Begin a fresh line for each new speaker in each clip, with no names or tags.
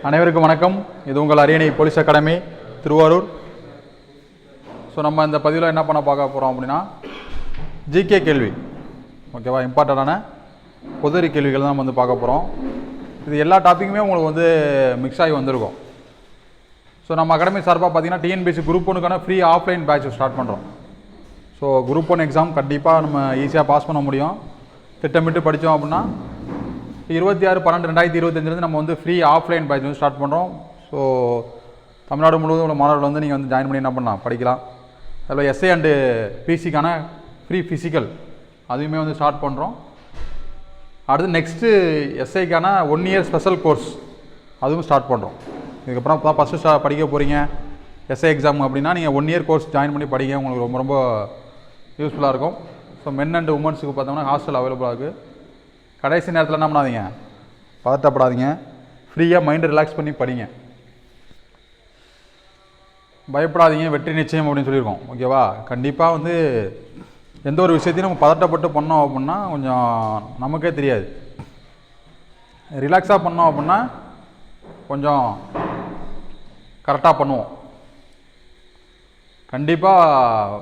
அனைவருக்கும் வணக்கம். இது உங்கள் அரியணை போலீஸ் அகாடமி திருவாரூர். ஸோ நம்ம இந்த பதிவில் என்ன பார்க்க போகிறோம் அப்படின்னா ஜிகே கேள்வி, ஓகேவா, இம்பார்ட்டண்டான பொதுரி கேள்விகள் தான் நம்ம வந்து பார்க்க போகிறோம். இது எல்லா டாப்பிக்குமே உங்களுக்கு வந்து மிக்ஸ் ஆகி வந்திருக்கும். ஸோ நம்ம அகாடமி சார்பாக பார்த்தீங்கன்னா டிஎன்பிஎஸ்சி குரூப் 1க்கான ஃப்ரீ ஆஃப்லைன் பேட்ச் ஸ்டார்ட் பண்ணுறோம். ஸோ குரூப் 1 எக்ஸாம் கண்டிப்பாக நம்ம ஈஸியாக பாஸ் பண்ண முடியும் திட்டமிட்டு படித்தோம் அப்படின்னா. 26/12/2025 நம்ம வந்து ஃப்ரீ ஆஃப்லைன் பேட்ச் வந்து ஸ்டார்ட் பண்ணுறோம். ஸோ தமிழ்நாடு முழுவதும் உள்ள மாணவர்கள் வந்து நீங்கள் வந்து ஜாயின் பண்ணி என்ன பண்ணலாம், படிக்கலாம். அதில் எஸ்ஏ அண்டு பிசிக்கான ஃப்ரீ ஃபிசிக்கல் அதுவுமே வந்து ஸ்டார்ட் பண்ணுறோம். அடுத்து நெக்ஸ்ட்டு எஸ்ஐக்கான 1 இயர் ஸ்பெஷல் கோர்ஸ் அதுவும் ஸ்டார்ட் பண்ணுறோம். இதுக்கப்புறம் இப்போ தான் ஃபஸ்ட்டு படிக்க போகிறீங்க எஸ்ஐ எக்ஸாம் அப்படின்னா நீங்கள் 1 இயர் கோர்ஸ் ஜாயின் பண்ணி படிங்க, உங்களுக்கு ரொம்ப ரொம்ப யூஸ்ஃபுல்லாக இருக்கும். ஸோ மென் அண்ட் உமன்ஸுக்கு பார்த்தோம்னா ஹாஸ்டல் அவைலபிளாக இருக்குது. கடைசி நேரத்தில் என்ன பண்ணாதீங்க, பதட்டப்படாதீங்க, ஃப்ரீயாக மைண்டை ரிலாக்ஸ் பண்ணி படிங்க, பயப்படாதீங்க, வெற்றி நிச்சயம் அப்படின்னு சொல்லியிருக்கோம். ஓகேவா, கண்டிப்பாக வந்து எந்த ஒரு விஷயத்தையும் நம்ம பதட்டப்பட்டு பண்ணோம் அப்படின்னா கொஞ்சம் நமக்கே தெரியாது. ரிலாக்ஸாக பண்ணோம் அப்படின்னா கொஞ்சம் கரெக்டாக பண்ணுவோம். கண்டிப்பாக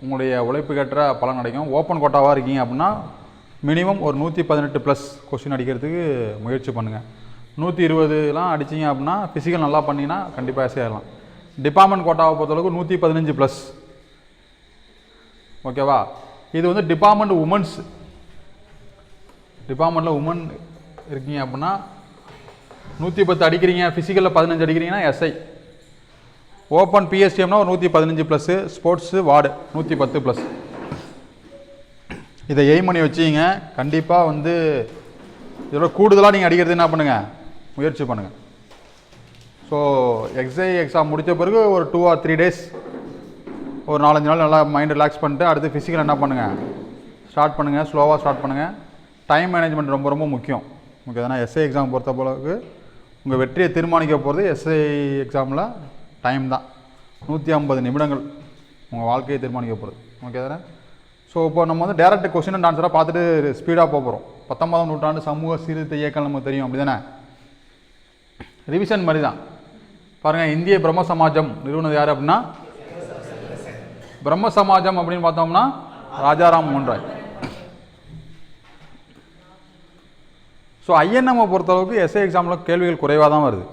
உங்களுடைய உழைப்புக்கேற்ற பலன் கிடைக்கும். ஓப்பன் கோட்டாவாக இருக்கீங்க அப்படின்னா மினிமம் ஒரு 118+ கொஸ்டின் அடிக்கிறதுக்கு முயற்சி பண்ணுங்கள். 120லாம் அடிச்சிங்க அப்படின்னா ஃபிசிக்கல் நல்லா பண்ணிங்கன்னா கண்டிப்பாக எஸ்ஏ ஆகலாம். டிபார்ட்மெண்ட் கோட்டாவை பொறுத்தளவுக்கு 115+. ஓகேவா, இது வந்து டிபார்ட்மெண்ட் உமன்ஸ். டிபார்ட்மெண்ட்டில் உமன் இருக்கீங்க அப்படின்னா 110 அடிக்கிறீங்க, ஃபிசிக்கலில் 15 அடிக்கிறீங்கன்னா எஸ்ஐ. ஓப்பன் பிஎஸ்டிஎம்னா ஒரு 115+, ஸ்போர்ட்ஸு வார்டு 110+. இதை எய்ம் பண்ணி வச்சிங்க. கண்டிப்பாக வந்து இதோட கூடுதலாக நீங்கள் அடிக்கிறது என்ன பண்ணுங்கள், முயற்சி பண்ணுங்கள். ஸோ எக்ஸை எக்ஸாம் முடித்த பிறகு ஒரு 2 or 3 days ஒரு 4-5 நாள் நல்லா மைண்ட் ரிலாக்ஸ் பண்ணிட்டு அடுத்து ஃபிசிக்கல் என்ன பண்ணுங்கள், ஸ்டார்ட் பண்ணுங்கள். ஸ்லோவாக ஸ்டார்ட் பண்ணுங்கள். டைம் மேனேஜ்மெண்ட் ரொம்ப ரொம்ப முக்கியம். ஓகே தானே. எஸ்ஐ எக்ஸாம் பொறுத்த பிறகு உங்கள் வெற்றியை தீர்மானிக்க போகிறது எஸ்ஐ எக்ஸாமில் டைம் தான். 150 நிமிடங்கள் உங்கள் வாழ்க்கையை தீர்மானிக்க போகிறது. ஓகே தானே. ஸோ இப்போ நம்ம வந்து டேரக்ட் கொஸ்டின் அண்ட் ஆன்சராக பார்த்துட்டு ஸ்பீடாக போகிறோம். 19ஆம் நூற்றாண்டு சமூக சீர்திருத்த இயக்கம் நமக்கு தெரியும், அப்படி தானே. ரிவிஷன் மாதிரி தான் பாருங்கள். இந்திய பிரம்ம சமாஜம் நிறுவனது யார் அப்படின்னா, பிரம்ம சமாஜம் அப்படின்னு பார்த்தோம்னா ராஜாராம் மோகன் ராய். ஸோ ஐஎன்எம்மை பொறுத்தளவுக்கு எஸ்ஐ எக்ஸாமில் கேள்விகள் குறைவாக தான் வருது.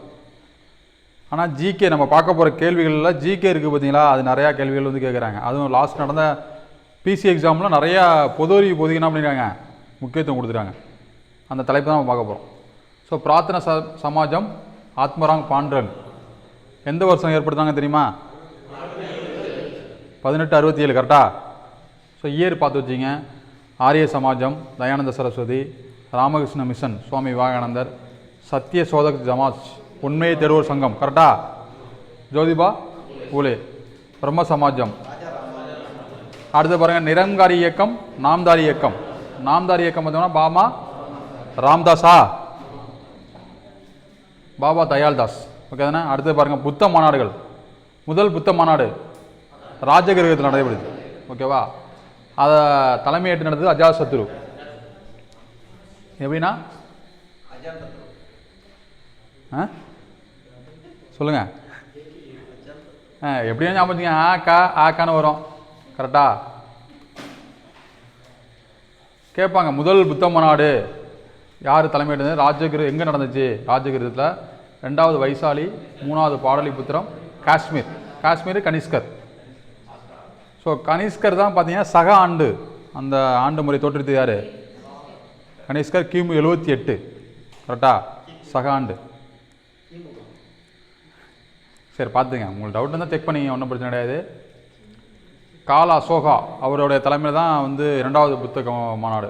ஆனால் ஜிகே நம்ம பார்க்க போகிற கேள்விகளில் ஜிகே இருக்குது பார்த்தீங்களா, அது நிறையா கேள்விகள் வந்து கேட்குறாங்க. அதுவும் லாஸ்ட் நடந்த பிசி எக்ஸாமில் நிறையா பொதுக்கு என்ன பண்ணிடுறாங்க, முக்கியத்துவம் கொடுத்துட்டாங்க. அந்த தலைப்பு தான் நம்ம பார்க்க போகிறோம். ஸோ பிரார்த்தன சமாஜம் ஆத்மராங் பாண்டரன் எந்த வருஷம் ஏற்படுத்தாங்க தெரியுமா? 1867. கரெக்டாக. ஸோ இயர் பார்த்து வச்சிங்க. ஆரிய சமாஜம் தயானந்த சரஸ்வதி, ராமகிருஷ்ண மிஷன் சுவாமி விவேகானந்தர், சத்திய சோதக் ஜமாஜ் உண்மையை தேடுவோர் சங்கம் கரெக்டா, ஜோதிபா பூலே, பிரம்ம சமாஜம். அடுத்து பாருங்கள் நிரங்காரி இயக்கம், நாம்தாரி இயக்கம். நாம்தாரி இயக்கம் பார்த்தோம்னா பாபா ராம்தாஸா, பாபா தயால்தாஸ். ஓகே தானே. அடுத்து பாருங்கள் புத்த மாநாடுகள். முதல் புத்த மாநாடு ராஜகிரகத்தில் நடைபெறுது. ஓகேவா, அதை தலைமையேற்று நடந்தது அஜாத் சத்ரு. எப்படின்னா சொல்லுங்கள், எப்படியும் ஞாபகம் ஆக்கான்னு வரும். கரெக்டா கேட்பாங்க. முதல் புத்த மாநாடு யார் தலைமையிட்டது, ராஜகிரு எங்கே நடந்துச்சு, ராஜகிரகத்தில். 2வது வைசாலி, 3வது பாடலிபுத்திரம், காஷ்மீர் கனிஷ்கர். ஸோ கனிஷ்கர் தான் பார்த்தீங்கன்னா சக ஆண்டு, அந்த ஆண்டு முறை தோற்றுவித்தது யார், கனிஷ்கர். கிமு 78. கரெக்டா, சக ஆண்டு. சரி பார்த்துங்க, உங்களுக்கு டவுட் இருந்தால் செக் பண்ணிங்க, ஒன்றும் பிரச்சனை கிடையாது. கால அசோகா அவருடைய தலைமையில் தான் வந்து 2வது புத்த மாநாடு.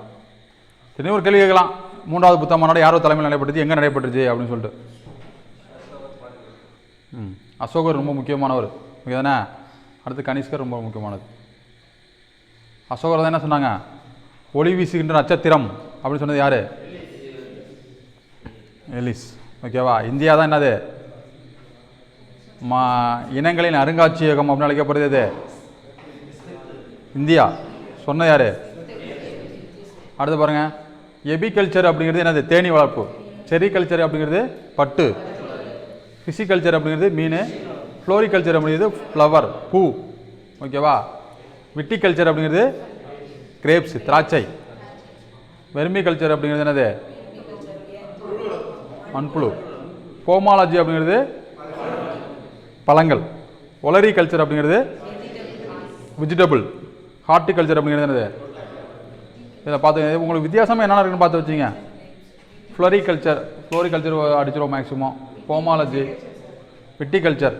சரி, ஒரு கேள்வி கேட்கலாம், 3வது புத்த மாநாடு யாரோ தலைமையில் நடைபெற்றுச்சு, எங்கே நடைபெற்றுச்சு அப்படின்னு சொல்லிட்டு. அசோகர் ரொம்ப முக்கியமானவர். ஓகே தானே. அடுத்து கனிஷ்கர் ரொம்ப முக்கியமானது. அசோகர் தான் என்ன சொன்னாங்க, ஒளி வீசுகின்ற நட்சத்திரம் அப்படின்னு சொன்னது யார், எலிஸ். ஓகேவா. இந்தியா தான் என்னது, இனங்களின் அருங்காட்சியகம் அப்படின்னு அழைக்கப்படுது இந்தியா. சொன்ன யார்? அடுத்து பாருங்கள், எபிகல்ச்சர் அப்படிங்கிறது என்னது, தேனி வளர்ப்பு. செரிகல்ச்சர் அப்படிங்கிறது பட்டு. ஃபிசிகல்ச்சர் அப்படிங்கிறது மீன், ஃப்ளோரிகல்ச்சர் அப்படிங்கிறது ஃப்ளவர் பூ, ஓகேவா. விட்டிகல்ச்சர் அப்படிங்கிறது கிரேப்ஸ் திராட்சை. வெர்மிகல்ச்சர் அப்படிங்கிறது என்னது? மண்புழு. போமாலஜி அப்படிங்கிறது பழங்கள். ஒலரிகல்ச்சர் அப்படிங்கிறது வெஜிடபிள். ஹார்டிகல்ச்சர் அப்படிங்கிறது என்னது? இதில் பார்த்து உங்களுக்கு வித்தியாசமாக என்னென்ன இருக்குன்னு பார்த்து வச்சிங்க. ஃப்ளோரிகல்ச்சர் அடிச்சிடும் மேக்ஸிமம். போமாலஜி, விட்டிகல்ச்சர்,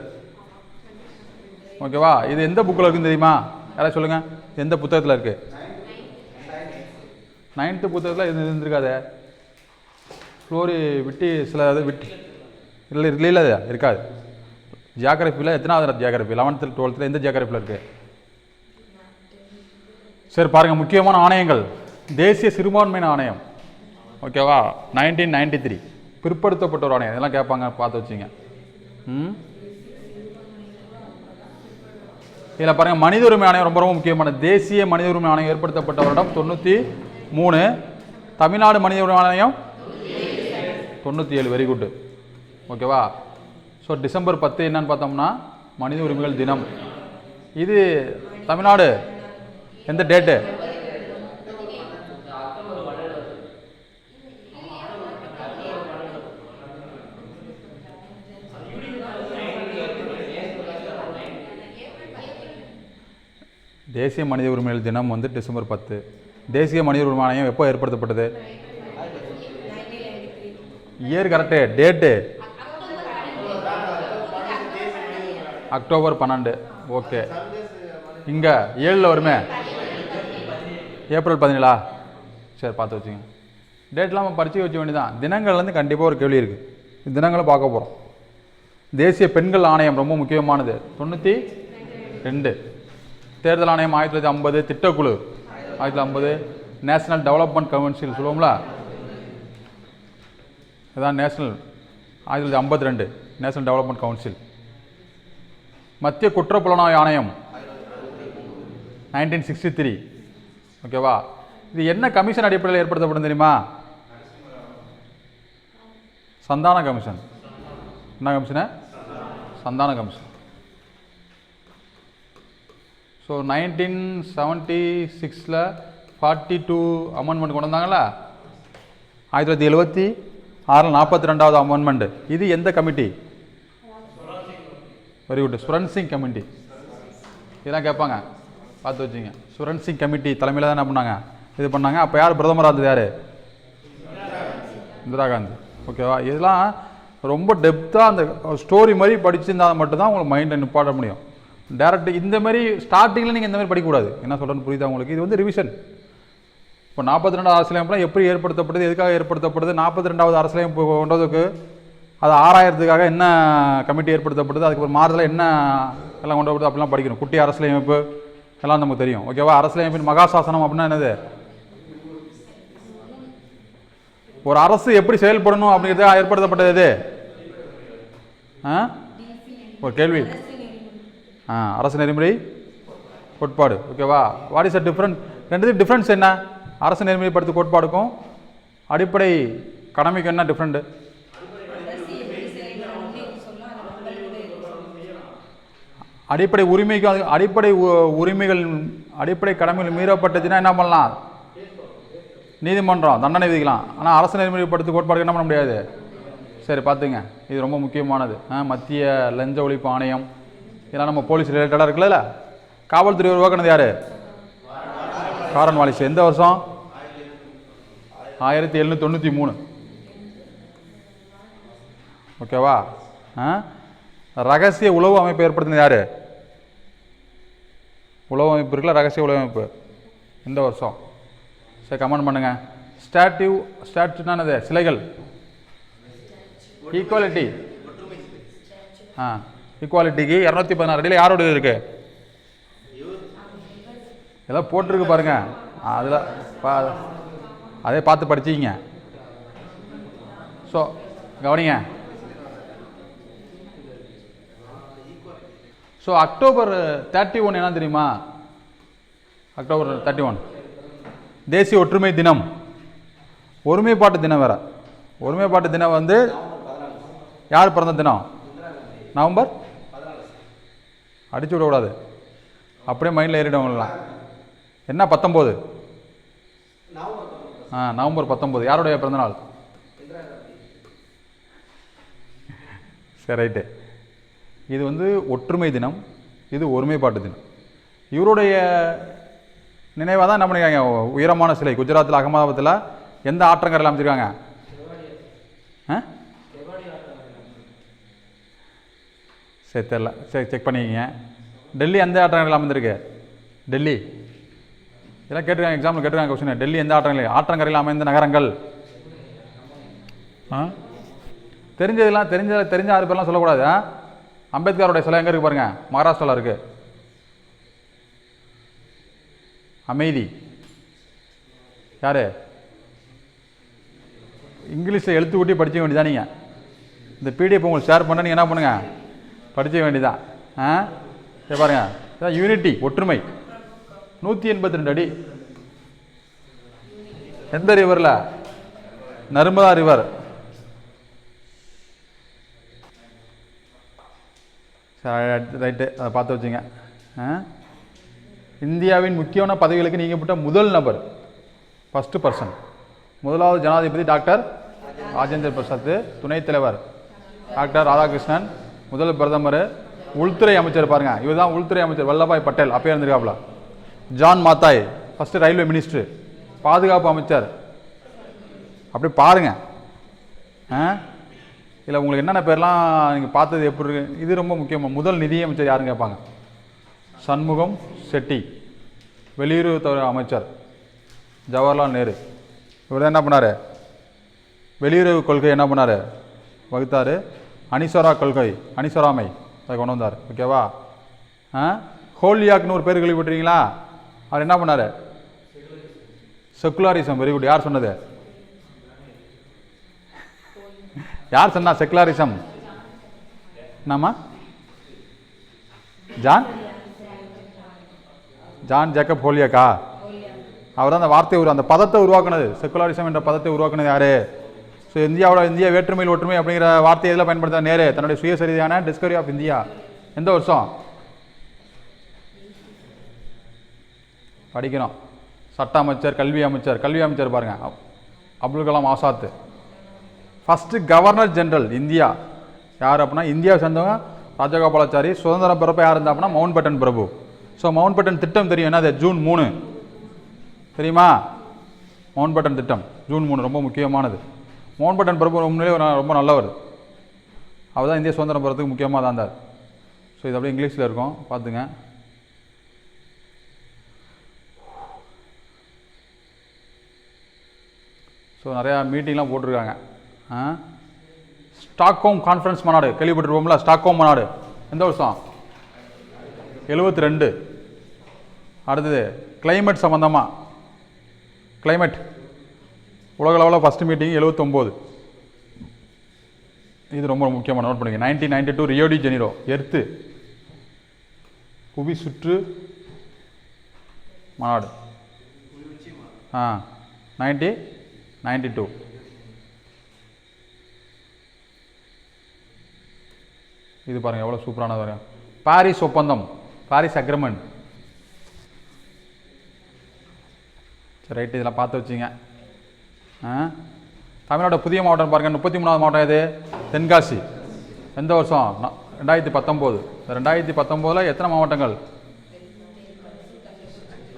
ஓகேவா. இது எந்த புக்கில் இருக்குன்னு தெரியுமா? யாராவது சொல்லுங்கள், எந்த புத்தகத்தில் இருக்குது? 9th புத்தகத்தில் இது இருந்திருக்காது. விட்டி சில இது விட்டி இல்லை இருக்காது. ஜியாகிரபியில் எத்தனாவது ஜியாகிரபி? 11th 12th எந்த ஜியாகிரபியில் இருக்குது? சரி பாருங்கள், முக்கியமான ஆணையங்கள். தேசிய சிறுபான்மையின ஆணையம், ஓகேவா, 1993. பிற்படுத்தப்பட்ட ஒரு ஆணையம். இதெல்லாம் கேட்பாங்க, பார்த்து வச்சிங்க. இதில் பாருங்கள், மனித உரிமை ஆணையம் ரொம்ப ரொம்ப முக்கியமான. தேசிய மனித உரிமை ஆணையம் ஏற்படுத்தப்பட்ட வருடம் 93. தமிழ்நாடு மனித உரிமை ஆணையம் 97. வெரி குட், ஓகேவா. ஸோ டிசம்பர் 10 என்னன்னு பார்த்தோம்னா மனித உரிமைகள் தினம். இது தமிழ்நாடு எந்த டேட்டு? தேசிய மனித உரிமைகள் தினம் வந்து டிசம்பர் 10. தேசிய மனித உரிமை ஆணையம் எப்போ ஏற்படுத்தப்பட்டது? Year correct, date October 12. Okay, இங்கே 7ல் வருமே, ஏப்ரல் 17. சரி பார்த்து வச்சுங்க. டேட்லாம் நம்ம படித்து வச்ச வேண்டியதான். தினங்கள்லேருந்து கண்டிப்பாக ஒரு கேள்வி இருக்குது. இந்த தினங்களை பார்க்க போகிறோம். தேசிய பெண்கள் ஆணையம் ரொம்ப முக்கியமானது 92. தேர்தல் ஆணையம் 1950. திட்டக்குழு 1950. நேஷனல் டெவலப்மெண்ட் கவுன்சில் சொல்லுவோம்ல, இதுதான் நேஷனல். 1952 national development council. மத்திய குற்றப்புலனாய்வு ஆணையம் 1963, ஓகேவா. இது என்ன கமிஷன் அடிப்படையில் ஏற்படுத்தப்படும் தெரியுமா? சந்தான கமிஷன். என்ன commission? Santhana commission. So 1976 42 amendment கொண்டு வந்தாங்களா? 1976 42வது அமெண்ட்மெண்ட். இது எந்த committee? Very good, Swaran Singh committee. இதெல்லாம் கேட்பாங்க, பார்த்து வச்சுங்க. சுரன் சிங் கமிட்டி தலைமையில் தான் என்ன பண்ணாங்க, இது பண்ணாங்க. அப்போ யார் பிரதமராக இருந்தது? யார்? இந்திரா காந்தி, ஓகேவா. இதெல்லாம் ரொம்ப டெப்த்தாக அந்த ஸ்டோரி மாதிரி படிச்சிருந்தால் மட்டும்தான் உங்களுக்கு மைண்டில் நிப்பாட்ட முடியும். டேரக்ட் இந்த மாதிரி ஸ்டார்டிங்கில் நீங்கள் இந்த மாதிரி படிக்கக்கூடாது. என்ன சொல்கிறேன்னு புரியுதா உங்களுக்கு? இது வந்து ரிவிஷன். இப்போ 42வது அரசியலமைப்புலாம் எப்படி ஏற்படுத்தப்படுது, எதுக்காக ஏற்படுத்தப்படுது, 42வது அரசியலமைப்பு கொண்டதுக்கு அது ஆராயறதுக்காக என்ன கமிட்டி ஏற்படுத்தப்படுது, அதுக்கு ஒரு மாறுதலாக என்ன எல்லாம் கொண்டு வருது அப்படிலாம் படிக்கணும். குட்டி அரசியலமைப்பு எல்லாம் நமக்கு தெரியும், ஓகேவா. அரசியலமைப்பின் மகாசாசனம் அப்படின்னா என்னது? ஒரு அரசு எப்படி செயல்படணும் அப்படிங்கிறதுக்காக ஏற்படுத்தப்பட்டது. ஒரு கேள்வி. அரசு நெறிமுறை கோட்பாடு, ஓகேவா. What is a different? ரெண்டுத்துக்கு டிஃப்ரென்ஸ் என்ன? அரசு நெறிமுறைப்படுத்த கோட்பாடுக்கும் அடிப்படை கடமைக்கும் என்ன டிஃப்ரெண்ட்? அடிப்படை உரிமைக்கும் அடிப்படை கடமைகள் மீறப்பட்டதுன்னா என்ன பண்ணலாம்? நீதிமன்றம் தண்டனை விதிக்கலாம். ஆனால் அரசு நெறிமுறைப்படுத்த கோட்பாடுக்கு என்ன பண்ண முடியாது. சரி பார்த்துங்க, இது ரொம்ப முக்கியமானது. மத்திய லஞ்ச ஒழிப்பு ஆணையம், இதெல்லாம் நம்ம போலீஸ் ரிலேட்டடாக இருக்குல்ல. காவல்துறை உருவாக்குனது யார்? காரன் வாலிஸ். எந்த வருஷம்? 1793, ஓகேவா. ரகசிய உளவு அமைப்பு ஏற்படுத்தினது யார்? உளவு அமைப்பு இருக்குல்ல, ரகசிய உளவு அமைப்பு, எந்த வருஷம்? சரி கமெண்ட் பண்ணுங்க. ஸ்டாட்யூனா என்னது? சிலைகள். ஈக்குவாலிட்டி, ஈக்குவாலிட்டிக்கு 216 அடியில் யாரோட இருக்கு? எல்லாம் போட்டிருக்கு பாருங்க. அதில் அதே பார்த்து படிச்சிங்க. ஸோ கவனிங்க. ஸோ அக்டோபர் 31 என்ன தெரியுமா? அக்டோபர் 31 தேசிய ஒற்றுமை தினம், ஒருமைப்பாட்டு தினம். வேற ஒருமைப்பாட்டு தினம் வந்து யார் பிறந்த தினம்? நவம்பர் அடிச்சு விடக்கூடாது, அப்படியே மைண்டில் ஏறிடுவாங்களாம். என்ன 19? நவம்பர் 19 யாருடைய பிறந்தநாள்? சரி, ரைட்டு. இது வந்து ஒற்றுமை தினம், இது ஒருமைப்பாட்டு தினம். இவருடைய நினைவாக தான் என்ன பண்ணிருக்காங்க, உயரமான சிலை குஜராத்தில் அகமதாபாத்தில் எந்த ஆற்றங்கரையில் அமைச்சிருக்காங்க? சரி, தெரில, சரி செக் பண்ணிக்கிங்க. டெல்லி எந்த ஆற்றங்கரையில் அமைந்திருக்கு? டெல்லி இதெல்லாம் கேட்டிருக்காங்க, எக்ஸாம்பிள் கேட்டிருக்காங்க கொஸ்டின். டெல்லி எந்த ஆற்றங்கரையில் அமைந்த நகரங்கள்? தெரிஞ்சதெல்லாம் தெரிஞ்ச 6 பேர்லாம் சொல்லக்கூடாது. அம்பேத்கருடைய சிலை எங்கே இருக்குது பாருங்கள், மகாராஷ்டிராவில் இருக்குது. அமைதி யார்? இங்கிலீஷில் எழுத்து கூட்டி படிக்க வேண்டியதான். நீங்கள் இந்த பிடிஎஃப் உங்களுக்கு ஷேர் பண்ண நீங்கள் என்ன பண்ணுங்கள், படிக்க வேண்டியதான். சரி பாருங்கள், யூனிட்டி ஒற்றுமை 182 அடி. எந்த ரிவரில்? நர்மதா ரிவர். சரி, ரைட்டு, அதை பார்த்து வச்சுங்க. இந்தியாவின் முக்கியமான பதவிகளுக்கு நீங்கப்பட்ட முதல் நபர், ஃபஸ்ட்டு பர்சன், முதலாவது ஜனாதிபதி டாக்டர் ராஜேந்திர பிரசாத், துணைத் தலைவர் டாக்டர் ராதாகிருஷ்ணன், முதல் பிரதமர், உள்துறை அமைச்சர் பாருங்க, இவர் தான் உள்துறை அமைச்சர் வல்லபாய் பட்டேல், அப்பயே இருந்திருக்காப்ல. John Mathai first railway minister, பாதுகாப்பு அமைச்சர். அப்படி பாருங்க. இல்லை உங்களுக்கு என்னென்ன பேர்லாம் நீங்கள் பார்த்தது எப்படி இருக்கு? இது ரொம்ப முக்கியமாக. முதல் நிதியமைச்சர் யாருன்னு கேட்பாங்க, சண்முகம் செட்டி. வெளியுறவுத்துறை அமைச்சர் ஜவஹர்லால் நேரு. இவர் தான் என்ன பண்ணார், வெளியுறவு கொள்கை என்ன பண்ணார், வகுத்தார். அனிசரா கொள்கை, அனிசராமை அதை கொண்டு வந்தார். ஓகேவா? ஹோல்யாக்னு ஒரு பேர் கேள்விப்பட்டிருக்கீங்களா? அவர் என்ன பண்ணார், செக்குலாரிசம். Very good. யார் சொன்னது? யார் சொன்னா செக்குலாரிசம்? என்னம்மா? John Jacob ஹோல்யாக்கா? அவர் தான் அந்த வார்த்தையை அந்த பதத்தை உருவாக்குனது. செக்குலாரிசம் என்ற பதத்தை உருவாக்குனது யாரு? ஸோ இந்தியா வேற்றுமையில் ஒற்றுமை அப்படிங்கிற வார்த்தையை எதில் பயன்படுத்த நேரு தன்னுடைய சுயசரிதையான டிஸ்கவரி ஆஃப் இந்தியா எந்த வருஷம் படிக்கணும்? சட்ட அமைச்சர், கல்வி அமைச்சர் பாருங்க, Abdul Kalam Azad. First governor general India யார் அப்படின்னா இந்தியாவை சேர்ந்தவங்க ராஜகோபாலாச்சாரி. சுதந்திரம் பிறப்ப யார் இருந்தா அப்படின்னா மவுண்ட் பேட்டன் பிரபு. ஸோ மவுண்ட் பேட்டன் திட்டம் தெரியும், என்னது? ஜூன் 3 தெரியுமா? மவுண்ட் பேட்டன் திட்டம் ஜூன் 3 ரொம்ப முக்கியமானது. மவுண்ட் பேட்டன் பிரபு முன்னாலே ரொம்ப நல்லவர். அவர் தான் இந்திய சுதந்திரம் பெறத்துக்கு முக்கியமாக தான் இருந்தார். ஸோ இது அப்படியே இங்கிலீஷில் இருக்கும், பார்த்துங்க. ஸோ நிறையா மீட்டிங்லாம் போட்டிருக்காங்க. ஸ்டாக்ஹோம் கான்ஃபரன்ஸ் மாநாடு கேள்விப்பட்டிருப்போம்ல? ஸ்டாக்ஹோம் மாநாடு எந்த வருஷம்? 72. அடுத்தது கிளைமேட் சம்மந்தமாக, கிளைமேட் உலகளவில் ஃபஸ்ட்டு மீட்டிங் 79. இது ரொம்ப முக்கியமாக நோட் பண்ணிங்க. 1992 ரியோ டி ஜெனிரோ எர்த்து புவி சுற்று மாநாடு. 1992. இது பாருங்கள் எவ்வளோ சூப்பரானது வரும். பாரிஸ் ஒப்பந்தம், பாரிஸ் அக்ரிமெண்ட். சரி, ரைட்டு, இதெல்லாம் பார்த்து வச்சிங்க. தமிழ்நாடு புதிய மாவட்டம் பாருங்கள், 33வது மாவட்டம் எது? தென்காசி. எந்த வருஷம்? 2019. 2019 எத்தனை மாவட்டங்கள்?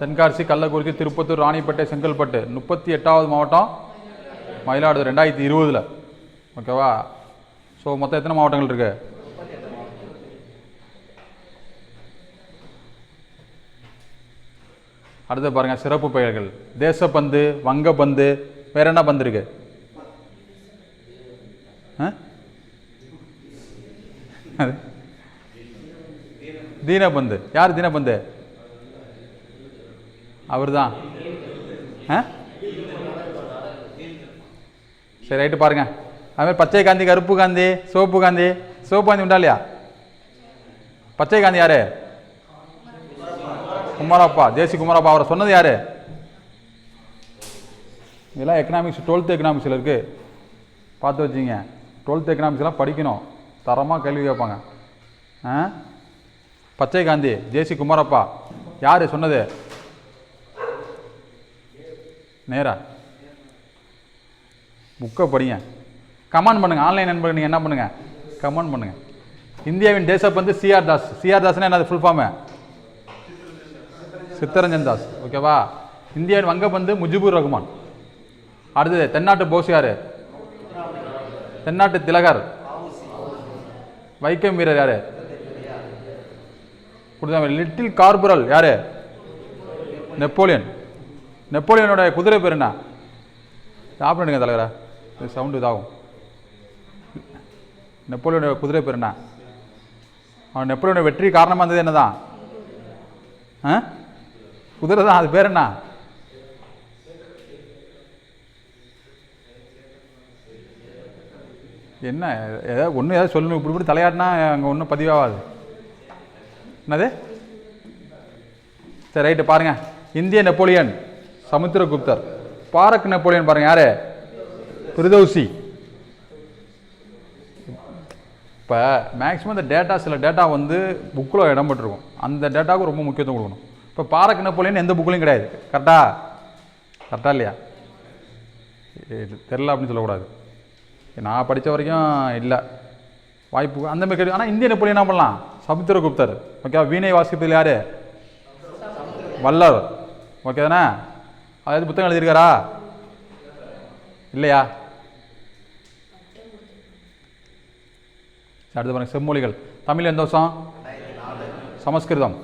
தென்காசி, கள்ளக்குறிச்சி, திருப்பத்தூர், ராணிப்பேட்டை, செங்கல்பட்டு. 38வது மாவட்டம் மயிலாடுதுறை 2020. ஓகேவா? ஸோ மொத்தம் எத்தனை மாவட்டங்கள் இருக்கு? அடுத்து பாருங்கள் சிறப்பு பெயர்கள். தேசப்பந்து, வங்கப்பந்து, வேற என்ன பந்து இருக்கு? தீனபந்து. யார் தீனபந்து? அவர் தான். சரி, ரைட்டு பாருங்க. அதுமாதிரி பச்சை காந்தி, கருப்பு காந்தி, சிவப்பு காந்தி. சிவப்பு காந்தி உண்டா இல்லையா? பச்சை காந்தி யாரு? குமாரப்பா, ஜேசி குமாரப்பா. அவரை சொன்னது யாரு? இதெல்லாம் எக்கனாமிக்ஸ், 12th எக்கனாமிக்ஸில் இருக்குது, பார்த்து வச்சிங்க. 12th எக்கனாமிக்ஸ்லாம் படிக்கணும், தரமாக கேள்வி கேட்பாங்க. பச்சை காந்தி, ஜேசி குமாரப்பா. யார் சொன்னது? நேரா புக்கை படிங்க, கமெண்ட் பண்ணுங்கள். ஆன்லைன் நண்பர்கள் நீங்கள் என்ன பண்ணுங்கள், கமெண்ட் பண்ணுங்கள். இந்தியாவின் தேசப்பந்து சிஆர் தாஸ். சிஆர் தாஸ்னா என்னது ஃபுல் ஃபார்மு? சித்தரஞ்சன் தாஸ். ஓகேவா? இந்தியாவின் வங்கப்பந்து முஜிபுர் ரஹ்மான். அடுத்தது தென்னாட்டு போஸ் யார்? தென்னாட்டு திலகர். வைக்கம் வீரர் யார்? லிட்டில் கார்பரல் யார்? நெப்போலியன். நெப்போலியனோட குதிரை பேர் என்ன? சாப்பிடுங்க தலைவரா, சவுண்டு இதாகும். நெப்போலியனோட குதிரை பேர் என்ன? அவன் நெப்போலியனோட வெற்றி காரணமாக இருந்தது என்னதான்? குதிரை தான். அது பேர் என்ன? என்ன ஏதாவது ஒன்று ஏதாவது சொல்லணும். இப்படி தலையாட்டினா அங்கே ஒன்றும் பதிவாகாது. என்னது? சரி ரைட்டு. பாருங்கள், இந்திய நெப்போலியன் சமுத்திரகுப்தர். பாரக் நெப்போலியன் பாருங்கள் யார்? பிரிதௌசி. இப்போ மேக்ஸிமம் இந்த டேட்டா, சில டேட்டா வந்து புக்கில் இடம் பெற்றிருக்கும். அந்த டேட்டாவுக்கு ரொம்ப முக்கியத்துவம் கொடுக்கணும். இப்போ பாரக் நெப்போலியன் எந்த புக்லையும் கிடையாது. கரெக்டா இல்லையா? தெரில அப்படின்னு சொல்லக்கூடாது. நான் படித்த வரைக்கும் இல்லை, வாய்ப்பு அந்த மாதிரி கிடையாது. ஆனால் இந்திய நெப்போலியன் என்ன பண்ணலாம்? சமுத்திரகுப்தர். ஓகே. வீணை வாசிப்பதில் யார்? வல்லர். ஓகே தானே? அதாவது புத்தகம் எழுதியிருக்காரா இல்லையா? அடுத்து பாருங்க, செம்மொழிகள். தமிழ் எந்த வருஷம்? சமஸ்கிருதம்,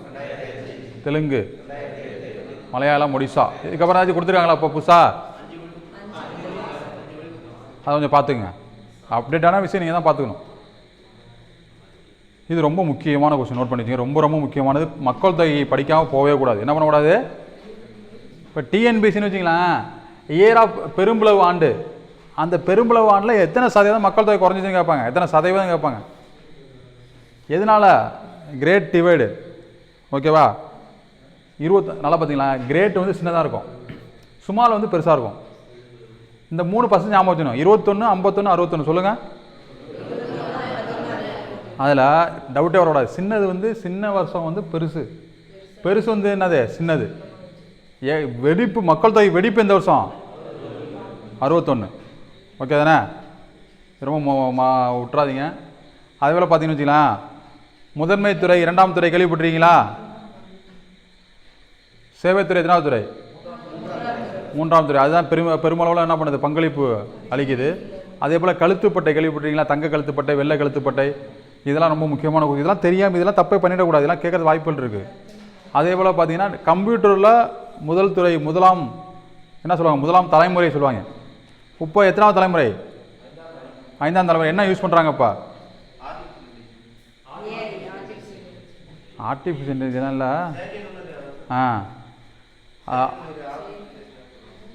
தெலுங்கு, மலையாளம், ஒடிசா. இதுக்கப்புறம் ஏதாச்சும் கொடுத்துருக்காங்களா இப்போ புதுசா? அதை கொஞ்சம் பார்த்துக்குங்க. அப்டேட்டான விஷயம் நீங்கள் தான் பார்த்துக்கணும். இது ரொம்ப முக்கியமான கொஸ்டின், நோட் பண்ணிச்சிங்க. ரொம்ப ரொம்ப முக்கியமானது. மக்கள் தொகை படிக்காமல் போகவே கூடாது. என்ன பண்ணக்கூடாது? இப்போ டிஎன்பிசின்னு வச்சிங்களேன், இயர் ஆஃப் பெரும்பளவு ஆண்டு. அந்த பெரும்பளவு ஆண்டில் எத்தனை சதவீதம் மக்கள் தொகை குறைஞ்சிச்சுன்னு கேட்பாங்க. எத்தனை சதவீதம் கேட்பாங்க. எதனால்? Great divide. ஓகேவா? நல்லா பார்த்தீங்களா? கிரேட் வந்து சின்னதாக இருக்கும், சுமால் வந்து பெருசாக இருக்கும். இந்த 3% ஞாபகம் வச்சுக்கணும். 21, 51, 61 சொல்லுங்கள். அதில் டவுட்டே வரக்கூடாது. சின்னது வந்து சின்ன வருஷம் வந்து பெருசு, பெருசு வந்து என்னது? சின்னது. வெடிப்பு, மக்கள் தொகை வெடிப்பு எந்த வருஷம்? 61. ஓகே தானே? ரொம்ப விட்டுறாதீங்க. அதே போல் பார்த்தீங்கன்னு வச்சுக்கலாம், முதன்மை துறை, இரண்டாம் துறை கேள்விப்பட்டிருக்கீங்களா? சேவைத்துறை எத்தனாவது துறை? மூன்றாம் துறை. அதுதான் பெருமளவில் என்ன பண்ணுது? பங்களிப்பு அளிக்குது. அதே போல் கழுத்துப்பட்டை கேள்விப்பட்டிருக்கீங்களா? தங்க கழுத்துப்பட்டை, வெள்ளை கழுத்துப்பட்டை. இதெல்லாம் ரொம்ப முக்கியமான. இதெல்லாம் தெரியாமல், இதெல்லாம் தப்பே பண்ணிடக்கூடாது. இதெல்லாம் கேட்கறது வாய்ப்புகள் இருக்குது. அதே போல் பார்த்தீங்கன்னா கம்ப்யூட்டரில் முதல் துறை, முதலாம் என்ன சொல்லுவாங்க? முதலாம் தலைமுறை சொல்லுவாங்க. இப்போ எத்தனாவது தலைமுறை? 5ஆம் தலைமுறை. என்ன யூஸ் பண்ணுறாங்கப்பா? ஆர்டிஃபிஷியல் இன்டெலிஜென்ஸ் இல்லை.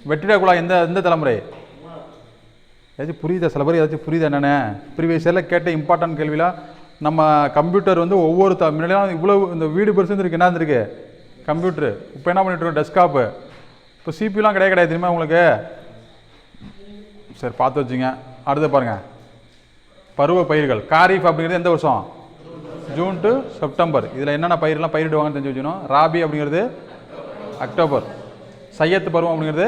வெற்றிடக்குழா எந்த தலைமுறை? ஏதாச்சும் புரியுதா? சில பேர் ஏதாச்சும் புரியுதா என்னென்ன? ப்ரீவியஸ் இயரில் கேட்ட இம்பார்ட்டன்ட் கேள்வியில் நம்ம கம்ப்யூட்டர் வந்து ஒவ்வொரு முன்னாடியெல்லாம் இவ்வளோ இந்த வீடு பெருசு இருக்கு, என்ன இருந்திருக்கு? கம்ப்யூட்ரு. இப்போ என்ன பண்ணிட்டு இருக்கோம்? டெஸ்க்டாப்பு. இப்போ சிபியூலாம் கிடையாது தெரியுமா உங்களுக்கு? சரி, பார்த்து வச்சுங்க. அடுத்து பாருங்கள், பருவ பயிர்கள். காரிஃப் அப்படிங்கிறது எந்த வருஷம்? June to September. இதில் என்னென்ன பயிரெலாம் பயிரிடுவாங்கன்னு தெரிஞ்சு வச்சுக்கணும். ராபி அப்படிங்கிறது அக்டோபர். சையத்து பருவம் அப்படிங்கிறது.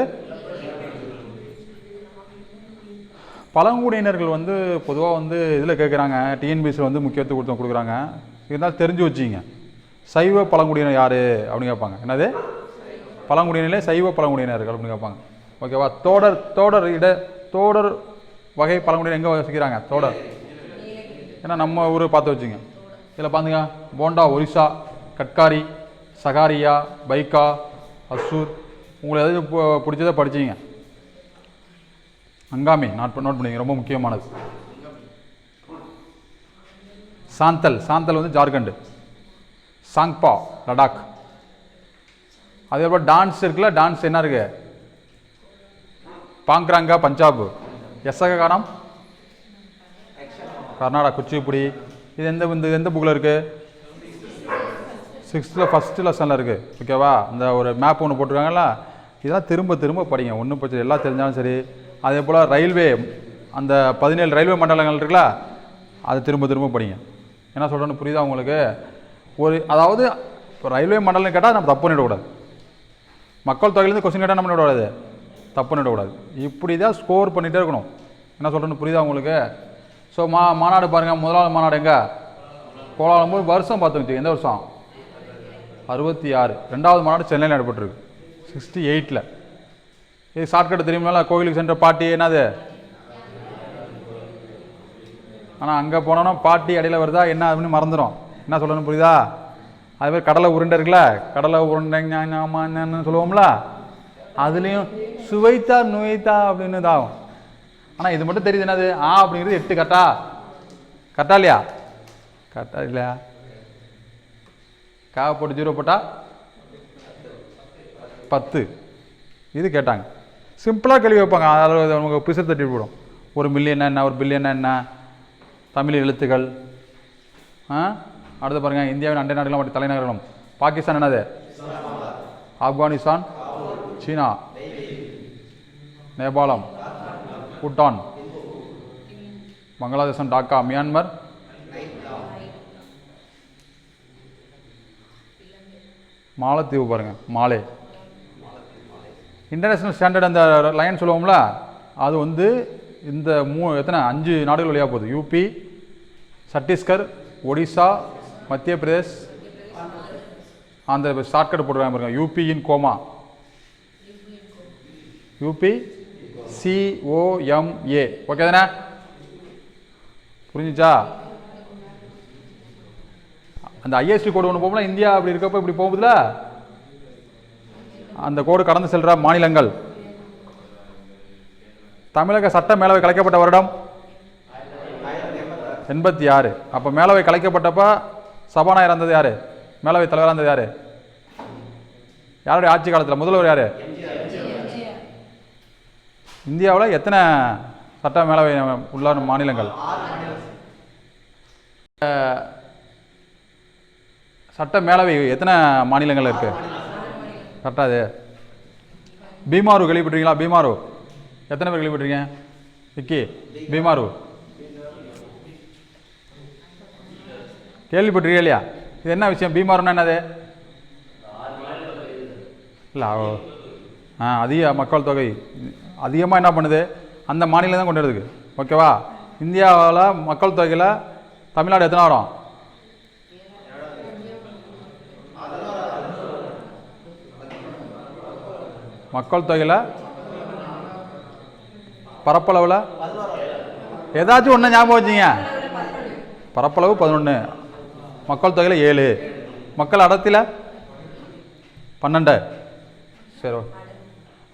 பழங்குடியினர்கள் வந்து பொதுவாக வந்து இதில் கேட்குறாங்க, டிஎன்பிசியில் வந்து முக்கியத்துவம் கொடுக்குறாங்க. இருந்தாலும் தெரிஞ்சு வச்சுங்க. சைவ பழங்குடியினர் யார் அப்படின்னு கேட்பாங்க. என்னது? பழங்குடியினரே சைவ பழங்குடியினர்கள் அப்படின்னு கேட்பாங்க. ஓகேவா? தோடர் வகை பழங்குடியினர் எங்கே வசிக்கிறாங்க? தோடர். ஏன்னா நம்ம ஊர் பார்த்து வச்சுங்க. இதில் பார்த்துங்க, போண்டா ஒரிசா, கட்காரி, சகாரியா, பைக்கா, அசூர். உங்களுக்கு எதாவது பிடிச்சதை படிச்சிங்க. அங்காமி நோட் பண்ணிங்க, ரொம்ப முக்கியமானது. சாந்தல் வந்து ஜார்க்கண்ட். சாங்பா லடாக். அதே போல் டான்ஸ் இருக்குல்ல, டான்ஸ் என்ன இருக்கு? பாங்க்ராங்கா பஞ்சாப். யசகானம் கர்நாடகா. குச்சிப்புடி. இது எந்த புக்கில் இருக்குது? 6th ஃபஸ்ட்டு லெசனில் இருக்குது. ஓகேவா? இந்த ஒரு மேப் ஒன்று போட்டிருக்காங்களா, இதெல்லாம் திரும்ப படிங்க. ஒன்றும் பிரச்சனை, எல்லாம் தெரிஞ்சாலும் சரி. அதே போல் ரயில்வே, அந்த 17 ரயில்வே மண்டலங்கள் இருக்குல்ல, அதை திரும்ப படிங்க. என்ன சொல்கிறேன்னு புரியுதா உங்களுக்கு? அதாவது இப்போ ரயில்வே மண்டலம்னு கேட்டால் நம்ம தப்பு பண்ணிடக்கூடாது. மக்கள் தொகையிலேருந்து கொஸ்டின் கேட்டால் நம்ம பண்ணிடக்கூடாது, தப்பு பண்ணிடக்கூடாது. இப்படி தான் ஸ்கோர் பண்ணிகிட்டே இருக்கணும். என்ன சொல்கிறேன்னு புரியுதா உங்களுக்கு? ஸோ மாநாடு பாருங்கள், முதலாவது மாநாடு எங்கே? கோலாலம்பூர். வருஷம் பார்த்துக்கிச்சு, எந்த வருஷம்? 66. ரெண்டாவது மாநாடு சென்னையில் நடைபெற்றிருக்கு 68. இது ஷார்ட்கட் தெரியுமில்ல, கோவிலுக்கு சென்ற பாட்டி என்னது? ஆனால் அங்கே போனோன்னா பாட்டி இடையில வருதா என்ன அப்படின்னு மறந்துடும். என்ன சொல்லணும்னு புரியுதா? அதுமாதிரி கடலை உருண்டை இருக்குல்ல, கடலை உருண்டைன்னு சொல்லுவோம்ல, அதுலேயும் சுவைத்தா நுவைத்தா அப்படின்னு இதாகும். ஆனால் இது மட்டும் தெரியுது என்னது? அப்படிங்கிறது 8 கரெக்டா இல்லையா? கரெக்டா இல்லையா? காவை போட்டு 0 போட்டால் 10. இது கேட்டாங்க. சிம்பிளாக கேள்வி வைப்பாங்க, அதில் நமக்கு பிசர் தட்டி போடும். ஒரு மில்லியன் என்ன, ஒரு பில்லியன் என்ன, தமிழ் எழுத்துக்கள். அடுத்து பாருங்கள், இந்தியாவின் அண்டை நாடுகள் மற்றும் தலைநகரம். பாகிஸ்தான் என்னது? ஆப்கானிஸ்தான், சீனா, நேபாளம், பூட்டான், பங்களாதேசம், டாக்கா, மியான்மர், மாலத்தீவு பாருங்கள், மாலே. இன்டர்நேஷ்னல் ஸ்டாண்டர்ட் அந்த லைன் சொல்லுவோம்ல, அது வந்து இந்த எத்தனை 5 நாடுகள் வழியாக போகுது. யூபி, சத்தீஸ்கர், ஒடிசா, மத்திய பிரதேஷ். அந்த ஷார்ட்கட் போட்டுருக்காங்க பாருங்க, UP in coma. UP COMA. Okay தானே? புரிஞ்சிச்சா? அந்த IST கோடு ஒன்று போகும்போது இந்தியா அப்படி இருக்கப்போ இப்படி போகுதுல, அந்த கோடு கடந்து செல்ற மாநிலங்கள். தமிழக சட்ட மேலவை கலைக்கப்பட்ட வருடம் 86. அப்போ மேலவை கலைக்கப்பட்டப்ப சபாநாயகர் இருந்தது யாரு? மேலவை தலைவராக இருந்தது யாரு? யாருடைய ஆட்சி காலத்தில் முதல்வர் யாரு? இந்தியாவில் எத்தனை சட்ட மேலவை உள்ள மாநிலங்கள்? சட்ட மேலவை எத்தனை மாநிலங்கள் இருக்கு? கரெக்டாது. பீமாரு கேள்விப்பட்டிருக்கீங்களா? பீமாரு எத்தனை பேர் கேள்விப்பட்டிருக்கீங்க? விக்கி, பீமாரு கேள்விப்பட்டிருக்கீங்க இல்லையா? இது என்ன விஷயம்? பீமாருன்னா என்னது? இல்லை, அதிக மக்கள் தொகை அதிகமாக என்ன பண்ணுது, அந்த மாநிலம் தான் கொண்டு வருதுக்கு. ஓகேவா? இந்தியாவில் மக்கள் தொகையில் தமிழ்நாடு எத்தனை வரும்? மக்கள் தொகையில் பரப்பளவில் ஏதாச்சும் ஒன்று ஞாபகம் வச்சிங்க. பரப்பளவு 11, மக்கள் தொகையில் 7, மக்கள் அடர்த்தியில் 12. சரி,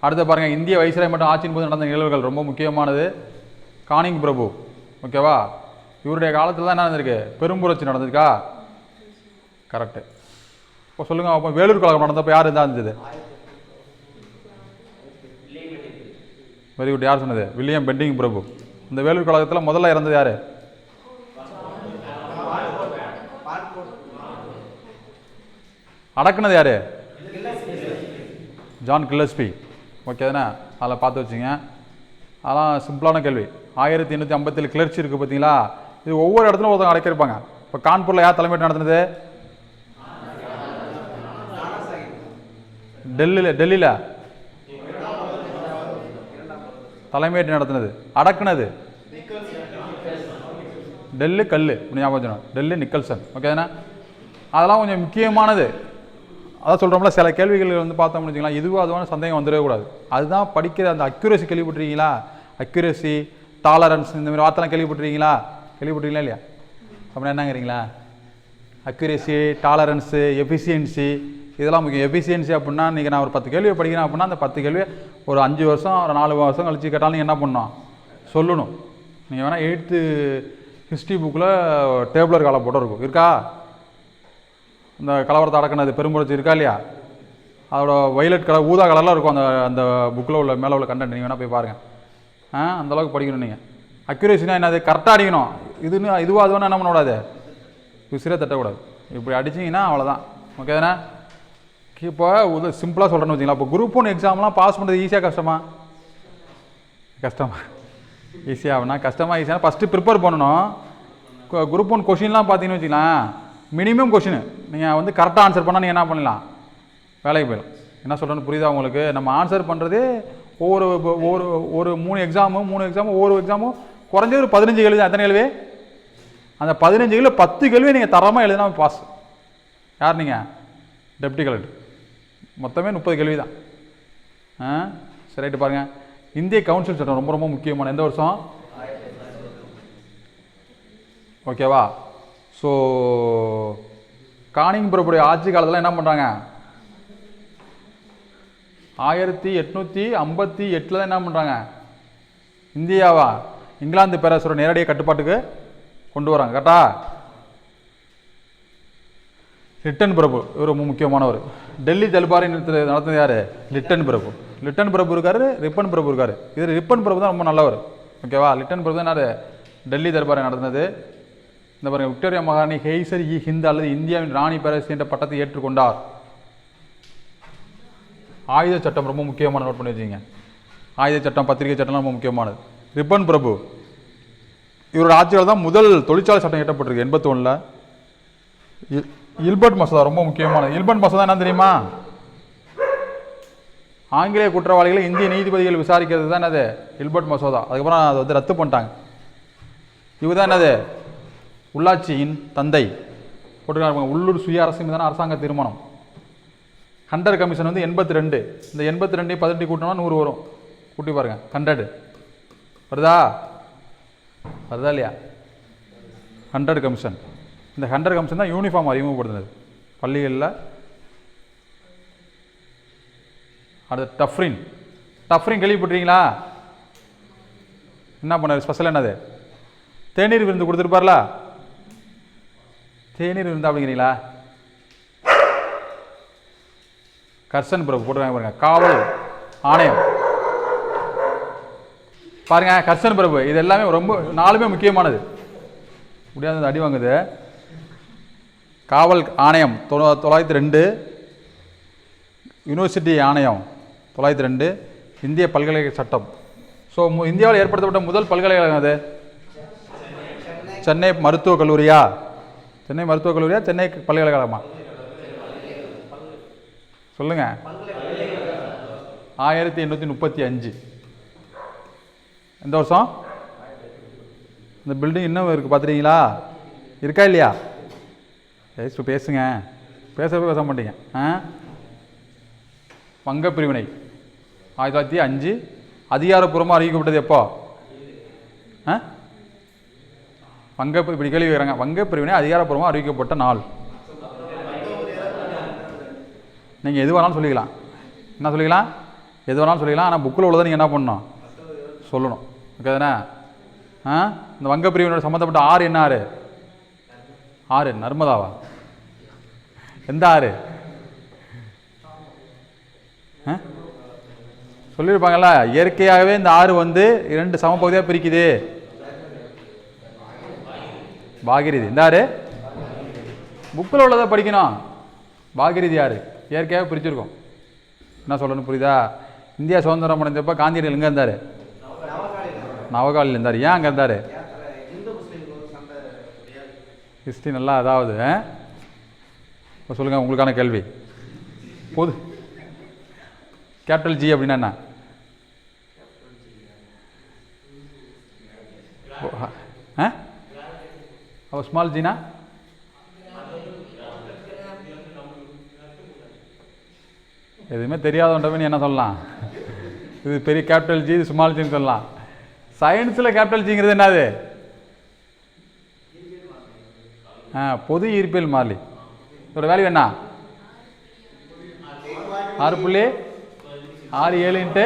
அடுத்து பாருங்கள், இந்திய வைஸ்ராய் மற்றும் ஆட்சியின் போது நடந்த நிகழ்வுகள் ரொம்ப முக்கியமானது. கானிங் பிரபு. ஓகேவா? இவருடைய காலத்தில் தான் என்ன நடந்திருக்கு? பெரும்புரட்சி நடந்திருக்கா? கரெக்டு. இப்போ சொல்லுங்கள், அப்போ வேலூர் கழகம் நடந்தப்போ யார் இருந்தால் இருந்தது? Very good. யார் சொன்னது? வில்லியம் பெண்டிங் பிரபு. இந்த வேலூர் கழகத்தில் முதல்ல இறந்தது யார்? அடக்குனது யார்? John Gillespie. ஓகே தானே? அதில் பார்த்து வச்சுங்க. அதெல்லாம் சிம்பிளான கேள்வி. 1857 கிளர்ச்சி இருக்குது பார்த்தீங்களா? இது ஒவ்வொரு இடத்துலையும் ஒருத்தவங்க அடக்கியிருப்பாங்க. இப்போ கான்பூரில் யார் தலைமையேற்று நடத்துனது? டெல்லியில் தலைமையேற்று நடத்தினது. அடக்குனது டெல்லி கல். ஞாபகம் வச்சுக்கணும், டெல்லி நிக்கல்சன். ஓகே தானே? அதெல்லாம் கொஞ்சம் முக்கியமானது. அதான் சொல்கிறோம்ல, சில கேள்விகள் வந்து பார்த்தோம்னு வச்சுக்கலாம், இதுவும் அதுவான சந்தேகம் வந்துடவே கூடாது. அதுதான் படிக்கிற அந்த அக்யூரசி கேள்விப்பட்டிருக்கீங்களா? அக்யூரசி, டாலரன்ஸ், இந்த மாதிரி வார்த்தைலாம் கேள்விப்பட்டிருக்கீங்களா? கேள்விப்பட்டிருக்கீங்களா இல்லையா? அப்படின்னா என்னங்கிறீங்களா? அக்யூரசி, டாலரன்ஸு, எஃபிஷியன்சி, இதெல்லாம் முக்கியம். எஃபிஷியன்சி அப்படின்னா இன்றைக்கி நான் ஒரு 10 கேள்வியை படிக்கிறேன் அப்படின்னா அந்த 10 கேள்வியை ஒரு 5 வருஷம் ஒரு 4 வருஷம் கழிச்சு கேட்டாலும் நீங்கள் என்ன பண்ணணும்? சொல்லணும். நீங்கள் வேணால் 8th ஹிஸ்ட்ரி புக்கில் டேபிளர் காலம் போட்டு இருக்கும். இருக்கா? இந்த கலவரத்தை அடக்கினது பெரும்புரட்சி இருக்கா இல்லையா? அதோட வைலட் கலர், ஊதா கலர்லாம் இருக்கும் அந்த அந்த புக்கில் உள்ள மேலே உள்ள கண்டென்ட். நீங்கள் வேணால் போய் பாருங்கள். அந்தளவுக்கு படிக்கணும். நீங்கள் அக்யூரேசினா என்னது? கரெக்டாக அடிக்கணும். இதுவாக அதுவான என்ன பண்ணக்கூடாது? விசிறே தட்டக்கூடாது. இப்படி அடிச்சிங்கன்னா அவ்வளோதான். ஓகே தானே? இப்போ சிம்பிளாக சொல்கிறேன்னு வச்சிங்களா, இப்போ குரூப் 1 எக்ஸாம்லாம் பாஸ் பண்ணுறது ஈஸியாக கஷ்டமா? ஈஸியாகனா கஷ்டமாக ஈஸியாக ஃபஸ்ட்டு ப்ரிப்பேர் பண்ணணும். குரூப் 1 கொஷின்லாம் பார்த்தீங்கன்னு வச்சுக்கலாம், மினிமம் கொஷின் நீங்கள் வந்து கரெக்டாக ஆன்சர் பண்ணால் நீங்கள் என்ன பண்ணலாம், வேலைக்கு போயிடும். என்ன சொல்கிறேன்னு புரியுதா உங்களுக்கு? நம்ம ஆன்சர் பண்ணுறது ஒவ்வொரு ஒரு ஒரு 3 எக்ஸாமும் ஒவ்வொரு எக்ஸாமும் குறைஞ்ச ஒரு 15 கேள்வி தான். எத்தனை கேள்வி? அந்த 15 கேள்வி 10 கேள்வி நீங்கள் தரமாக எழுதினா பாஸ். யார் நீங்கள்? Deputy collector. மொத்தமே 30 கேள்வி தான். சரி, ரைட்டு பாருங்கள். இந்திய கவுன்சில் சட்டம் ரொம்ப ரொம்ப முக்கியமான எந்த வருஷம்? ஓகேவா? ஸோ கானிங் பிரபுடைய ஆட்சி காலத்தில் என்ன பண்ணுறாங்க, 1858 தான் என்ன பண்ணுறாங்க, இந்தியாவா இங்கிலாந்து பேரரசோட நேரடியாக கட்டுப்பாட்டுக்கு கொண்டு வராங்க. கரெக்டா? லிட்டன் பிரபு இவர் ரொம்ப முக்கியமானவர். டெல்லி தல்பாரி நடத்துனது யார்? லிட்டன் பிரபு. லிட்டன் பிரபு இருக்காரு, ரிப்பன் பிரபு இருக்காரு. இது ரிப்பன் பிரபு தான் ரொம்ப நல்லவர். ஓகேவா? லிட்டன் பிரபு தான் யார்? டெல்லி தர்பாரை நடத்தினது. இந்த பாருங்க, விக்டோரியா மகாராணி ஹெய்சர் இ ஹிந்த் அல்லது இந்தியாவின் ராணி பேரரசு என்ற பட்டத்தை ஏற்றுக்கொண்டார். ஆயுத சட்டம் ரொம்ப முக்கியமான, நோட் பண்ணி வச்சுங்க. ஆயுத சட்டம், பத்திரிகை சட்டம் ரொம்ப முக்கியமானது. ரிப்பன் பிரபு இவரோட ஆட்சியால் தான் முதல் தொழிற்சாலை சட்டம் இயற்றப்பட்டிருக்கு 81. இல்பர்ட் மசோதா ரொம்ப முக்கியமானது. இல்பர்ட் மசோதா என்ன தெரியுமா? ஆங்கிலேய குற்றவாளிகளை இந்திய நீதிபதிகள் விசாரிக்கிறது தான் என்னது, இல்பர்ட் மசோதா. அதுக்கப்புறம் அதை வந்து ரத்து பண்ணிட்டாங்க. இவர் தான் என்னது, உள்ளாட்சியின் தந்தை போட்டுருக்காங்க. உள்ளூர் சுய அரசு மீதான அரசாங்க தீர்மானம். ஹண்டர் கமிஷன் வந்து 82. இந்த 82 18 கூட்டினா 100 வரும். கூட்டி பாருங்க. 100 வருதா இல்லையா? 100 கமிஷன். இந்த 100 கமிஷன் தான் யூனிஃபார்ம் அறிமுகப்படுத்தினது பள்ளிகளில். அடுத்து டஃப்ரின் கேள்விப்பட்டிருக்கீங்களா? என்ன பண்ணார்? ஸ்பெஷல் என்னது? தேநீர் விருந்து கொடுத்துருப்பார்ல. தேநீர் விருந்து அப்படிங்கிறீங்களா? கர்சன் பிரபு போட்டுருக்காங்க பாருங்க. காவல் ஆணையம் பாருங்க. கர்சன் பிரபு இது எல்லாமே ரொம்ப 4மே முக்கியமானது. முடியாத அடி வாங்குது. காவல் ஆணையம் 902, யூனிவர்சிட்டி ஆணையம் 902, இந்திய பல்கலைக்கழக சட்டம். ஸோ இந்தியாவில் ஏற்படுத்தப்பட்ட முதல் பல்கலைக்கழகம் அது சென்னை மருத்துவக் கல்லூரியா? சென்னை மருத்துவக் கல்லூரியா சென்னை பல்கலைக்கழகமா? சொல்லுங்க. 1835. எந்த வருஷம்? இந்த பில்டிங் இன்னும் இருக்குது, பார்த்துட்டீங்களா? இருக்கா இல்லையா? பேசுங்க. பேச மாட்டீங்க. வங்க பிரிவினை 1905 அதிகாரப்பூர்வமாக அறிவிக்கப்பட்டது எப்போ? இப்படி கேள்வி கேட்குறாங்க. வங்க பிரிவினை அதிகாரப்பூர்வமாக அறிவிக்கப்பட்ட நாள். நீங்கள் எது வேணாலும் சொல்லிக்கலாம். என்ன சொல்லிக்கலாம்? எது வேணாலும் சொல்லிக்கலாம். ஆனால் புக்கில் உள்ளதை நீங்கள் என்ன பண்ணணும்? சொல்லணும். ஓகே தானே? இந்த வங்க பிரிவினோட சம்மந்தப்பட்ட ஆறு என்ன ஆறு? ஆறு நர்மதாவா? எந்த ஆறு? சொல்லியிருப்பாங்கல்ல, இயற்கையாகவே இந்த ஆறு வந்து 2 சமப்பகுதியாக பிரிக்குது. பாகிரதி. இந்த ஆறு புக்கில் உள்ளதை படிக்கணும். பாகிரதி ஆறு இயற்கையாக பிரிச்சிருக்கோம். என்ன சொல்லணும் புரியுதா? இந்தியா சுதந்திரம் அடைஞ்சப்போ காந்தியடிகள் எங்கே இருந்தார்? நவகாலியில் இருந்தார். ஏன் அங்கே இருந்தார்? ஹிஸ்ட்ரி நல்லா. அதாவது இப்போ சொல்லுங்கள், உங்களுக்கான கேள்வி. பொது கேபிட்டல் ஜி அப்படின்னா என்ன? அப்போ ஸ்மால் ஜினா? எதுவுமே தெரியாதவன்டவே என்ன சொல்லலாம்? இது பெரிய கேபிட்டல் ஜி, இது ஸ்மால் ஜின்னு சொல்லலாம். சயின்ஸில் கேபிட்டல் ஜிங்கிறது என்னது? பொது ஈர்ப்பியல் மாறிலி. இதோட வேல்யூ என்ன? 6.67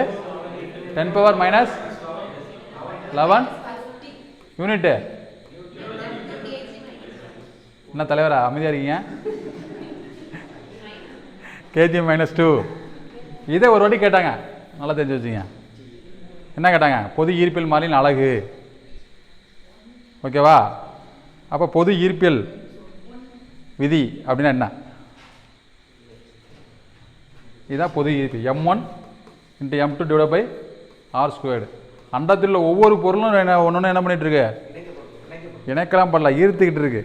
× 10⁻⁻11 யூனிட்டு. என்ன தலைவரா அமைதியாக இருக்கீங்க? kg-2. இதை ஒரு வாட்டி கேட்டாங்க, நல்லா தெரிஞ்சு வச்சுங்க. என்ன கேட்டாங்க? பொது ஈர்ப்பியல் மாறிலின் அலகு. ஓகேவா? அப்போ பொது ஈர்ப்பியல் விதி அப்படின்னா என்ன? இதுதான் பொது ஈர்ப்பு. m1 × m2 / r². அண்டத்தில் ஒவ்வொரு பொருளும் ஒன்று என்ன பண்ணிட்டு இருக்கு? இணைக்கலாம் பண்ணல, ஈர்த்துக்கிட்டு இருக்கு.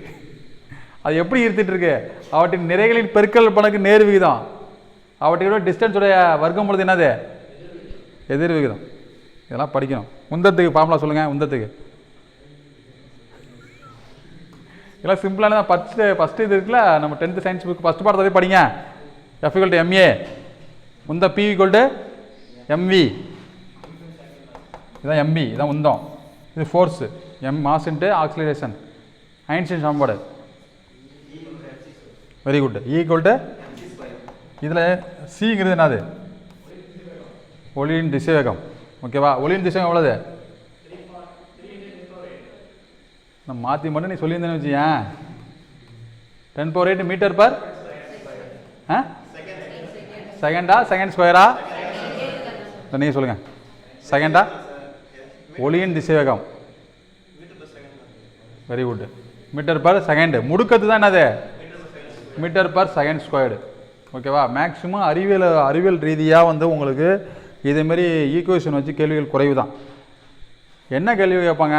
அது எப்படி ஈர்த்துட்டு இருக்கு? அவற்றின் நிறைகளின் பெருக்கல் பணக்கு நேர் விகிதம், அவற்றோட டிஸ்டன்ஸுடைய வர்க்கம் பொழுது என்னது? எதிர் விகிதம். இதெல்லாம் படிக்கணும். உந்தத்துக்கு ஃபார்முலா சொல்லுங்கள். உந்தத்துக்கு இதெல்லாம் சிம்பிளான ஃபஸ்ட்டு இது இருக்குல்ல, நம்ம 10th சயின்ஸ் புக் ஃபஸ்ட் பாடத்தை படிங்க. F = ma, உந்த P = mv, இதுதான் mv, இதுதான் உந்தம், இது force, mass into acceleration, Einstein சமன்பாடு. Very good. E = இதில் சிங்கிறது என்னது? ஒளியின் திசைவேகம். ஓகேவா? ஒளியின் திசைவேகம் எவ்வளவு? நான் மாற்றி மட்டும் நீ சொல்லியிருந்தேன்னு வச்சுக்கேன், 10⁸ மீட்டர் பர் செகண்டா, செகண்ட் ஸ்கொயரா? நீங்கள் சொல்லுங்கள். செகண்டா? ஒளியின் திசைவேகம். Very good. Metre per second. முடுக்கத்து தான் என்னது? Metre per second squared. ஓகேவா? மேக்ஸிமம் அறிவியல் ரீதியாக வந்து உங்களுக்கு இதேமாரி ஈக்குவேஷன் வச்சு கேள்விகள் குறைவு தான். என்ன கேள்வி கேட்பாங்க?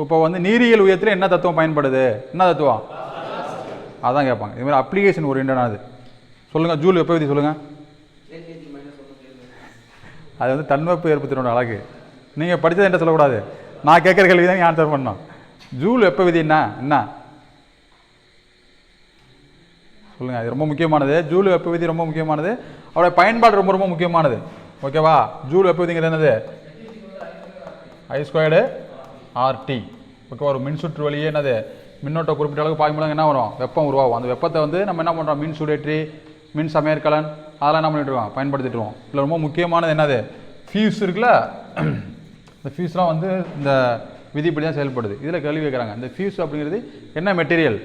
இப்போ வந்து நீரியல் உயரத்தில் என்ன தத்துவம் பயன்படுது? என்ன தத்துவம்? அதான் கேட்பாங்க. இதுமாதிரி அப்ளிகேஷன் ஓரியன்டானது. சொல்லுங்கள். ஜூல் வெப்ப விதி சொல்லுங்கள். அது வந்து தன்வெப்ப ஏற்பத்தினோட அழகு. நீங்கள் படித்தது என்ன சொல்லக்கூடாது, நான் கேட்குற கேள்வி தான் நீங்கள் ஆன்சர் பண்ணணும். ஜூல் வெப்ப விதி என்ன சொல்லுங்கள். அது ரொம்ப முக்கியமானது. ஜூல் வெப்ப விதி ரொம்ப முக்கியமானது. அவருடைய பயன்பாடு ரொம்ப ரொம்ப முக்கியமானது. ஓகேவா? ஜூல் வெப்ப விதிங்கிறது என்னது? I² RT. ஓகே. ஒரு மின்சுற்று வழியே என்னது? மின்னோட்ட குறிப்பிட்ட அளவுக்கு பாய்மூலம் என்ன வரும்? வெப்பம் உருவாகும். அந்த வெப்பத்தை வந்து நம்ம என்ன பண்ணுறோம்? மின் சூடேற்றி, மின் சமையற்கலன், அதெல்லாம் என்ன பண்ணிட்டுருவோம்? பயன்படுத்திட்டுருவோம். இதில் ரொம்ப முக்கியமானது என்னது? ஃபியூஸ் இருக்குல்ல, இந்த ஃபியூஸ்லாம் வந்து இந்த விதிப்படி தான் செயல்படுது. இதில் கேள்வி கேட்குறாங்க, இந்த ஃபியூஸ் அப்படிங்கிறது என்ன மெட்டீரியல்?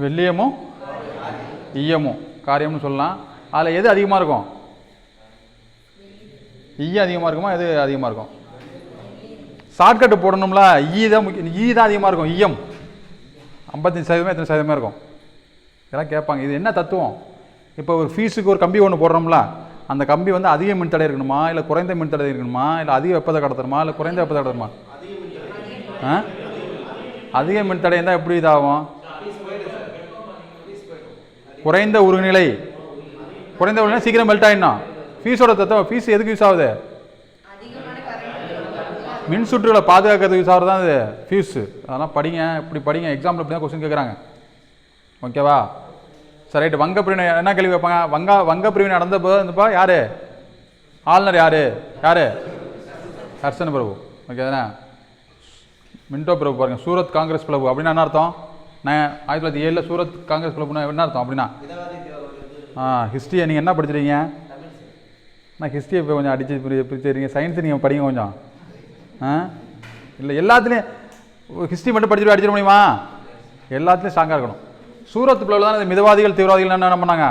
வெள்ளியமும் ஈயமும் காரியம்னு சொல்லலாம். அதில் எது அதிகமாக இருக்கும்? ஈயம் அதிகமாக இருக்குமா, எது அதிகமாக இருக்கும்? ஷார்ட்கட்டு போடணும்ல, ஈ தான் அதிகமாக இருக்கும். ஈயம் 55%, எத்தனை சதவீதமாக இருக்கும்? இதெல்லாம் கேட்பாங்க. இது என்ன தத்துவம்? இப்போ ஒரு ஃபீஸுக்கு ஒரு கம்பி ஒன்று போடுறோம்ல, அந்த கம்பி வந்து அதிக மின்தடை இருக்கணுமா, இல்லை குறைந்த மின்தடை இருக்கணுமா, இல்லை அதிக வெப்பத்தை கடத்தணுமா, இல்லை குறைந்த வெப்பத்தை கடத்தணுமா? அதிக மின்தடை இருந்தால் எப்படி இதாகும்? குறைந்த உருகுநிலை சீக்கிரம் மெல்ட் ஆகிடணும். ஃபீஸோட தத்துவம். ஃபீஸ் எதுக்கு யூஸ் ஆகுது? மின் சுற்றுகளை பாதுகாக்கிறதுக்கு யூஸ் ஆகிறது தான் இது ஃபியூஸு. அதெல்லாம் படிங்க. இப்படி படிங்க. எக்ஸாம்பிள் இப்படி தான் கொஸ்டின் கேட்குறாங்க. ஓகேவா? சரி, ரைட்டு. வங்க பிரிவினை என்ன கேள்வி வைப்பாங்க? வங்க பிரிவினை நடந்தப்போ யார் ஆளுநர்? யார் கர்சன் பிரபு. ஓகே தானே? மின்டோ பிரபு பாருங்கள். சூரத் காங்கிரஸ் பிரபு அப்படின்னா என்ன அர்த்தம்? 1907 சூரத் காங்கிரஸ் பிரபுனா என்ன அர்த்தம் அப்படின்னா? ஹிஸ்ட்ரியை நீங்கள் என்ன படிச்சிருக்கீங்க? நான் ஹிஸ்ட்ரியை இப்போ கொஞ்சம் அடித்து பிரிச்சுருக்கீங்க. சயின்ஸு நீங்கள் படிங்க கொஞ்சம். இல்லை எல்லாத்துலேயும் ஹிஸ்ட்ரி மட்டும் படிச்சுட்டு அடிச்சிட முடியுமா? எல்லாத்துலேயும் ஸ்ட்ராங்காக இருக்கணும். சூரத் பிளவில் தான் இந்த மிதவாதிகள் தீவிரவாதிகள் என்ன பண்ணாங்க?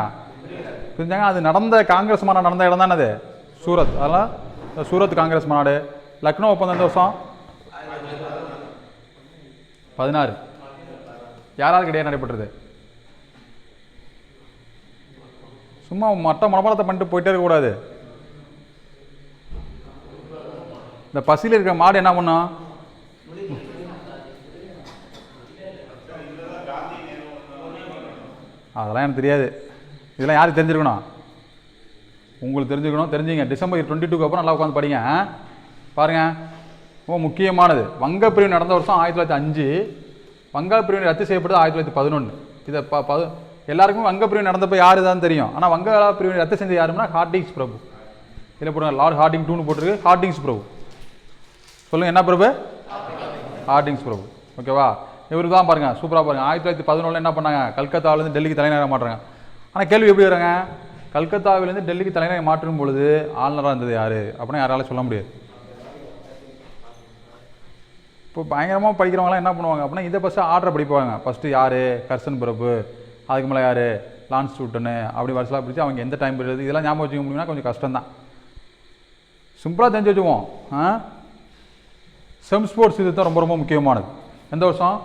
புரிஞ்சாங்க. அது நடந்த காங்கிரஸ் மாநாடு நடந்த இடம் தானே அது சூரத். அதெல்லாம் சூரத் காங்கிரஸ் மாநாடு. லக்னோ ஒப்பந்தம் எந்த வருஷம்? 16. யாராருக்கு இடையே நடைபெற்றது? சும்மா மற்ற மனப்பாடத்தை பண்ணிட்டு போயிட்டே இருக்கக்கூடாது. இந்த பசியில் இருக்கிற மாடு என்ன பண்ணும்? அதெல்லாம் எனக்கு தெரியாது. இதெல்லாம் யாருக்கு தெரிஞ்சிருக்கணும்? உங்களுக்கு தெரிஞ்சுக்கணும். தெரிஞ்சுங்க. December 22 அப்புறம் நல்லா உட்காந்து படிங்க. பாருங்கள். ரொம்ப முக்கியமானது. வங்க பிரிவு நடந்த வருஷம் 1905. வங்க பிரிவினை ரத்து செய்யப்பட்டது 1911. இதை எல்லாருக்குமே வங்க பிரிவினை நடந்தப்போ யாரு தான் தெரியும். ஆனால் வங்க பிரிவினை ரத்து செஞ்சது யாருன்னா ஹார்டிங்ஸ் பிரபு. இதில் போடுங்க. லார்ட் ஹார்டிங் 2 போட்டிருக்கு. ஹார்டிங்ஸ் பிரபு. சொல்லுங்கள். என்ன பிரபு? ஹார்டிங்ஸ் பிரபு. ஓகேவா? இவருக்கு தான் பாருங்கள். சூப்பராக பாருங்கள். 1911 என்ன பண்ணாங்க? கல்கத்தாவிலேருந்து டெல்லிக்கு தலைநகரம் மாட்டுறாங்க. ஆனால் கேள்வி எப்படி வராங்க? கல்கத்தாவிலேருந்து டெல்லிக்கு தலைநகரம் மாற்றும் பொழுது ஆளுநராக இருந்தது யார் அப்படின்னா யாராலும் சொல்ல முடியாது. இப்போ பயங்கரமாக படிக்கிறவங்களாம் என்ன பண்ணுவாங்க அப்படின்னா இதை ஃபஸ்ட்டு ஆர்டரை படிப்பாங்க. ஃபஸ்ட்டு யார்? கர்சன் பிரபு. அதுக்கு மேலே யார்? லான்ஸ் டூட்டனு. அப்படி வருஷம் பிடிச்சி அவங்க எந்த டைம் போடுறது இதெல்லாம் ஞாபகம் வச்சுக்க முடியும்னா கொஞ்சம் கஷ்டம்தான். சிம்பிளாக தெரிஞ்சு வச்சுக்குவோம். செம் ஸ்போர்ட்ஸ் இது தான் ரொம்ப ரொம்ப முக்கியமானது. எந்த வருஷம்?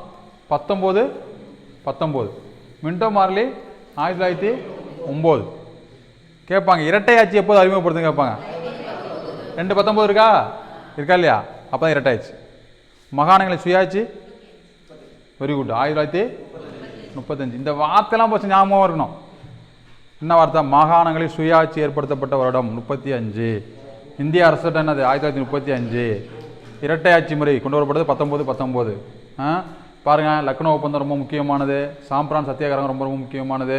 1919. Minto Marley 1909. கேட்பாங்க இரட்டை ஆட்சி எப்போது அறிமுகப்படுத்துங்க கேட்பாங்க. 219 இருக்கா இல்லையா? அப்போ தான் இரட்டை ஆட்சி. மாகாணங்களின் சுயாட்சி வெரி குட் 1935. இந்த வார்த்தைலாம் பற்றி ஞாபகம் இருக்கணும். என்ன வார்த்தை? மாகாணங்களில் சுயாட்சி ஏற்படுத்தப்பட்ட வருடம் 35. இந்திய அரசு என்னது 1935. இரட்டை ஆட்சி முறை கொண்டு வரப்பட்டது 1919. பாருங்கள், லக்னோ ஒப்பந்தம் ரொம்ப முக்கியமானது. சாம்பிரான் சத்தியாகிரகம் ரொம்ப ரொம்ப முக்கியமானது.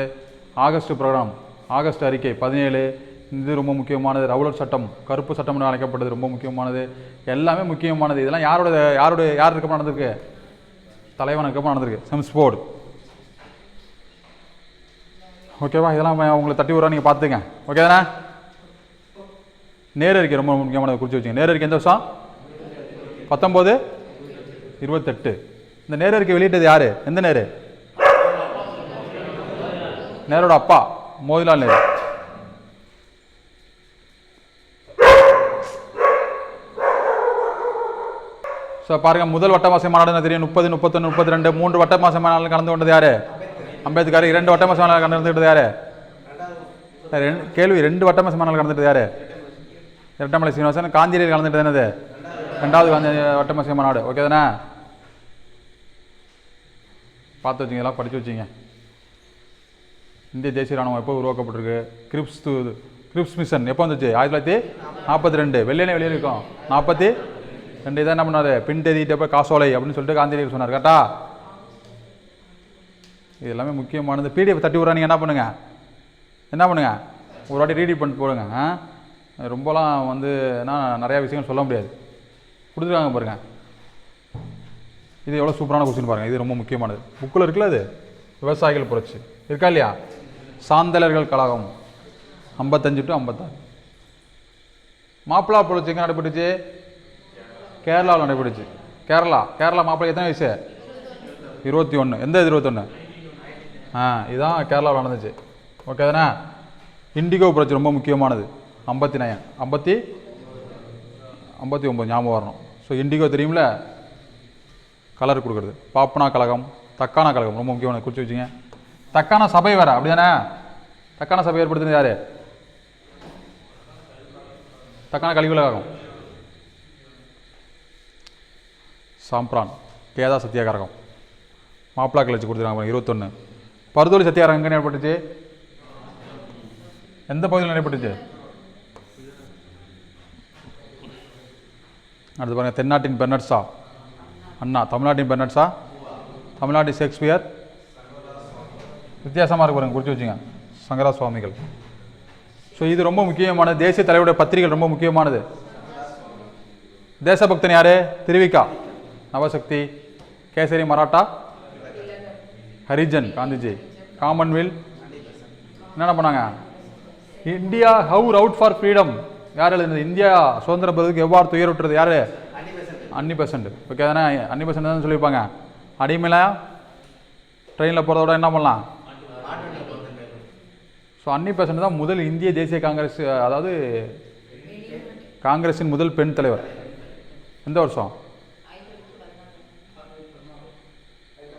ஆகஸ்ட் ப்ரோக்ராம், ஆகஸ்ட் அறிக்கை 17 இது ரொம்ப முக்கியமானது. ரவுலட் சட்டம், கருப்பு சட்டம் என்று அழைக்கப்பட்டது, ரொம்ப முக்கியமானது. எல்லாமே முக்கியமானது. இதெல்லாம் யார் இருக்கப்போ நடந்திருக்கு? தலைவன் இருக்கப்போ நடந்திருக்கு. செம்ஸ்போர்டு. ஓகேவா? இதெல்லாம் உங்களுக்கு தட்டி விடுறா, நீங்கள் பார்த்துங்க. ஓகே தானே? நேரு அறிக்கை ரொம்ப முக்கியமானது, குறித்து வச்சுங்க. நேரு அறிக்கை எந்த வருஷம்? 1928. இந்த நேரு அறிக்கை வெளியிட்டது யாரு? எந்த நேரு? நேரோட அப்பா மோதிலால் நேரு. ஸோ பாருங்க, முதல் வட்டமாசை மாநாடு தெரியும். 30, 31, 32 3 வட்டமாசை மாநாடு கலந்து கொண்டது யாரு? அம்பேத்கர். 2 வட்டமாசை மாநாடு கலந்துக்கிட்டது யாரு? கேள்வி, 2 வட்டமாசை மாநாடு கலந்துட்டது யாரு? இரட்டமலை சீனிவாசன். காந்தியடிகள் கலந்துட்டது என்னது? 2வது காந்தி வட்டமாசை மாநாடு. ஓகே தானே? பார்த்து வச்சுங்க, இதெல்லாம் படித்து வச்சிங்க. இந்திய தேசிய ராணுவம் எப்போ உருவாக்கப்பட்டிருக்கு? கிரிப்ஸ் மிஷன் எப்போ வந்துச்சு? 1942. வெளியே இருக்கும் 42. இதான் என்ன பண்ணார்? பின் தேதிட்டப்ப காசோலை அப்படின்னு சொல்லிட்டு காந்தியடிகள் சொன்னார். கரெக்டா? இது எல்லாமே முக்கியமானது. பிடிஎஃப் தட்டி விட்றா, நீங்கள் என்ன பண்ணுங்க ஒரு வாட்டி ரீட் பண்ணிட்டு போடுங்க. ரொம்பலாம் நிறையா விஷயங்கள் சொல்ல முடியாது. கொடுத்துருக்காங்க பாருங்க. இது எவ்வளோ சூப்பரான கொஸ்டின் பாருங்கள். இது ரொம்ப முக்கியமானது. புக்கில் இருக்குல்ல, அது விவசாயிகள் புரட்சி இருக்கா இல்லையா? சாந்தலர்கள் கழகம் 55 to 56. மாப்பிளா புரட்சி எங்கே நடைபெற்றுச்சு? கேரளாவில் நடைபெற்றுச்சு. கேரளா மாப்பிள்ளை எத்தனை வயசு? 21. எந்த 21? இதுதான் கேரளாவில் நடந்துச்சு. ஓகே தானே? இண்டிகோ புரட்சி ரொம்ப முக்கியமானது. 59 ஞாபகம் வரணும். ஸோ இண்டிகோ தெரியும்ல, கலர் கொடுக்குறது. பாப்னா கழகம், தக்கானா கழகம் ரொம்ப முக்கியமானது, குறித்து வச்சுங்க. தக்கான சபை வேறு, அப்படி தானே? தக்கான சபை ஏற்படுத்தினது யார்? தக்கான கலிகழகம். சாம்பிரான் கேதா சத்தியாகிரகம். மாப்பிளா கிளர்ச்சி கொடுத்துருக்காங்க 21. பர்தோலி சத்தியாகிரகம் எங்கே ஏற்பட்டுச்சு? எந்த பகுதியில் நடைபெற்றுச்சு? அடுத்து பாருங்கள், தென்னாட்டின் பெர்னட் ஷா அண்ணா, தமிழ்நாட்டின் பெர்னட் ஷா, தமிழ்நாட்டின் ஷேக்ஸ்பியர். வித்தியாசமாக இருக்கு பாருங்க, குறித்து வச்சுங்க. சங்கரா சுவாமிகள். ஸோ இது ரொம்ப முக்கியமானது. தேசிய தலைவருடைய பத்திரிகைகள் ரொம்ப முக்கியமானது. தேசபக்தன் யாரு? திருவிக்கா, நவசக்தி, கேசரி மராட்டா, ஹரிஜன், காந்திஜி, காமன்வெல்த். என்னென்ன பண்ணாங்க? India how out for freedom யார் எழுதுனது? இந்தியா சுதந்திர பெறுவதற்கு எவ்வாறு துயருற்றது யார்? அன்னி பெசன்ட். ஓகே தானே? அன்னி பெசன்ட் தான் சொல்லியிருப்பாங்க. அடிமையில ட்ரெயினில் போகிறதோட என்ன பண்ணலாம்? ஸோ அன்னி பெசன்ட் தான் முதல் இந்திய தேசிய காங்கிரஸ், அதாவது காங்கிரஸின் முதல் பெண் தலைவர். எந்த வருஷம்?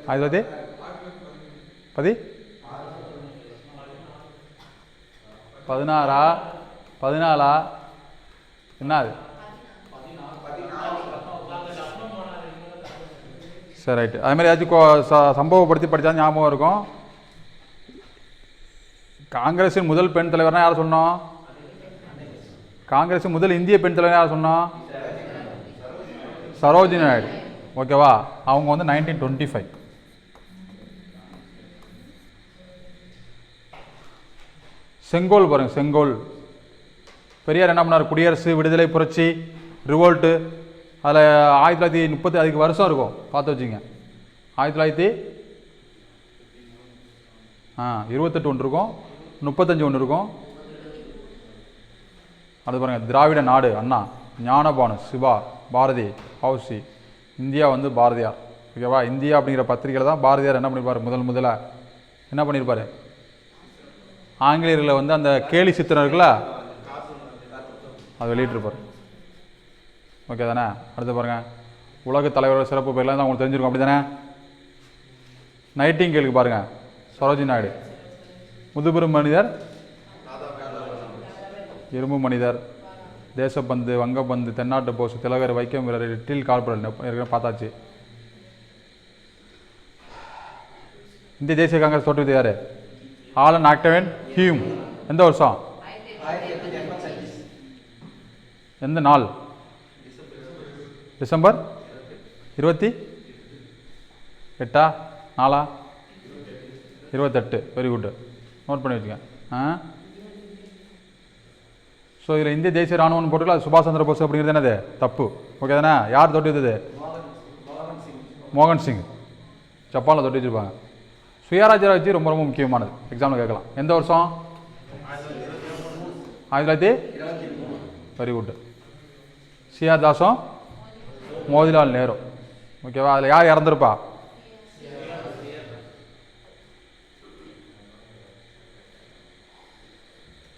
14 என்ன அது? சரி, ரைட்டு. அது மாதிரி ஏதாச்சும் சம்பவப்படுத்தி படித்தா ஞாபகம் இருக்கும். காங்கிரஸின் முதல் பெண் தலைவர்னா யார் சொன்னோம்? காங்கிரஸின் முதல் இந்திய பெண் தலைவர் யார் சொன்னோம்? சரோஜினி நாயுடு. ஓகேவா? அவங்க 1925. செங்கோல் பாருங்க, செங்கோல். பெரியார் என்ன பண்ணார்? குடியரசு, விடுதலை, புரட்சி, ரிவோல்ட்டு. அதில் 1930 அதுக்கு வருஷம் இருக்கும், பார்த்து வச்சுங்க. 1928 ஒன்று இருக்கும், 35 ஒன்று இருக்கும். அது பாருங்கள், திராவிட நாடு அண்ணா, ஞானபானு, சிவா, பாரதி, ஹவுசி. இந்தியா பாரதியார். ஓகேவா? இந்தியா அப்படிங்கிற பத்திரிகையில் தான் பாரதியார் என்ன பண்ணியிருப்பார்? முதல்ல என்ன பண்ணியிருப்பார்? ஆங்கிலேயர்களை அந்த கேலி சித்திரம் இருக்குல்ல, அது வெளியிட்டிருப்பார். ஓகே தானே? அடுத்து பாருங்கள், உலக தலைவரோட சிறப்பு பேர்லாம் தான் உங்களுக்கு தெரிஞ்சிருக்கும், அப்படி தானே? நைட்டிங்கேலுக்கு பாருங்கள், சரோஜினி நாயுடு. முதுபெரும் மனிதர், இரும்பு மனிதர். தேசப்பந்து, வங்கப்பந்து, தென்னாட்டு போஸ், திலகர், வைக்கம் வீரர், லிட்டில் கார்பரல் ஏற்கனவே பார்த்தாச்சு. இந்திய தேசிய காங்கிரஸ் தோற்றுவித்தது யார்? Allan Octavian Hume. எந்த வருஷம்? எந்த நாள்? டிசம்பர் 28 நாளா? 28. வெரி குட், நோட் பண்ணி வச்சுக்க. ஸோ இதில் இந்திய தேசிய ராணுவம் போட்டுக்கல, அது சுபாஷ் சந்திர போஸ் அப்படிங்கிறது என்னது? தப்பு. ஓகே தானே? யார் தொட்டி வச்சது? மோகன் சிங். ஜப்பானில் தொட்டி வச்சுருப்பாங்க. சுயராஜ்ய ராஜ்ஜி ரொம்ப ரொம்ப முக்கியமானது, எக்ஸாமில் கேட்கலாம். எந்த வருஷம்? 1923. Very good. சிஆர் தாஸும் மோதிலால் நேரு. ஓகேவா? அதில் யார் இறந்துருப்பா?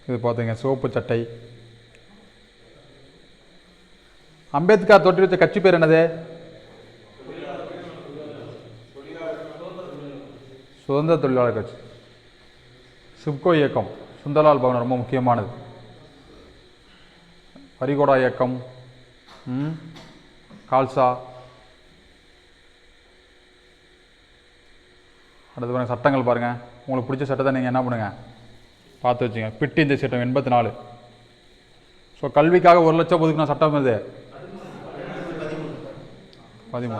இது பார்த்தீங்க, சிவப்பு சட்டை. அம்பேத்கர் தோற்றுவித்த கட்சி பேர் என்னது? சுதந்திர தொழிலாளர் கட்சி. சிப்கோ இயக்கம், சுந்தர்லால் பவன் ரொம்ப முக்கியமானது. வரிகோடா இயக்கம், கால்சா. அடுத்து பாருங்கள், சட்டங்கள் பாருங்கள். உங்களுக்கு பிடிச்ச சட்டத்தை நீங்கள் என்ன பண்ணுங்கள், பார்த்து வச்சுங்க. பிட் இந்த சட்டம் 84. ஸோ கல்விக்காக 1 லட்சம் ஒதுக்கின சட்டம் இது 13.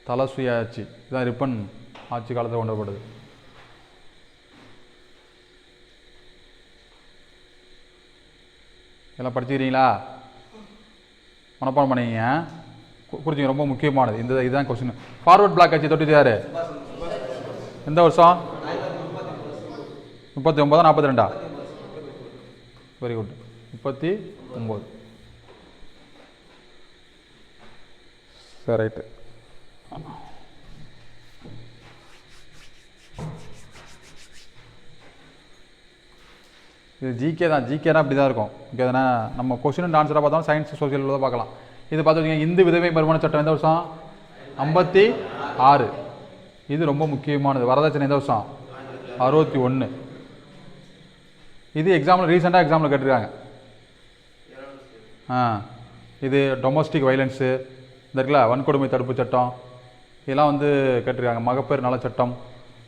தல சுய ஆட்சி, இதுதான் ரிப்பன் ஆட்சி காலத்தில் கொண்டப்படுது. எல்லாம் படிச்சுக்கிறீங்களா? மனப்பாடம் பண்ணிங்க, குறிச்சிங்க. ரொம்ப முக்கியமானது இந்த இதுதான் கொஸ்டின். ஃபார்வர்ட் பிளாக் ஆட்சி தொட்டிட்டு யாரு? எந்த வருஷம்? 39 42? Very good, 39. சரி, ரைட்டு. இது ஜிகே தான். ஜிகேனா அப்படி தான் இருக்கும். ஓகே தானே? நம்ம கொஸ்டின் அண்ட் ஆன்சராக பார்த்தோம், சயின்ஸ் சோசியல் தான் பார்க்கலாம். இது பார்த்து வச்சுக்கோங்க. இந்து விதவை மறுமண சட்டம் எந்த வருஷம்? 56. இது ரொம்ப முக்கியமானது. வரதட்சணை எந்த வருஷம்? 61. இது எக்ஸாம்பிள், ரீசெண்டாக எக்ஸாம்பிள் கேட்டிருக்காங்க. இது டொமஸ்டிக் வைலன்ஸு, இந்த இருக்குல்ல வன்கொடுமை தடுப்பு சட்டம், இதெல்லாம் வந்து கேட்டிருக்காங்க. மகப்பேறு நல சட்டம்,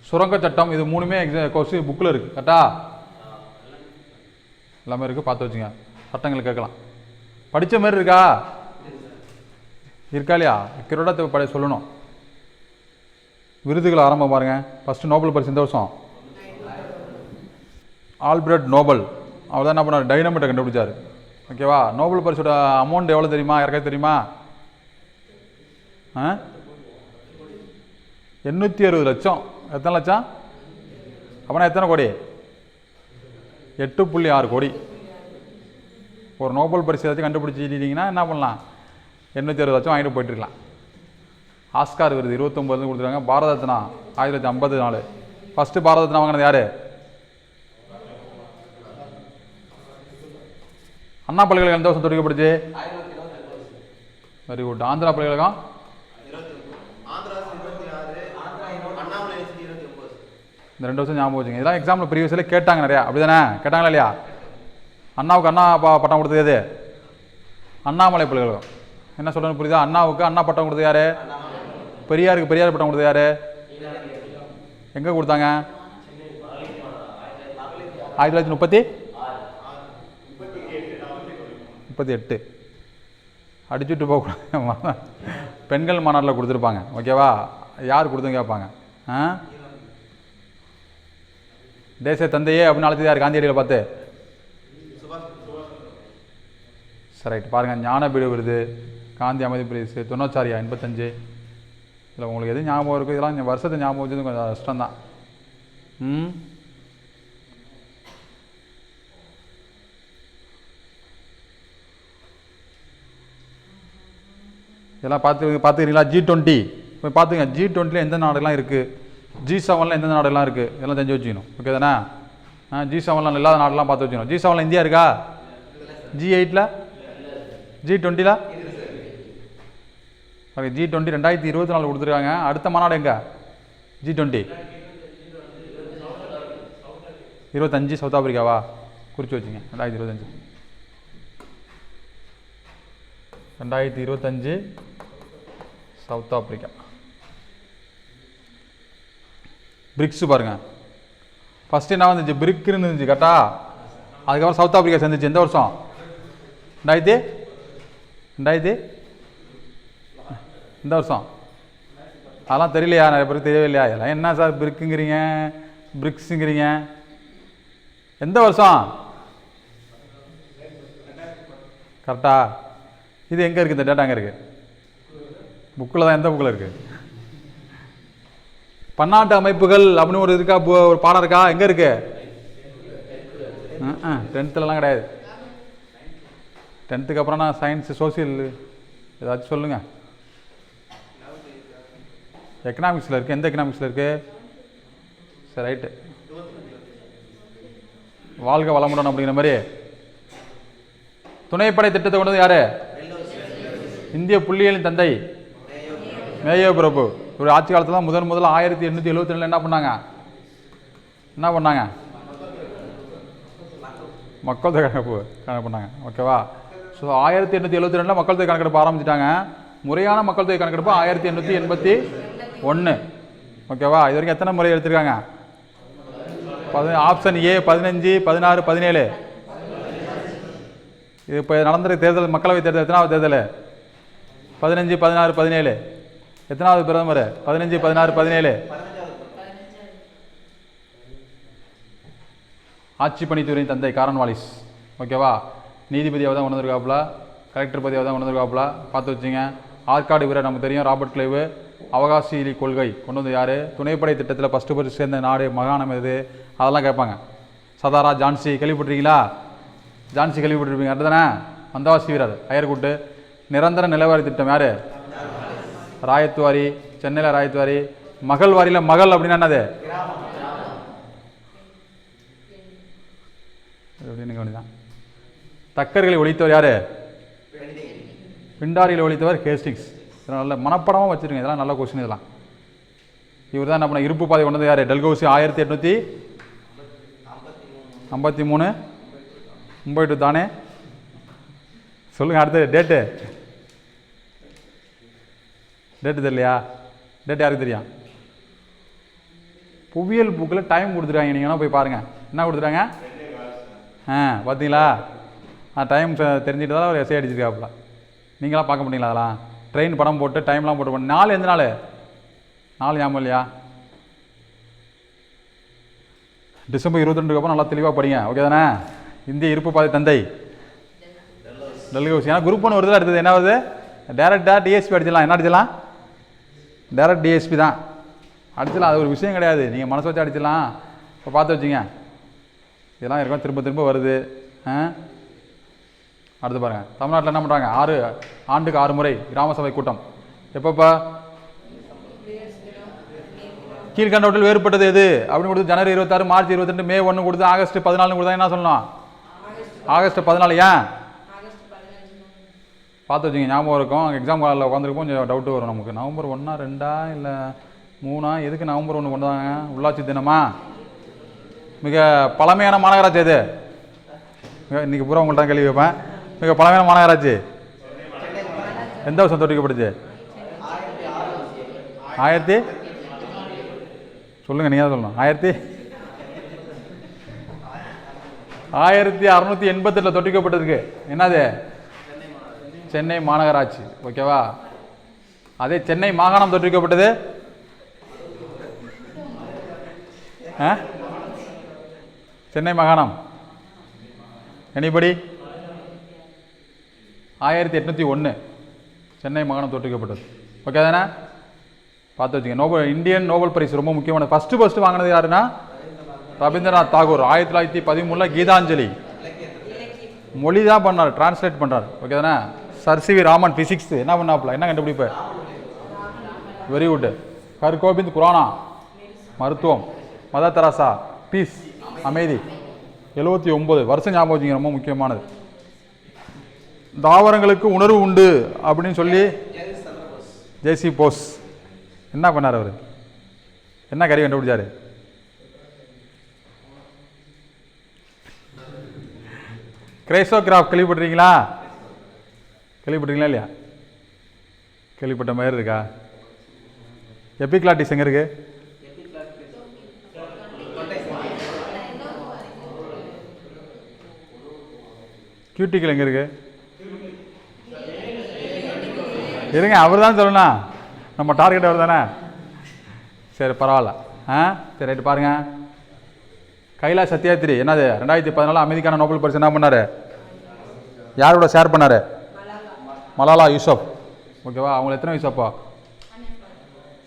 சுரங்க சட்டம். இது 3மே கொஸ்டின் புக்கில் இருக்குது. கரெக்டா? எல்லாமே இருக்குது, பார்த்து வச்சுங்க. சட்டங்கள் கேட்கலாம். படித்த மாதிரி இருக்கா? இருக்கா இல்லையா? கிரோட சொல்லணும். விருதுகள் ஆரம்பம் பாருங்கள். ஃபஸ்ட்டு நோபல் பரிசு இந்த வருஷம் ஆல்பிரட் நோபல். அவர் தான் என்ன பண்ணார்? டைனமைட்டை கண்டுபிடிச்சார். ஓகேவா? நோபல் பரிசோட அமௌண்ட் எவ்வளோ தெரியுமா? யாருக்காவது தெரியுமா? 860 லட்சம். எத்தனை லட்சம்? அப்படின்னா எத்தனை கோடி? 8.6 கோடி. ஒரு நோபல் பரிசு ஏதாச்சும் கண்டுபிடிச்சிட்டீங்கன்னா என்ன பண்ணலாம்? 860 லட்சம் வாங்கிட்டு போயிட்டுருக்கலாம். ஆஸ்கார் விருது 29 கொடுத்துருக்காங்க. பாரத ரத்னா 1954. ஃபஸ்ட்டு பாரத ரத்னா வாங்கினது யார்? அண்ணா பல்கலைக்கழகம் எந்த வருஷம் தொடங்கப்படுச்சு? Very good. ஆந்திரா பல்கலைக்கழகம் இந்த 2 வருஷம் ஞாபகம் வச்சுங்க. இதெல்லாம் எக்ஸாம்பிள் ப்ரீவியஸில் கேட்டாங்க நிறையா. அப்படி தானே கேட்டாங்களா இல்லையா? அண்ணாவுக்கு அண்ணா பட்டம் கொடுத்தது எது? அண்ணாமலை பல்கலைக்கழகம். என்ன சொல்கிறேன்னு புரியுதா? அண்ணாவுக்கு அண்ணா பட்டம் கொடுத்தது யார்? பெரியாருக்கு பெரியார் பட்டம் கொடுத்தது யார்? எங்கே கொடுத்தாங்க? 1938. அடிச்சுட்டு போகக்கூடாது. பெண்கள் மாநாட்டில் கொடுத்துருப்பாங்க. ஓகேவா? யார் கொடுத்துன்னு கேட்பாங்க. தேச தந்தையே அப்படின்னு அழைச்சது யார்? காந்தியடிகளை பார்த்து. சரி, ரைட். பாருங்கள், ஞானபீட விருது, காந்தி அமைதி பிரிசு, துணாச்சாரியா 85. இல்லை உங்களுக்கு எது ஞாபகம் இருக்குது? இதெல்லாம் வருஷத்தை ஞாபகம் வச்சது கொஞ்சம் கஷ்டம்தான். இதெல்லாம் பார்த்துக்கிறீங்களா? G20 போய் பார்த்துங்க. G20 எந்த நாடுலாம் இருக்குது, G7 எந்தெந்த நாடுலாம் இருக்குது, இதெல்லாம் தெரிஞ்சு வச்சுக்கணும். ஓகே தானே? G7 இல்லாத நாடெல்லாம் பார்த்து வச்சுக்கணும். G7 இந்தியா இருக்கா? G8, G20 okay. G20 2024 கொடுத்துருக்காங்க. அடுத்த மாநாடு எங்கே? G20 25 south ஆப்பிரிக்காவா? குறித்து வச்சுங்க. 2025 சவுத் ஆப்பிரிக்கா. பிரிக்ஸ் பாருங்கள். ஃபஸ்ட்டு என்ன வந்துச்சு? பிரிக்னு இருந்துச்சு கரெக்டா. அதுக்கப்புறம் சவுத் ஆப்பிரிக்கா சேர்ந்துச்சு. எந்த வருஷம்? 2000 இந்த வருஷம். அதெல்லாம் தெரியலையா? நிறைய பேருக்கு தெரியவே இல்லையா? எல்லாம் என்ன சார் பிரிக்குங்கிறீங்க பிரிக்ஸுங்கிறீங்க? எந்த வருஷம் கரெக்டா? இது எங்கே இருக்குது? இந்த டேட்டா எங்கே இருக்குது? புக்கில் தான். எந்த புக்கில் இருக்குது? பன்னாட்டு அமைப்புகள் அப்படின்னு ஒரு இருக்கா? ஒரு பாடம் இருக்கா? எங்கே இருக்கு? 10th கிடையாது. 10th அப்புறம் நான் சயின்ஸு சோசியல் ஏதாச்சும் சொல்லுங்கள். எக்கனாமிக்ஸில் இருக்குது. எந்த எக்கனாமிக்ஸில் இருக்குது? சரி ரைட்டு. வாழ்க வளமுடன் அப்படிங்கிற மாதிரி துணைப்படை திட்டத்தை கொண்டது யாரு? இந்திய புள்ளியியலின் தந்தை மேயோ பிரபு. ஒரு ஆட்சி காலத்தில் தான் முதல் 1872 என்ன பண்ணாங்க? மக்கள் தொகை கணக்கு பண்ணாங்க. ஓகேவா? ஸோ 1872 மக்கள் தொகை கணக்கெடுப்பு ஆரம்பிச்சிட்டாங்க. முறையான மக்கள் தொகை கணக்கெடுப்பு 1881. ஓகேவா? இது வரைக்கும் எத்தனை முறை எடுத்திருக்காங்க? Option A 15, 16, 17. இது இப்போ நடந்த தேர்தல், மக்களவை தேர்தல் எத்தனாவது தேர்தல்? 15, 16, 17. எத்தனாவது பிரதமர்? 15, 16, 17. ஆட்சி பணித்துறையின் தந்தை காரன்வாலிஸ். ஓகேவா? நீதிபதியாக தான் உணர்ந்திருக்காப்புல, கலெக்டர் பதியாக தான் உணர்ந்திருக்காப்புல. பார்த்து வச்சுங்க. ஆற்காடு வீரர் நமக்கு தெரியும், ராபர்ட் கிளைவு. அவகாசி கொள்கை கொண்டு வந்து யார்? துணைப்படை திட்டத்தில் ஃபஸ்ட்டு சேர்ந்த நாடு மாகாணம் எது? அதெல்லாம் கேட்பாங்க. சதாரா, ஜான்சி கேள்விப்பட்டிருக்கீங்களா? ஜான்சி கேள்விப்பட்டிருப்பீங்க. அடுத்து தானே வந்தவாசி வீரர் அயர்கூட்டு. நிரந்தர நிலவாரி திட்டம் யார்? ராயத்துவாரி. சென்னையில் ராயத்துவாரி. மகள் வாரியில் மகள் அப்படின்னா என்னது? தான். தக்கர்களை ஒழித்தவர் யார்? பிண்டாரிகளை ஒழித்தவர் ஹேஸ்டிங்ஸ். இதெல்லாம் நல்ல மனப்படமாக வச்சுருங்க. இதெல்லாம் நல்ல கொஸ்டின். இதெல்லாம் இவர் தான் என்ன பண்ண இருப்பு பாதை கொண்டது யார்? டல்கௌசி 1853 மும்பை டு தானே. சொல்லுங்கள். அடுத்து டேட்டு தெரியலையா? டேட் யாருக்கு தெரியும்? புவியியல் புக்கில் டைம் கொடுத்துருக்காங்க. நீங்கள் வேணால் போய் பாருங்கள். என்ன கொடுத்துட்டாங்க? பார்த்தீங்களா? டைம் தெரிஞ்சுட்டு தான் ஒரு எஸ்ஐ அடிச்சிருக்காப்புல. நீங்களாம் பார்க்க முடியுங்களா? அதெல்லாம் ட்ரெயின் படம் போட்டு டைம்லாம் போட்டு பண்ண. நாள் எந்த நாள்? நாள் ஞாபகம் இல்லையா? டிசம்பர் 22 அப்புறம் நல்லா தெளிவாக படிங்க. ஓகே தானே? இந்திய இருப்பு பாதை தந்தை டல்கௌசி. ஏன்னா குரூப் 1 வருது. அடுத்தது என்ன வருது? டேரக்டாக டிஎஸ்பி அடிச்சிடலாம். என்ன அடிச்சிடலாம்? டேரக்ட் டிஎஸ்பி தான் அடிச்சிடலாம். அது ஒரு விஷயம் கிடையாது. நீங்கள் மனசு வச்சு அடிச்சிடலாம். இப்போ பார்த்து வச்சுங்க. இதெல்லாம் இருக்கும். திரும்ப வருது. அடுத்து பாருங்கள். தமிழ்நாட்டில் என்ன பண்ணுறாங்க? ஆண்டுக்கு 6 முறை கிராம சபை கூட்டம். எப்பப்போ? கீழ்கண்டவற்றில் வேறுபட்டது எது அப்படின்னு கொடுத்து ஜனவரி 26, மார்ச் 22, மே 1 கொடுத்து ஆகஸ்ட் 14 கொடுத்தா என்ன சொல்லணும்? ஆகஸ்ட் 14. ஏன்? பார்த்து வச்சுங்க. ஞாபகம் இருக்கும். எக்ஸாம் காலில் உட்காந்துருப்போம். கொஞ்சம் டவுட்டு வரும் நமக்கு. நவம்பர் 1 2 இல்லை 3? எதுக்கு நவம்பர் 1 கொண்டு வந்தாங்க? உள்ளாட்சி தினமா? மிக பழமையான மாநகராட்சி எது? இன்றைக்கி பூரா உங்கள்கிட்ட கேள்வி வைப்பேன். மிக பழமையான மாநகராட்சி எந்த வருஷம் தோற்றுவிக்கப்பட்டுச்சு? 1000 சொல்லுங்கள். நீங்கள் தான் சொல்லணும். 1688 தோற்றுவிக்கப்பட்டிருக்கு. என்னது? சென்னை மாநகராட்சி. ஓகேவா? அதே சென்னை மாகாணம் தோற்றுவிக்கப்பட்டது சென்னை மாகாணம் எனிபடி? 1801 சென்னை மாகாணம் தோற்றுவிக்கப்பட்டது. ஓகே தானே? பார்த்து வச்சுங்க. இந்தியன் நோபல் பிரைஸ் ரொம்ப முக்கியமான. ஃபஸ்ட்டு வாங்கினது யாருன்னா ரவீந்திரநாத் தாகூர். 1913 கீதாஞ்சலி மொழி தான் பண்ணார், டிரான்ஸ்லேட் பண்ணுறார். ஓகே தானே? Sir C V Raman physics என்ன பண்ணாப்புல? என்ன கண்டுபிடிப்பு? Very good. ஹர் கோபிந்த் குரானா மருத்துவம். மதர் தெரசா பீஸ் அமைதி. 79 வருஷம் ஞாபகம் வச்சுங்க. ரொம்ப முக்கியமானது. தாவரங்களுக்கு உணர்வு உண்டு அப்படின்னு சொல்லி ஜேசி போஸ் என்ன பண்ணார்? அவர் என்ன கருவி கண்டுபிடிச்சாரு? கிரைசோகிராஃப் கேள்விப்பட்டிருக்கீங்களா? கேள்விப்பட்டிருக்கீங்களா இல்லையா? கேள்விப்பட்ட மாதிரி இருக்கா? எபிக்ளாட்டிஸ் எங்கே இருக்கு? கியூட்டிக்கல் எங்கே இருக்கு? இருங்க, அவர் தான் சொல்லணும். நம்ம டார்கெட் அவர் தானே. சரி, பரவாயில்ல. சரி, ரைட்டு. பாருங்க, கைலாஷ் சத்யார்த்தி என்னது 2014 அமைதிக்கான நோபல் பரிசு என்ன பண்ணாரு? யாரோட ஷேர் பண்ணாரு? மலாலா யூசப். ஓகேவா? அவங்களுக்கு எத்தனை வயசு அப்போ?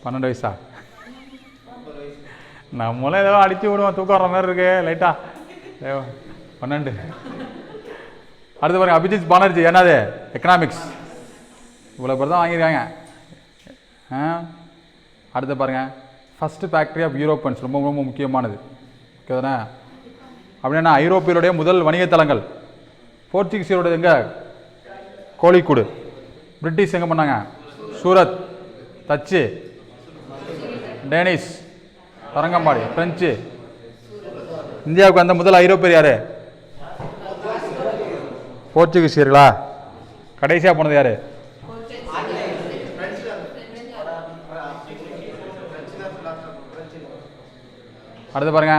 12 வயசா? நம்மளும் ஏதோ அடிச்சு விடுவோம், தூக்கம் வர மாதிரி இருக்கு லைட்டா. 12. அடுத்து பாருங்க, அபிஜித் பானர்ஜி என்னது எக்கனாமிக்ஸ். இவ்வளோ பேர் தான் வாங்கியிருக்காங்க. அடுத்து பாருங்க, ஃபர்ஸ்ட் ஃபேக்ட்ரி ஆஃப் யூரோப்பியன்ஸ், ரொம்ப ரொம்ப முக்கியமானது. ஓகே தானே? அப்படின்னா ஐரோப்பியருடைய முதல் வணிகத்தலங்கள். போர்ச்சுகீசியருடைய எங்கே? கோழிக்கூடு. பிரிட்டிஷ் எங்கே பண்ணாங்க? சூரத். தச்சு டேனிஷ் தரங்கம்பாடி. பிரெஞ்சு. இந்தியாவுக்கு வந்த முதல் ஐரோப்பியர் யாரு? போர்ச்சுகீசியர்களா? கடைசியாக போனது யாரு? அடுத்து பாருங்க,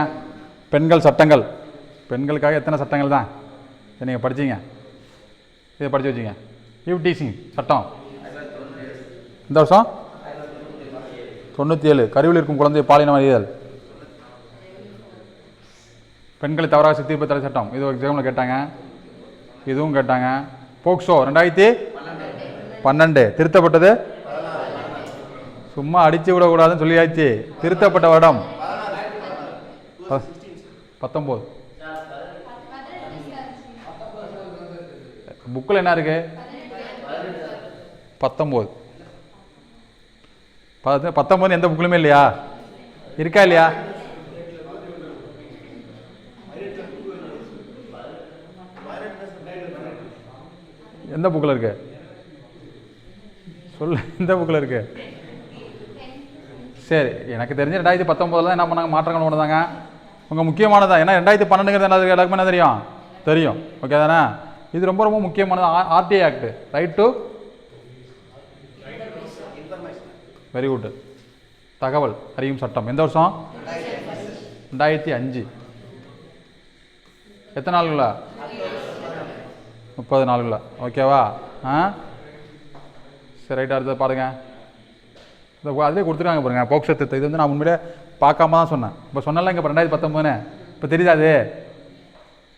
பெண்கள் சட்டங்கள். பெண்களுக்காக எத்தனை சட்டங்கள் தான் நீங்கள் படிச்சீங்க? இதை படித்து வச்சிங்க. யூடிசி சட்டம் இந்த வருஷம் 97. கருவில் இருக்கும் குழந்தை பாலினம் அறிதல். பெண்களை தவறாக சித்திரிப்பு தடை சட்டம், இது எக்ஸாமில் கேட்டாங்க. இதுவும் கேட்டாங்க. போக்சோ 2012 திருத்தப்பட்டது. சும்மா அடிச்சு விடக்கூடாதுன்னு சொல்லியாச்சு. திருத்தப்பட்ட வருடம் 19. புக்கில் என்ன இருக்கு? 19. 19 எந்த புக்கிலுமே இல்லையா? இருக்கா இல்லையா? எந்த புக்கில் இருக்கு? சொல்லு, எந்த புக்கில் இருக்கு? சரி, எனக்கு தெரிஞ்சு 2019 தான் என்ன பண்ணாங்க, மாற்றங்கள் கொண்டு வந்தாங்க. உங்கள் முக்கியமானதான். ஏன்னா 2012 எல்லாருக்குமே என்ன தெரியும்? தெரியும். ஓகே தானே? இது ரொம்ப ரொம்ப முக்கியமானது. RTI act, right to very good, தகவல் அறியும் சட்டம். எந்த வருஷம்? 2005. எத்தனை நாளுங்களா? 30 நாளுங்களா? ஓகேவா? சரி, ரைட். அடுத்தது பாருங்க, அதே கொடுத்துருக்காங்க பாருங்க, போக்சோ திருத்தம். இது வந்து நான் உண்மையிலே பார்க்காம தான் சொன்னேன். இப்போ சொன்னால இங்கே இப்போ 2019 இப்போ தெரியுதா? அது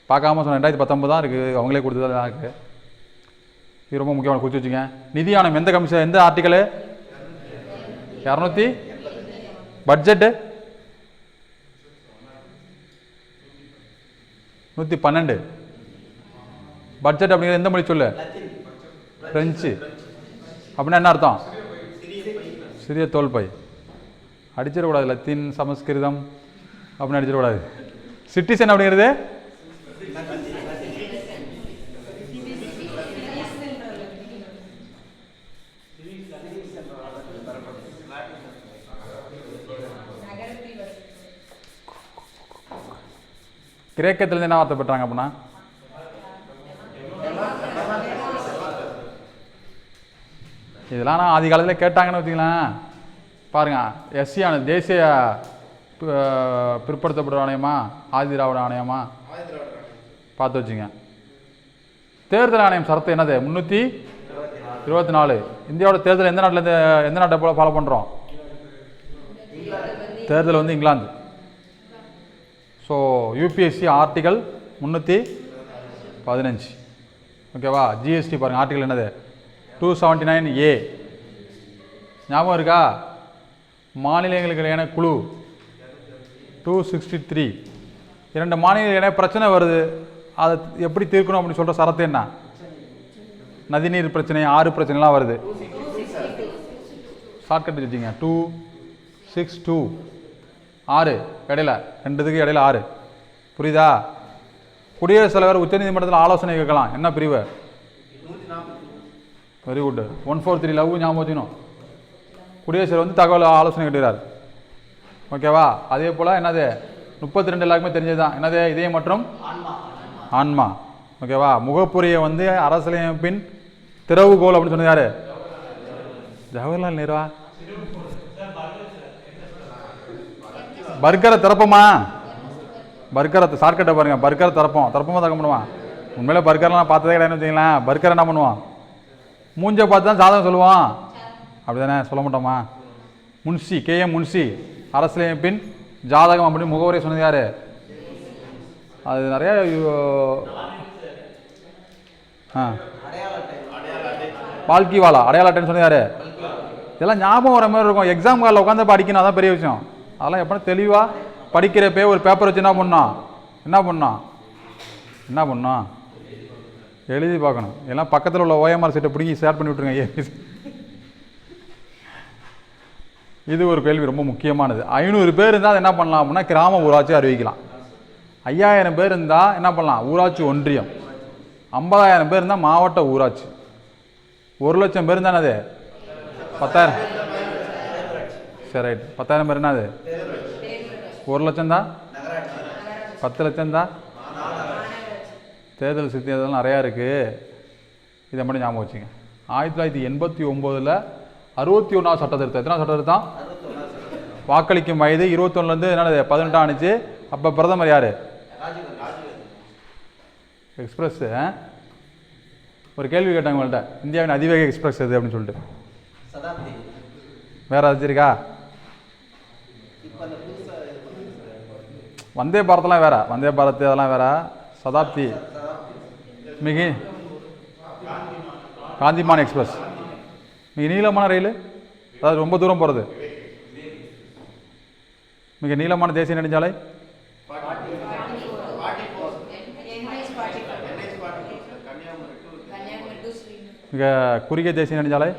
பார்க்காம சொன்னேன். 2019 தான் இருக்குது, அவங்களே கொடுத்தது தான் இருக்குது. இது ரொம்ப முக்கியமான குறித்து வச்சுங்க. நிதி ஆணையம் எந்த கமிஷன், எந்த ஆர்டிக்கலு? 200. பட்ஜெட்டு 112. பட்ஜெட் அப்படிங்கிறது எந்த மொழி சொல்லு? பிரெஞ்சு. அப்படின்னா என்ன அர்த்தம்? சிறிய தோல்பை. அடிச்சிடக்கூடாது. லத்தீன் சமஸ்கிருதம் அப்படின்னு அடிச்சிடக்கூடாது. சிட்டிசன் அப்படிங்கிறது கிரேக்கத்திலிருந்து என்ன வார்த்தை பெற்றாங்க அப்படின்னா? இதெல்லாம் நான் ஆதி காலத்தில் கேட்டாங்கன்னு வச்சுக்கலாம். பாருங்கள், எஸ்சி ஆணையம் தேசிய பிற்படுத்தப்பட்ட ஆணையமா ஆதி திராவிட ஆணையமா பார்த்து வச்சுங்க. தேர்தல் ஆணையம் சரத்து என்னது? 324. இந்தியாவோட தேர்தல் எந்த நாட்டில் எந்த நாட்டை போல ஃபாலோ பண்ணுறோம்? தேர்தல் வந்து இங்கிலாந்து. So UPSC article 315. ஓகேவா? ஜிஎஸ்டி பாருங்கள், ஆர்டிகல் என்னது? 279A. ஞாபகம் இருக்கா? மாநிலங்களுக்கு இடையான குழு 263. 2 மாநிலங்களுக்கு இடையே பிரச்சனை வருது, அதை எப்படி தீர்க்கணும் அப்படின்னு சொல்கிற சரத்து என்ன? நதிநீர் பிரச்சனை, ஆறு பிரச்சனைலாம் வருது. ஷார்ட்கட் வச்சுங்க. 262. 6 இடையில 2 இடையில 6. புரியுதா? குடியரசுத் தலைவர் உச்சநீதிமன்றத்தில் ஆலோசனை கேட்கலாம். என்ன பிரிவு? Very good. 143 லவ் ஞாபகம் வச்சுக்கணும். குடியரசர் வந்து தகவல் ஆலோசனை கேட்டுக்கிறார். ஓகேவா? அதே போல் என்னது 32 எல்லாருக்குமே தெரிஞ்சது தான். என்னது? இதயம் மற்றும் ஆன்மா. ஓகேவா? முகப்புரியை வந்து அரசியலமைப்பின் திறவுகோல் அப்படின்னு சொன்னது யாரு? ஜவஹர்லால் நேருவா? பர்கரை திறப்போமா? பர்கரை ஷார்ட்கட்டை பாருங்க, பர்கரை திறப்போமா திறக்க பண்ணுவான். உண்மையில பர்கர்லாம் பார்த்ததே கிடையாதுன்னு வச்சுங்களேன். பர்கர் என்ன பண்ணுவான்? மூஞ்சை பார்த்து தான் சாதகம் சொல்லுவான், அப்படிதானே? சொல்ல மாட்டோமா? முன்சி KM முன்சி அரசியலமைப்பின் ஜாதகம் அப்படின்னு முகவரியை சொன்னது யாரு? அது நிறைய பால்கிவாலா அடையாள அட்டைன்னு சொன்னது யாரு? இதெல்லாம் ஞாபகம் வர மாதிரி இருக்கும். எக்ஸாம் காலில் உட்காந்து படிக்கணும், அதான் பெரிய விஷயம். அதெல்லாம் எப்போ தெளிவாக படிக்கிறப்பே ஒரு பேப்பர் வச்சு என்ன பண்ணோம் எழுதி பார்க்கணும். எல்லாம் பக்கத்தில் உள்ள OMR சீட்டை பிடிங்கி ஷேர் பண்ணி விட்ருங்க. இது ஒரு கேள்வி ரொம்ப முக்கியமானது. 500 பேர் இருந்தால் அது என்ன பண்ணலாம் அப்படின்னா கிராம ஊராட்சி அறிவிக்கலாம். 5000 பேர் இருந்தால் என்ன பண்ணலாம்? ஊராட்சி ஒன்றியம். 50,000 பேர் இருந்தால் மாவட்ட ஊராட்சி. 1,00,000 பேர் இருந்தானே அது 10,000. சரி ரைட். 10,000 பேர் என்னது? 1,00,000 தான். 10 லட்சம் தான். தேர்தல் சித்தியதெல்லாம் நிறையா இருக்குது. இதை மட்டும் ஞாபகம் வச்சுங்க. 1989 61வது சட்ட திருத்தம். எத்தனை சட்ட திருத்தம்? வாக்களிக்கும் வயது 21லேருந்து என்னது 18 ஆனிச்சு. அப்போ பிரதமர் யார்? எக்ஸ்பிரஸ். ஒரு கேள்வி கேட்டாங்க உங்கள்கிட்ட, இந்தியாவின் அதிவேக எக்ஸ்பிரஸ் எது அப்படின்னு சொல்லிட்டு. வேற ஏதாச்சும் இருக்கா? வந்தே பாரத்லாம் வேற, வந்தே பாரத் அதெல்லாம் வேற. சதாப்தி மிக காந்திமான் எக்ஸ்பிரஸ் மிக நீளமான ரயில், அதாவது ரொம்ப தூரம் போகிறது. மிக நீளமான தேசிய நெடுஞ்சாலை மிக குறுகிய தேசிய நெடுஞ்சாலை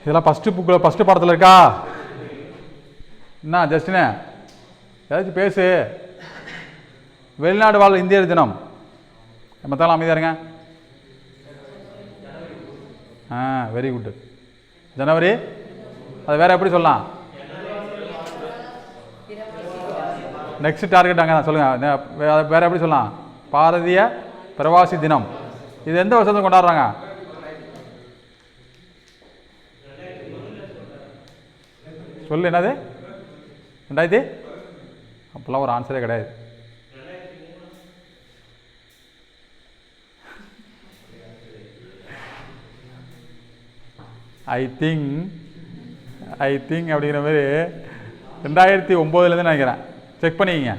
இதெல்லாம் ஃபஸ்ட்டு பாடத்தில் இருக்கா? என்ன ஜஸ்டினே ஏதாச்சும் பேசு. வெளிநாடு வாழ் இந்தியர் தினம் மற்றெல்லாம் அமைதியாக இருங்க. Very good. ஜனவரி, அது வேற எப்படி சொல்லலாம்? நெக்ஸ்ட் டார்கெட் அங்கே தான் சொல்லுங்கள். வேற எப்படி சொல்லலாம்? பாரதிய பிரவாசி தினம். இது எந்த வருஷத்துல கொண்டாடுறாங்க? சொல்லு, என்னது? 2000? அப்போல்லாம் ஒரு ஆன்சரே கிடையாது. ஐ திங்க் அப்படிங்கிற மாதிரி 2009 நினைக்கிறேன். செக் பண்ணிக்கிங்க.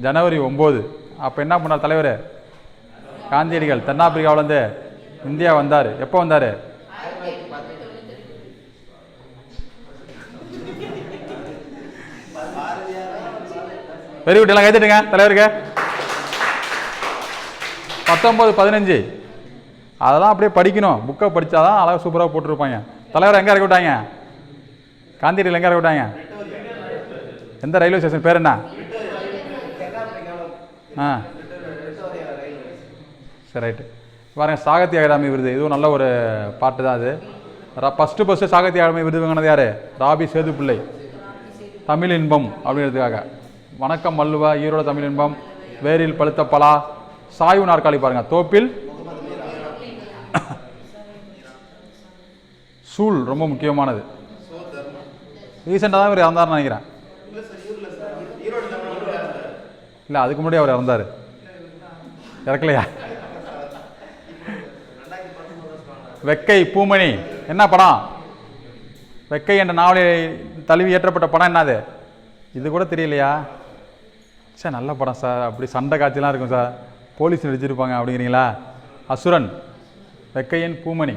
ஜனவரி 9. அப்போ என்ன பண்ணார் தலைவர்? காந்தியடிகள் தென்னாப்பிரிக்காவிலேருந்து இந்தியா வந்தார். எப்போ வந்தார்? Very good. எல்லாம் கைத்துட்டுங்க தலைவருக்கு. 1915. அதெல்லாம் அப்படியே படிக்கணும். புக்கை படித்தாதான் அழகாக சூப்பராக போட்டிருப்பாங்க. தலைவர் எங்கே இறக்கி விட்டாங்க? காந்தியடிகள் எங்கே இறக்கி விட்டாங்க? எந்த ரயில்வே ஸ்டேஷன் பேர் என்ன? சரி ரைட்டு. பாருங்க, சாகித்ய அகாடமி விருது. இதுவும் நல்ல ஒரு பாட்டு தான். அது ஃபஸ்ட்டு சாகித்ய அகாடமி விருது வாங்கினது யார்? ராபி சேதுப்பிள்ளை. தமிழ் இன்பம் அப்படிங்கிறதுக்காக. வணக்கம் மல்லுவா, ஈரோட தமிழ் இன்பம், வேரில் பழுத்த பலா, சாய்வு நாற்காலி பாருங்க, தோப்பில் சூல் ரொம்ப முக்கியமானது. ரீசெண்டாக தான் இவர் இறந்தார்னு நினைக்கிறேன். இல்லை, அதுக்கு முன்னாடி அவர் இறந்தார். இறக்கலையா? வெக்கை பூமணி என்ன படம்? வெக்கை என்ற நாவலை தழுவி ஏற்றப்பட்ட படம் என்னது? இது கூட தெரியலையா? சார் நல்ல படம் சார். அப்படி சண்டை காட்சிலாம் இருக்கும் சார், போலீஸ் நடிச்சிருப்பாங்க அப்படிங்கிறீங்களா? அசுரன், வெக்கையின் Poomani.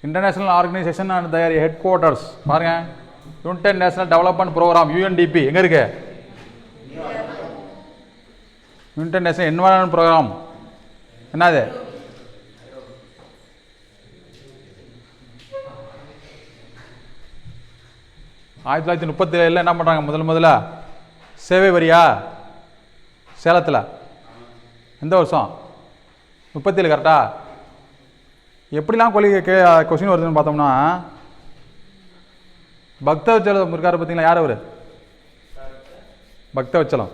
International organisation and their headquarters பாருங்க. United national development programme UNDP எங்கே இருக்கு? யுனைடெட் நேஷனல் என்வரான்மெண்ட் ப்ரோக்ராம் என்னது? ஆயிரத்தி 1937 என்ன பண்ணுறாங்க? முதல்ல சேவை வரியா சேலத்தில். எந்த வருஷம்? 37 கரெக்டா? எப்படிலாம் கொஸ்டின் வருதுன்னு பார்த்தோம்னா, பக்தவச்சலம் இருக்காரு பார்த்தீங்களா, யார் அவர்? பக்தவச்சலம்.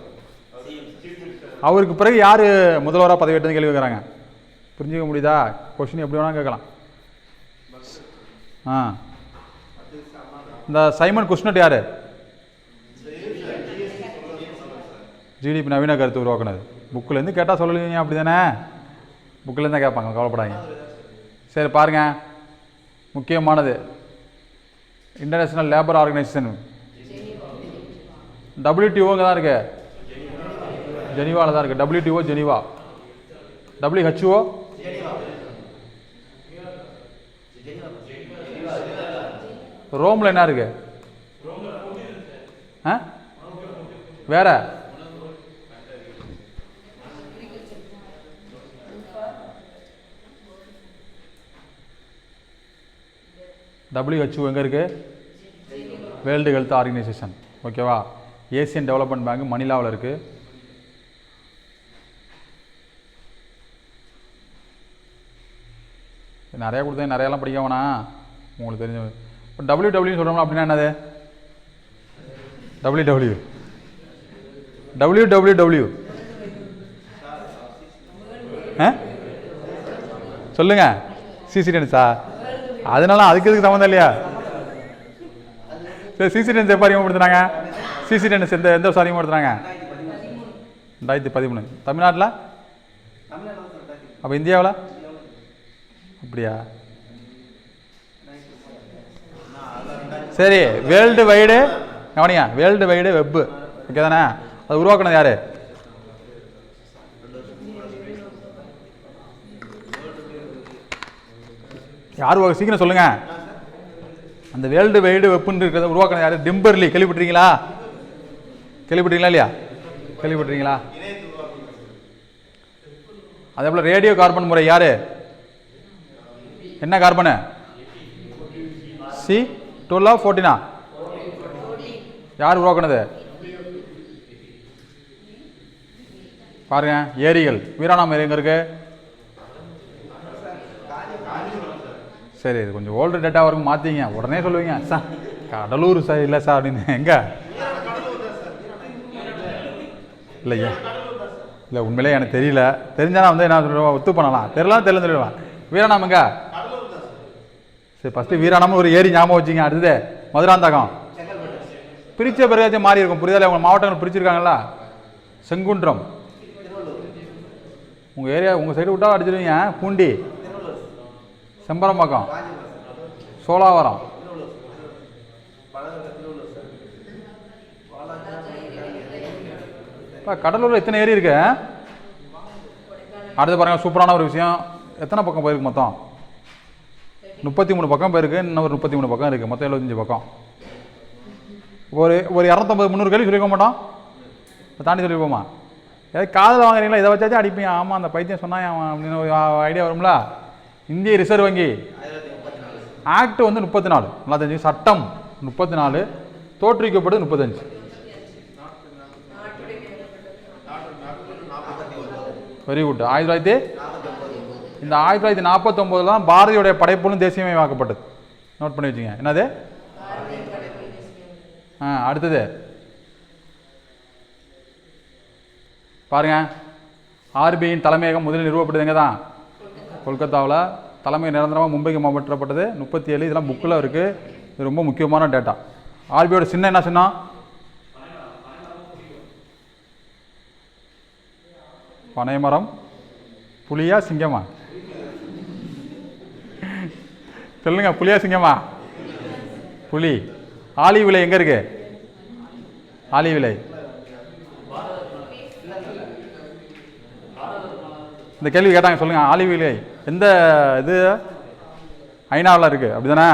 அவருக்கு பிறகு யார் முதல்வராக பதவி ஏற்றது கேள்வி கேட்குறாங்க. புரிஞ்சுக்க முடியுதா? கொஸ்டின் எப்படி வேணாலும் கேட்கலாம். இந்த சைமன் குஷ்னட் யார்? ஜிடிபி நவீன கருத்து உருவாக்குனது. புக்கிலேருந்து கேட்டால் சொல்லலைங்க, அப்படி தானே? புக்கிலேருந்து தான் கேட்பாங்க, கவலைப்படாங்க. சரி பாருங்கள், முக்கியமானது இன்டர்நேஷ்னல் லேபர் ஆர்கனைசேஷன் WTO இங்கே தான் இருக்கு, ஜெனீவாவில் தான் இருக்குது. WTO Geneva. WHO ரோமில் என்ன இருக்கு? வேற WHO எங்கே இருக்குது? World health organisation. ஓகேவா? ஏசியன் டெவலப்மெண்ட் பேங்க் மணிலாவில் இருக்குது. நிறையா கொடுத்தேன், நிறையாலாம் படிக்க வேணாம், உங்களுக்கு தெரிஞ்ச. இப்போ WW சொல்கிறோம்னா அப்படின்னா என்னது? WWW சொல்லுங்க. சிசிடென்ஸா? அதனால அதுக்கு எதுக்கு சம்மந்தம் இல்லையா? சரி, சிசிடென்ஸ் எப்போ அறிமுகப்படுத்துனாங்க? சிசிடென்ஸ் எந்த வருஷம் அறிமுகப்படுத்துனாங்க? 2013. தமிழ்நாட்டில்? அப்போ இந்தியாவில்? அப்படியா? சரி, வேர்ல்டு வைடு கவனியா, வேர்ல்டு வைடு வெப்பு, ஓகே தானே? அது உருவாக்குனது யாரு? யார்? சீக்கிரம் சொல்லுங்க. அந்த வேர்ல்டு வைடு வெப்புன்னு இருக்கிறத உருவாக்குனது யாரு? டிம்பர்லி. கேள்விப்பட்டீங்களா இல்லையா? கேள்விப்பட்டீங்களா? அதே போல ரேடியோ கார்பன் முறை யாரு? என்ன கார்பனு? C12 14 யார் உருவாக்குனது? பாருங்க, ஏரிகள். வீராணம் ஏரி எங்க இருக்கு? சரி, இது கொஞ்சம் ஓல்டு டேட்டா வரைக்கும் மாற்றிங்க, உடனே சொல்லுவீங்க சார் கடலூர் சார் இல்லை சார் அப்படின்னு. எங்கே? இல்லையா? இல்லை, உண்மையிலே எனக்கு தெரியல. தெரிஞ்சானா வந்து என்ன சொல்லுவேன், ஒத்து பண்ணலாம். தெரியலாம் சொல்லுவேன். வீராணம் எங்க? சரி, ஃபஸ்ட்டு வீராணம் ஒரு ஏரி ஞாபகம் வச்சிங்க. அடுத்தது மதுராந்தகம். பிரித்த பிறகாச்சும் மாறி இருக்கும், புரியுதா? உங்கள் மாவட்டங்கள் பிரிச்சிருக்காங்களா? செங்குன்றம் உங்கள் ஏரியா, உங்கள் சைடு விட்டா அடிச்சிருவீங்க. பூண்டி, செம்பரம்பாக்கம், சோழாவரம், கடலூரில் எத்தனை ஏரி இருக்கு? அடுத்து பாருங்க, சூப்பரான ஒரு விஷயம். எத்தனை பக்கம் போயிருக்கு மொத்தம்? 33 பக்கம் போயிருக்கு. இன்னும் ஒரு 33 பக்கம் இருக்குது. மொத்தம் 75 பக்கம். ஒரு 250 300 கேள்வி சொல்லிக்க மாட்டோம், தாண்டி சொல்லிப்போமா? ஏதாவது காதில் வாங்குறீங்களா? இதை வச்சாச்சும் அடிப்பீங்க. ஆமாம், அந்த பைத்தியம் சொன்னா அப்படின்னு ஒரு ஐடியா வரும்ல. இந்திய ரிசர்வ் வங்கி ஆக்ட் வந்து 34, நல்லா தெரிஞ்சு. சட்டம் 34, தோற்றுவிக்கப்பட்டது 35. Very good. 1949 தான் பாரதியுடைய படைப்புகளும் தேசியமயமாக்கப்பட்டது. நோட் பண்ணி வச்சுங்க. என்னது? அடுத்தது பாருங்க, ஆர்பிஐயின் தலைமையகம் முதலில் நிறுவப்பட்டது எங்கே தான்? கொல்கத்தாவில். தலைமை நிரந்தரமாக மும்பைக்கு மாற்றப்பட்டது 37. இதெல்லாம் புக்கில் இருக்குது. இது ரொம்ப முக்கியமான டேட்டா. ஆர்பிஐயோட சின்னம் என்ன சின்னம்? பனைமரம். புலியா சிங்கமா? சொல்லுங்க, புலியா சிங்கமா? புலி. ஆலிவ் விலை எங்கே இருக்கு? ஆலிவ் விலை இந்த கேள்வி கேட்டாங்க, சொல்லுங்க. ஆலிவ் விலை எந்த இது? ஐநாவில் இருக்கு, அப்படிதானே?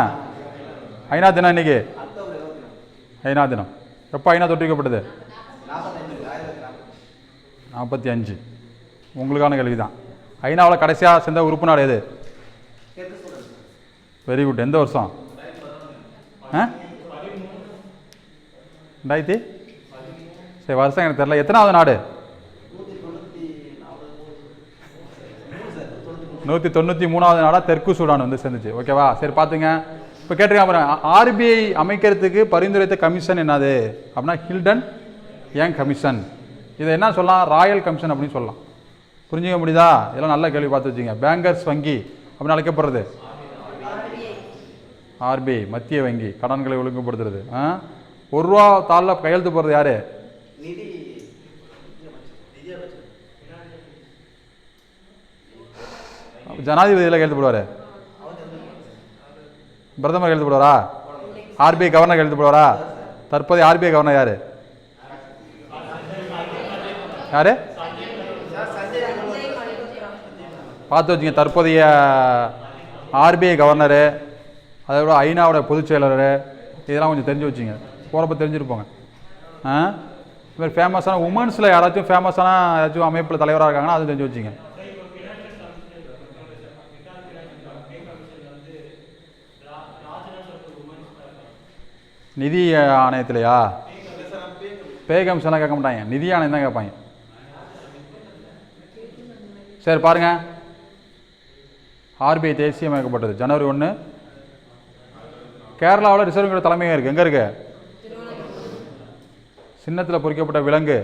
ஐநா தினம் இன்னைக்கு. ஐநா தினம் எப்போ ஐநா தொட்டிக்கப்பட்டது? 45. உங்களுக்கான கேள்வி தான். ஐநாவில் கடைசியாக சேர்ந்த உறுப்பு நாடு எது? Very good. எந்த வருஷம்? 2000? சரி, வருஷம் எனக்கு தெரியல. எத்தனாவது நாடு? 193வது நாடாக தெற்கு சூடான் வந்து சேர்ந்துச்சு. ஓகேவா? சரி, பார்த்துங்க. இப்போ கேட்டிருக்காங்க, ஆர்பிஐ அமைக்கிறதுக்கு பரிந்துரைத்த கமிஷன் என்னது அப்படின்னா ஹில்டன் யங் கமிஷன். இதை என்ன சொல்லலாம், ராயல் கமிஷன் அப்படின்னு சொல்லலாம். புரிஞ்சுக்க முடியுதா? இதெல்லாம் நல்ல கேள்வி பார்த்து வச்சுங்க. பேங்கர்ஸ் வங்கி அப்படின்னு அழைக்கப்படுறது ஆர்பிஐ, மத்திய வங்கி, கடன்களை ஒழுங்குபடுத்துறது. ₹1 தாளில் கையெழுத்து போடுறது யாரு? ஜனாதிபதியில் கையெழுத்து போடுவார், பிரதமர் கையெழுத்து போடுவாரா? ஆர்பிஐ கவர்னர் கையெழுத்து போடுவாரா? தற்போதைய ஆர்பிஐ கவர்னர் யாரு? யாரு பார்த்து வச்சுங்க. தற்போதைய ஆர்பிஐ கவர்னரு, அதை விட ஐநாவோட பொதுச் செயலர், இதெல்லாம் கொஞ்சம் தெரிஞ்சு வச்சுங்க. போகிறப்ப தெரிஞ்சுருப்போங்க. இது மாதிரி ஃபேமஸான உமன்ஸில் யாராச்சும் ஃபேமஸான யாராச்சும் அமைப்பில் தலைவராக இருக்காங்கன்னா அதுவும் தெரிஞ்சு வச்சுங்க. நிதி ஆணையத்திலையா? பே கமிஷன்லாம் கேட்க மாட்டாங்க, நிதி ஆணையம் தான் கேட்பாங்க. சரி பாருங்க, ஆர்பிஐ தேசியமயக்கப்பட்டது ஜனவரி 1. கேரளாவில் ரிசர்வ் வங்கியோட தலைமையாக இருக்குது. எங்கே இருக்கு? சின்னத்தில் பொறிக்கப்பட்ட விலங்கு.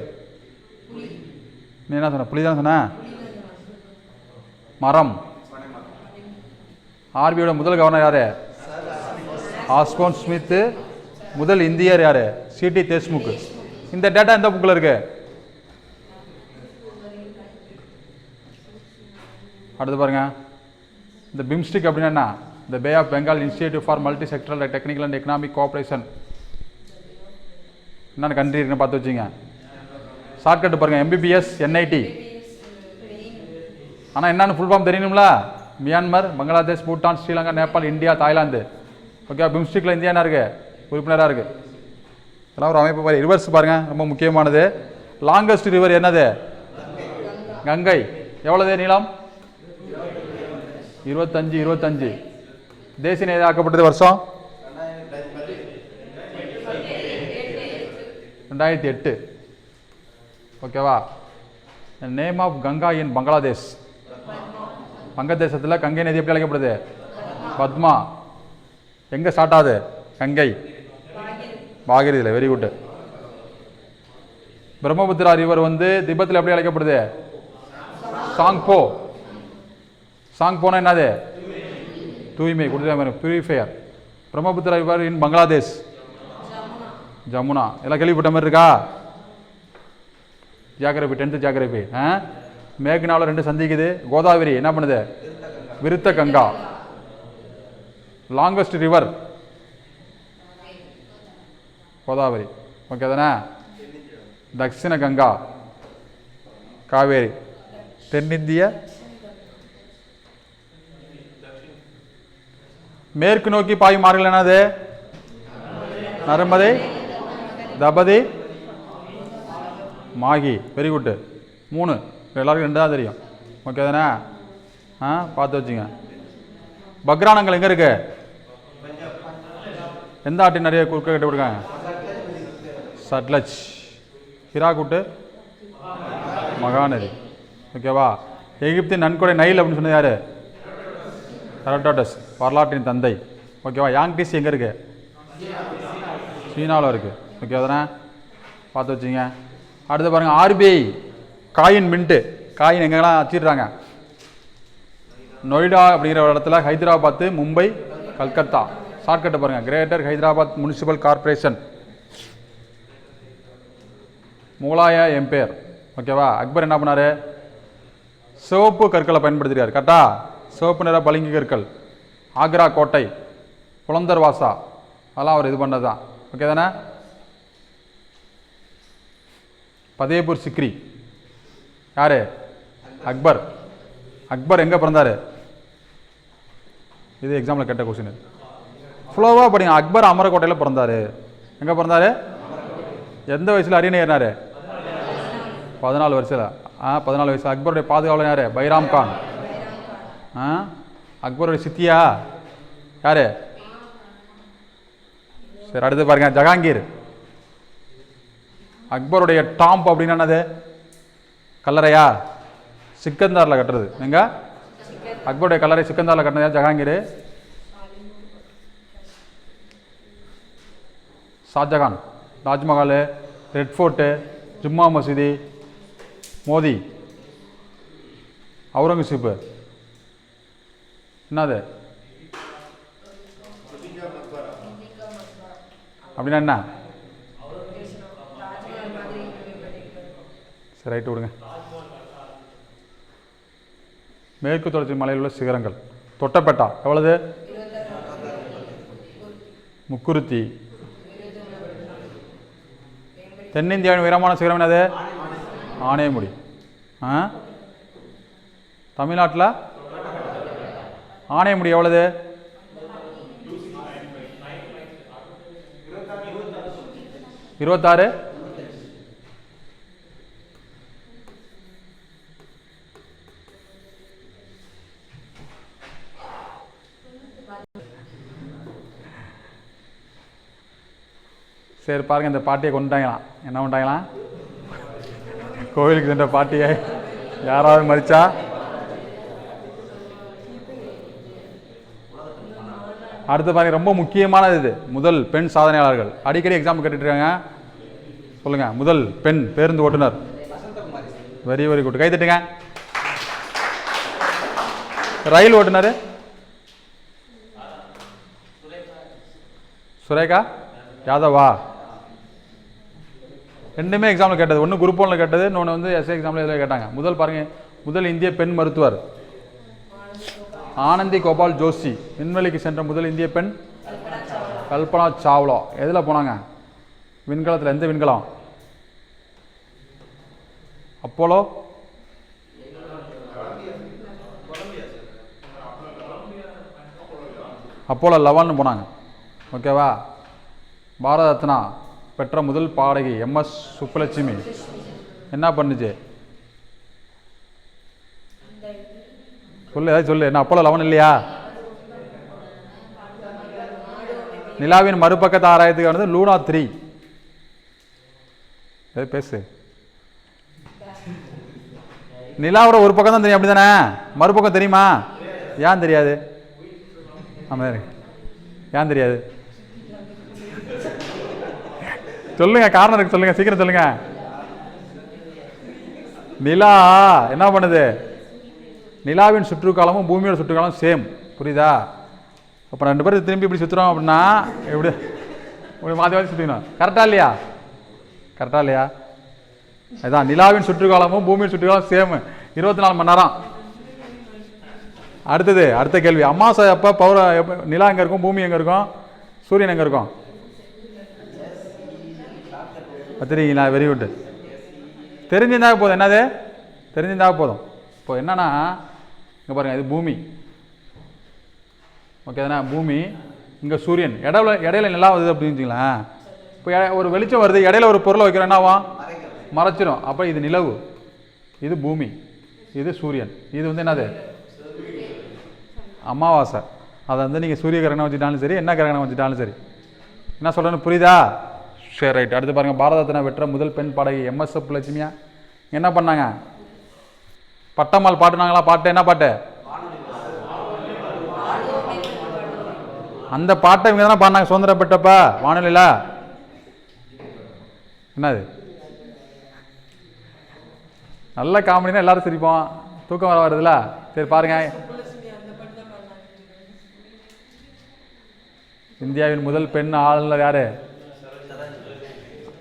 நீ என்ன சொன்ன? புலி தான் சொன்ன. மரம். ஆர்பிஐயோட முதல் கவர்னர் யாரு? Osborne Smith. முதல் இந்தியர் யாரு? சிடி தேஷ்முக். இந்த டேட்டா எந்த புக்கில் இருக்கு? அடுத்து பாருங்க, இந்த பிம்ஸ்டிக் அப்படின்னா என்ன? இந்த Bay of Bengal institute for multi sectoral technical and economic cooperation. என்னென்ன கண்ட்ரி இருக்குன்னு பார்த்து வச்சுங்க. ஷார்ட்கட் பாருங்க, MBBS NIT. ஆனால் என்னென்னு ஃபுல் ஃபார்ம் தெரியணும்ல? Myanmar, Bangladesh, Bhutan, Sri Lanka, Nepal, India, Thailand. Okay, பிம்ஸ்டிக்கில் இந்தியா என்ன இருக்குது? உறுப்பினராக இருக்குது. இதெல்லாம் ஒரு அமைப்பு பாரு. ரிவர்ஸ் பாருங்கள், ரொம்ப முக்கியமானது. லாங்கஸ்ட் ரிவர் என்னது? கங்கை. எவ்வளவு நீளம்? 25. தேசிய நதி ஆக்கப்பட்டது வருஷம் 2008. ஓகேவா? Name of Ganga in Bangladesh. வங்கதேசத்தில் கங்கை நதி எப்படி அழைக்கப்படுது? பத்மா. எங்கே ஸ்டார்ட் ஆகுது? கங்கை பாகிரதியில். Very good. பிரம்மபுத்திரா ரிவர் வந்து திபத்தில் எப்படி அழைக்கப்படுது? சாங்போ. சாங்போனா என்னது? தூய்மை, குடிநீர், purifier. Brahmaputra river in Bangladesh Jamuna. எல்லாம் கேள்விப்பட்ட மாதிரி இருக்கா? Geography, 10th geography. மேக்னாவில் 2 சந்திக்குது. கோதாவரி என்ன பண்ணுது? Vriddha Ganga. Longest river Godavari. Okay தானே? தக்ஷிண கங்கா காவேரி. தென்னிந்திய மேற்கு நோக்கி பாயும் ஆறுகள் என்னது? நர்மதை, தபதி, மாகி. Very good. 3. எல்லாருக்கும் 2 தான் தெரியும். ஓகே தானே? பார்த்து வச்சுங்க. பக்ரானங்கள் எங்கே இருக்கு? எந்த ஆட்டின் நிறைய குறுக்க கட்டி விடுக்காங்க? சட்லஜ். ஹிராகுட்டு மகாநதி. ஓகேவா? எகிப்தின் நன்கொடை நைல் அப்படின்னு சொன்னது யாரு? ஹெரோடோட்டஸ், வரலாற்றின் தந்தை. ஓகேவா? யாங்டிஸ் எங்கே இருக்கு? சீனாவில் இருக்கு. ஓகே தானே? பார்த்து வச்சுங்க. அடுத்து பாருங்கள், ஆர்பிஐ காயின் மின்ட்டு. காயின் எங்கெல்லாம் வச்சிடுறாங்க? நொய்டா அப்படிங்கிற ஒரு இடத்துல, ஹைதராபாத்து, மும்பை, கல்கத்தா. ஷார்ட்கட்டை பாருங்கள், கிரேட்டர் ஹைதராபாத் முனிசிபல் கார்பரேஷன். முகலாய எம்பையர். ஓகேவா? அக்பர் என்ன பண்ணார்? சிவப்பு கற்களை பயன்படுத்துகிறார். கரெக்டா? சிவப்பு நிற பளிங்கு கற்கள். ஆக்ரா கோட்டை, புலந்தர் வாசா, அதெல்லாம் அவர் இது பண்ணது தான். ஓகே தானே? பதேபூர் சிக்ரி யாரு? அக்பர். அக்பர் எங்கே பிறந்தார்? இது எக்ஸாம்பிள் கேட்ட கொஸ்டின். ஃபுல்லோவாக படிங்க. அக்பர் அமரக்கோட்டையில் பிறந்தார். எங்கே பிறந்தார்? எந்த வயசில் அரியணை ஏறினார்? 14 வயசில். 14 வயசு. அக்பருடைய பாதுகாவலர் யார்? பைராம் கான். அக்பருடைய சித்தியா யாரு? சரி, அடுத்து பாருங்க, ஜஹாங்கீர். அக்பருடைய டாம்ப் அப்படின்னா என்னது? கல்லறையா? சிக்கந்தாரில் கட்டுறது. எங்க? அக்பருடைய கல்லறை சிக்கந்தாரில் கட்டினது ஜஹாங்கீர். ஷாஜகான், தாஜ்மஹால், ரெட் ஃபோர்ட்டு, ஜும்மா மசூதி, மோதி, அவுரங்கசீப்பு, என்னது அப்படின்னா என்ன? சரி, ரைட்டு விடுங்க. மேற்கு தொடர்ச்சி மலையில் உள்ள சிகரங்கள். தொட்டபெட்டா எவ்வளவு? முக்குருத்தி. தென்னிந்தியாவின் உயரமான சிகரம் என்னது? ஆனைமுடி. தமிழ்நாட்டில் ஆனைமுடி எவ்வளவு? 26. சரி பாருங்க, இந்த பாட்டியை கொண்டுட்டாங்களாம். என்ன பண்ணிட்டாங்களாம்? கோவிலுக்கு சென்ற பாட்டியை யாராவது மதிச்சா அடுத்து பாருங்க, ரொம்ப முக்கியமானது இது. முதல் பெண் சாதனையாளர்கள். அடிக்கடி எக்ஸாம் கேட்டுட்டு இருக்காங்க. சொல்லுங்க, முதல் பெண் பேருந்து ஓட்டுநர். வெரி வெரி குட், கை தட்டுங்க. ரயில் ஓட்டுநர் சுரேகா யாதவா. ரெண்டுமே எக்ஸாமில் கேட்டது. ஒன்று குரூப் 1ல் கேட்டது, இன்னொன்று வந்து எஸ்ஏ எக்ஸாமில் இதில் கேட்டாங்க. முதல் பாருங்க, முதல் இந்திய பெண் மருத்துவர் ஆனந்தி கோபால் ஜோஷி. விண்வெளிக்கு சென்ற முதல் இந்திய பெண் கல்பனா சாவ்லா. எதில் போனாங்க? விண்கலத்தில். எந்த விண்கலம்? அப்போலோ அப்போலோ 11 போனாங்க. ஓகேவா? பாரத ரத்னா பெற்ற முதல் பாடகி MS சுப்புலட்சுமி. என்ன பண்ணுச்சு? சொல்லு, ஏதாவது சொல்லு. என்ன அப்போலோ 11 இல்லையா? நிலாவின் மறுபக்கத்தை ஆராயத்துக்கு வந்து லூனா 3. பேசு. நிலாவோட ஒரு பக்கம் தான் தெரியும், அப்படி தானே? மறுபக்கம் தெரியுமா? ஏன் தெரியாது? ஆமாம், ஏன் தெரியாது? சொல்லுங்க, காரணம் இருக்கு, சொல்லுங்க, சீக்கிரம் சொல்லுங்க. நிலா என்ன பண்ணுது? நிலாவின் சுற்றுக்காலமும் பூமியோட சுற்றுக்காலம் சேம். புரியுதா? அப்போ 2 பேரும் திரும்பி இப்படி சுற்றுறோம் அப்படின்னா எப்படி மாற்றி மாற்றி சுற்றிக்கணும். கரெக்டா இல்லையா? கரெக்டா இல்லையா? அதுதான், நிலாவின் சுற்றுக்காலமும் பூமியின் சுற்றுக்காலம் சேம், 24 மணி நேரம். அடுத்தது, அடுத்த கேள்வி. அமாவாசை அப்போ நிலா எங்கே இருக்கும்? பூமி எங்கே இருக்கும்? சூரியன் எங்கே இருக்கும்? தெரியுங்களா? Very good. தெரிஞ்சிருந்தாவே போதும். என்னது? தெரிஞ்சிருந்தாவே போதும். இப்போ என்னன்னா, இங்கே பாருங்கள், இது பூமி. ஓகே தானே? பூமி. இங்கே சூரியன். இடையில நிலா வருது அப்படின்னு வச்சுங்களேன். இப்போ ஒரு வெளிச்சம் வருது, இடையில ஒரு பொருளை வைக்கிறோம், என்னவா? மறைச்சிடும். அப்போ இது நிலவு, இது பூமி, இது சூரியன். இது வந்து என்னது? அமாவாசை. அதை வந்து நீங்கள் சூரிய கிரகணம் வச்சுட்டாலும் சரி, என்ன கிரகணம் வச்சுட்டாலும் சரி. என்ன சொல்கிறேன்னு புரியுதா? சரி, ரைட். அடுத்து பாருங்கள், பாரத ரத்னா பெற்ற முதல் பெண் பாடகி MS சுப்புலட்சுமியா. என்ன பண்ணாங்க? பட்டம்மாள் பாட்டுனாங்களா? பாட்டு என்ன பாட்டு? அந்த பாட்டை இவங்க தானே பாடினாங்க சுதந்திர பெற்றப்ப வானொலியில். என்னது? நல்ல காமெடினா எல்லாரும் சிரிப்போம், தூக்கம் வர வருதுல்ல. சரி பாருங்க, இந்தியாவின் முதல் பெண் ஆளுநர் யாரு?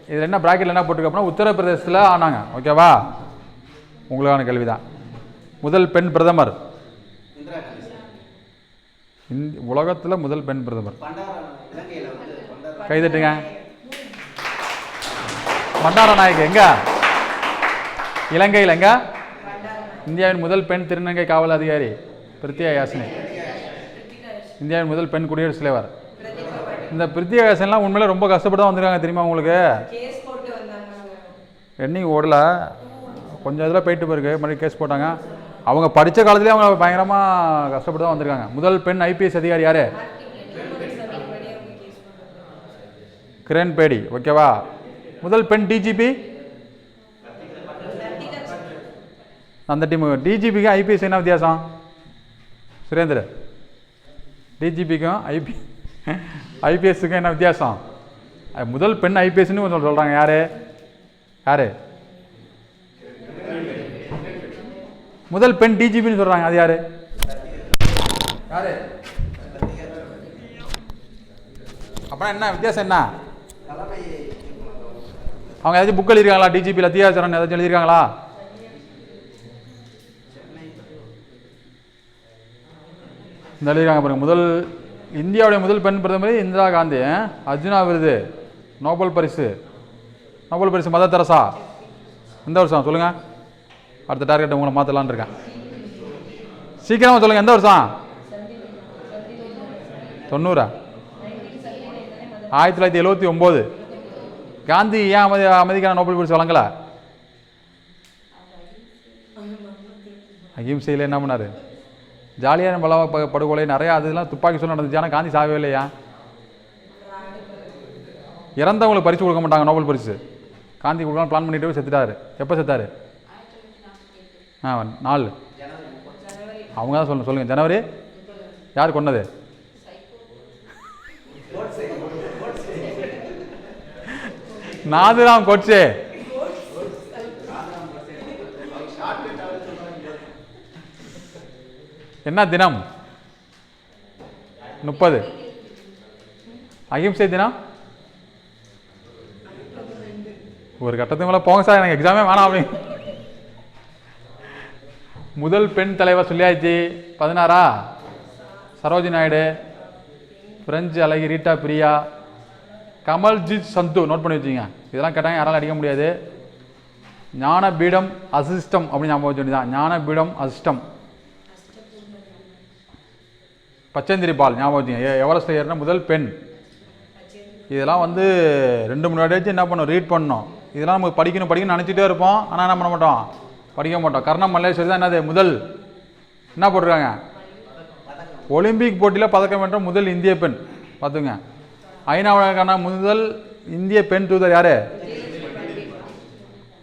இதில் என்ன பிராக்கெட்டில் என்ன போட்டுருக்கோம்னா உத்தரப்பிரதேசத்தில் ஆனாங்க. ஓகேவா? உங்களுக்கான கேள்விதான். முதல் பெண் பிரதமர். உலகத்தில் முதல் பெண் பிரதமர். கைதட்டுங்க. பண்டாரநாயக் எங்க? இலங்கையில். எங்க? இந்தியாவின் முதல் பெண் திருநங்கை காவல் அதிகாரி பிரித்தியா யாசினி. இந்தியாவின் முதல் பெண் குடியரசுத் தலைவர். இந்த பிரித்தியா யாசினிலாம் உண்மையில ரொம்ப கஷ்டப்பட்டு தான் வந்திருக்காங்க, தெரியுமா உங்களுக்கு? ரன்னிங் ஓடல, கொஞ்சம் இதில் போயிட்டு போயிருக்கு, மறுபடியும் கேஸ் போட்டாங்க. அவங்க படித்த காலத்துலேயே அவங்க பயங்கரமாக கஷ்டப்பட்டு தான் வந்திருக்காங்க. முதல் பெண் IPS அதிகாரி யார்? கிரண் பேடி. ஓகேவா? முதல் பெண் DGP? அந்த டீம். DGPக்கு IPS என்ன வித்தியாசம்? சுரேந்தர், DGPக்கும் IPSக்கும் என்ன வித்தியாசம்? முதல் பெண் ஐபிஎஸ்ன்னு சொல்கிறாங்க. யார் யார்? முதல் பெண் டிஜிபின்னு சொல்கிறாங்க. அது யார் யார்? அப்புறம் என்ன வித்தியாசம்? என்ன அவங்க ஏதாச்சும் புக் எழுதிருக்காங்களா? டிஜிபி லத்தியா சரண் ஏதாச்சும் எழுதியிருக்காங்களா? இந்த எழுதியிருக்காங்க பாருங்க. முதல் இந்தியாவுடைய முதல் பெண் பிரதமர் இந்திரா காந்தி. அர்ஜுனா விருது, நோபல் பரிசு, நோபல் பரிசு மதர் தெரசா. எந்த வருஷம் சொல்லுங்க? அடுத்த டார்கெட் உங்களை மாற்றலான்னு இருக்கேன். சீக்கிரமாக சொல்லுங்க. எந்த வருஷம்? 90? 1979. காந்தி ஏன் அமைதிக்கான நோபல் பரிசு வழங்கல? அகிம்சையில் என்ன பண்ணார்? ஜாலியான படுகொலை நிறையா அதெல்லாம் துப்பாக்கி சூடு நடந்துச்சு. ஆனால் காந்தி சாகவே இல்லையா? இறந்தவங்களுக்கு பரிசு கொடுக்க மாட்டாங்க நோபல் பரிசு. காந்தி கொடுக்கலாம் பிளான் பண்ணிட்டு போய் செத்துட்டாரு. எப்போ செத்தாரு? 4 அவங்க தான் சொல்லுங்கள். ஜனவரி. யார் கொன்னது? நாதுராம் கோட்சே. என்ன தினம்? 30. அகிம்சை தினம் ஒரு கட்டத்துக்கு மேலே போங்க சார், எனக்கு எக்ஸாமே வேணாம் அப்படின்னு. முதல் பெண் தலைவர் சொல்லியாச்சு. 16 சரோஜினி நாயுடு. பிரெஞ்சு அழகி ரீட்டா பிரியா. கமல்ஜித் சந்து. நோட் பண்ணி வச்சுங்க. இதெல்லாம் கேட்டாங்க யாராலும் அடிக்க முடியாது. ஞானபீடம் அசிஸ்டம் அப்படின்னு ஞாபகம் வச்சு வேண்டியதான். ஞானபீடம் அசிஸ்டம். பச்சந்திரி பால் ஞாபகம் வச்சுங்க. எவரெஸ்ட் ஏறின முதல் பெண். இதெல்லாம் 2-3 வாட்டி என்ன பண்ணணும்? ரீட் பண்ணணும். இதெல்லாம் நமக்கு படிக்கணும்னு நினச்சிட்டே இருப்போம். ஆனால் என்ன பண்ண மாட்டோம்? படிக்க மாட்டோம். கர்ணம் மல்லேஸ்வரி தான் என்னது? முதல் என்ன போட்டிருக்காங்க? ஒலிம்பிக் போட்டியில் பதக்கம் வென்ற முதல் இந்திய பெண். பார்த்துங்க. ஐநாவுக்கான முதல் இந்திய பெண் தூதர் யாரு?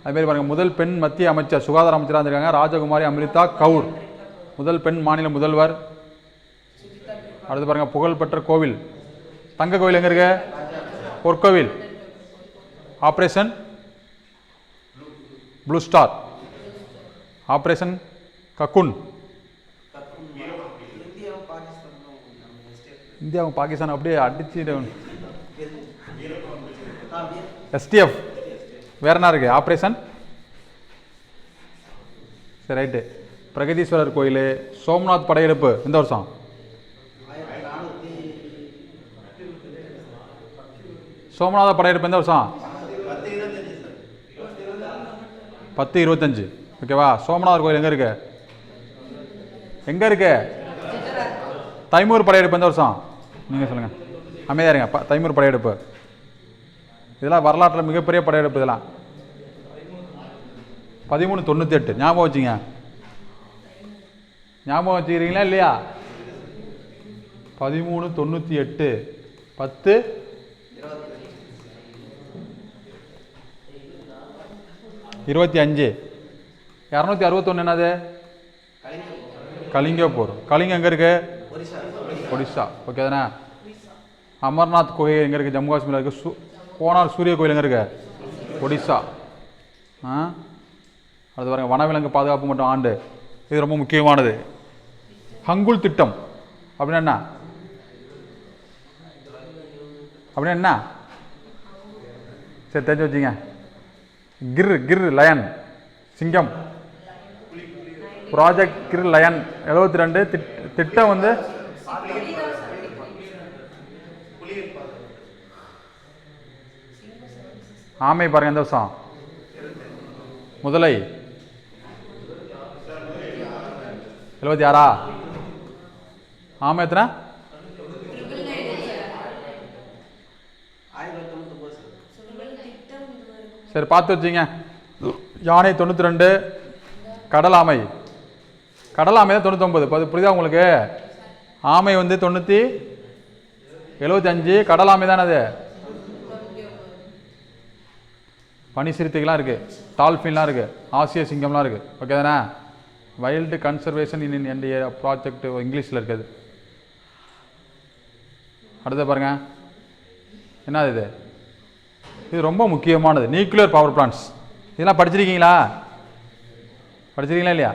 அதுமாரி பாருங்க. முதல் பெண் மத்திய அமைச்சர், சுகாதார அமைச்சராக இருந்திருக்காங்க. ராஜகுமாரி அமிர்தா கவுர். முதல் பெண் மாநில முதல்வர். அடுத்து பாருங்க. புகழ்பெற்ற கோவில், தங்க கோவில் எங்க இருக்கு? பொற்கோவில். ஆபரேஷன் ப்ளூ ஸ்டார், ஆபரேஷன் கக்குன். இந்தியாவும் பாகிஸ்தான் அப்படியே அடிச்சு. எஸ்டிஎஃப் வேற என்ன இருக்கு? ஆபரேஷன். சரி ரைட்டு. பிரகதீஸ்வரர் கோயில். சோம்நாத் படையெடுப்பு எந்த வருஷம்? சோமநாத படையெடுப்பு எந்த வருஷம்? 10-25. ஓகேவா? சோமநாதர் கோயில் எங்க இருக்கு? எங்க இருக்கு? தைமூர் படையெடுப்பு எந்த வருஷம்? நீங்க சொல்லுங்க. அமைதியா இருங்க. தைமூர் படையெடுப்பு. இதெல்லாம் வரலாற்றில் மிகப்பெரிய படையெடுப்பு. இதெல்லாம் 1398. ஞாபகம் வச்சுங்க. ஞாபகம் வச்சுக்கிறீங்களா இல்லையா? 1398. 10 25. 261 என்னது? கலிங்க போர். கலிங்கம் எங்க இருக்கு? ஒடிசா. ஓகே தானே? அமர்நாத் குகை எங்க இருக்கு? ஜம்மு காஷ்மீர் இருக்கு. கோனார் சூரிய கோயில் எங்க இருக்கு? ஒடிசா. அது பாருங்க. வனவிலங்கு பாதுகாப்பு மற்றும் ஆண்டு. இது ரொம்ப முக்கியமானது. ஹங்குல் திட்டம் அப்படின்னா என்ன? அப்படின்னா என்ன? சரி தெரிஞ்சு வச்சுங்க. கிர் லயன் சிங்கம். Project Gir lion 72. திட்டம் ஆமை பாருங்க. எந்த வருஷம்? முதலை 76. ஆமை எத்தனை? சரி பார்த்து வச்சுங்க. யானை 92. கடல் ஆமை. கடல் ஆமை தான் 99. புரியுதா உங்களுக்கு? ஆமை 75. கடல் ஆமை தானே அது. பனி சிறுத்தைகள்லாம் இருக்கு. டால்ஃபின்லாம் இருக்கு. ஆசிய சிங்கம்லாம் இருக்கு. ஓகே தானே? Wild conservation in India project இங்கிலீஷில் இருக்குது. அடுத்து பாருங்க. என்னது இது? இது ரொம்ப முக்கியமானது. நியூக்ளியர் பவர் பிளான்ட்ஸ் இதெல்லாம் படிச்சிருக்கீங்களா? படிச்சிருக்கீங்களா இல்லையா?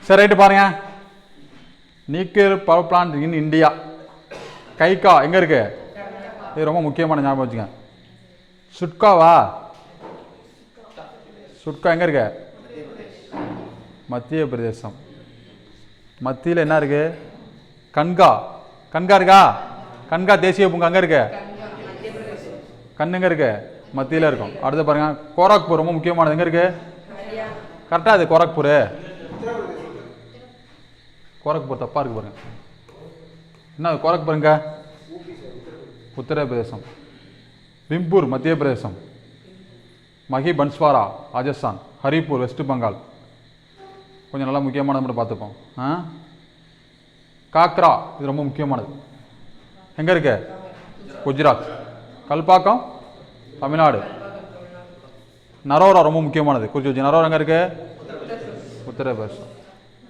சரி, ரைட்டு பாருங்க. Nuclear power plant in India. Kaiga எங்கே இருக்கு? இது ரொம்ப முக்கியமான ஞாபகம் வச்சுங்க. சுட்காவா? சுட்கா எங்கே இருக்கு? மத்திய பிரதேசம். மத்தியில் என்ன இருக்கு? கன்கா. கன்கா இருக்கா? கன்கா தேசிய பூங்கா அங்கே இருக்கு. கண்ணுங்க இருக்கு, மத்தியில் இருக்கும். அடுத்து பாருங்க, கோரக்பூர் ரொம்ப முக்கியமானது. எங்கே இருக்கு? கரெக்டாக அது கோரக்பூர். கோரக்பூர் தப்பா இருக்கு பாருங்க. என்ன கோரக்பூருங்க? உத்தரப்பிரதேசம். பிம்பூர் மத்திய பிரதேசம். மஹி பன்ஸ்வாரா ராஜஸ்தான். ஹரிப்பூர் வெஸ்ட் பெங்கால். கொஞ்சம் நல்லா முக்கியமானது மட்டும் பார்த்துப்போம். காக்ரா இது ரொம்ப முக்கியமானது. எங்கே இருக்கு? குஜராத். கல்பாக்கம் தமிழ்நாடு. நரோரா ரொம்ப முக்கியமானது. குறிச்சி நரோரா எங்கே இருக்கு? உத்தரப்பிரதேசம்.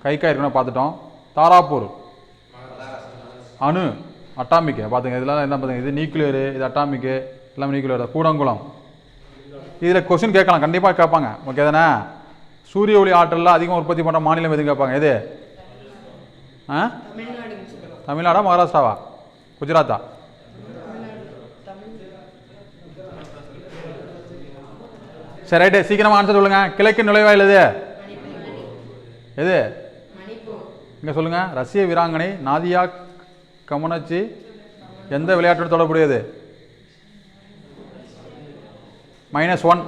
கைகா இருக்குன்னு பார்த்துட்டோம். தாராப்பூர் அணு அட்டாமிக்கு பார்த்துங்க. இதெல்லாம் என்ன பார்த்துங்க, இது நியூக்ளியரு, இது அட்டாமிக்கு, எல்லாமே நியூக்ளியர் தான். கூடங்குளம். இதில் கொஸ்டின் கேட்கலாம், கண்டிப்பாக கேட்பாங்க. ஓகே தானே? சூரிய ஒளி ஆற்றலில் அதிகமாக உற்பத்தி பண்ணுற மாநிலம் எதுவும் கேட்பாங்க. எது? தமிழ்நாடா மகாராஷ்டிராவா குஜராத்தா? சரி, ரைட்டு. சீக்கிரமாக ஆன்சர் சொல்லுங்க. கிழக்கு நுழைவாயில் எது? எது? இங்கே சொல்லுங்க. ரஷ்ய வீராங்கனை நாதியா கமனச்சி எந்த விளையாட்டோடு தொடர்புடையது? -1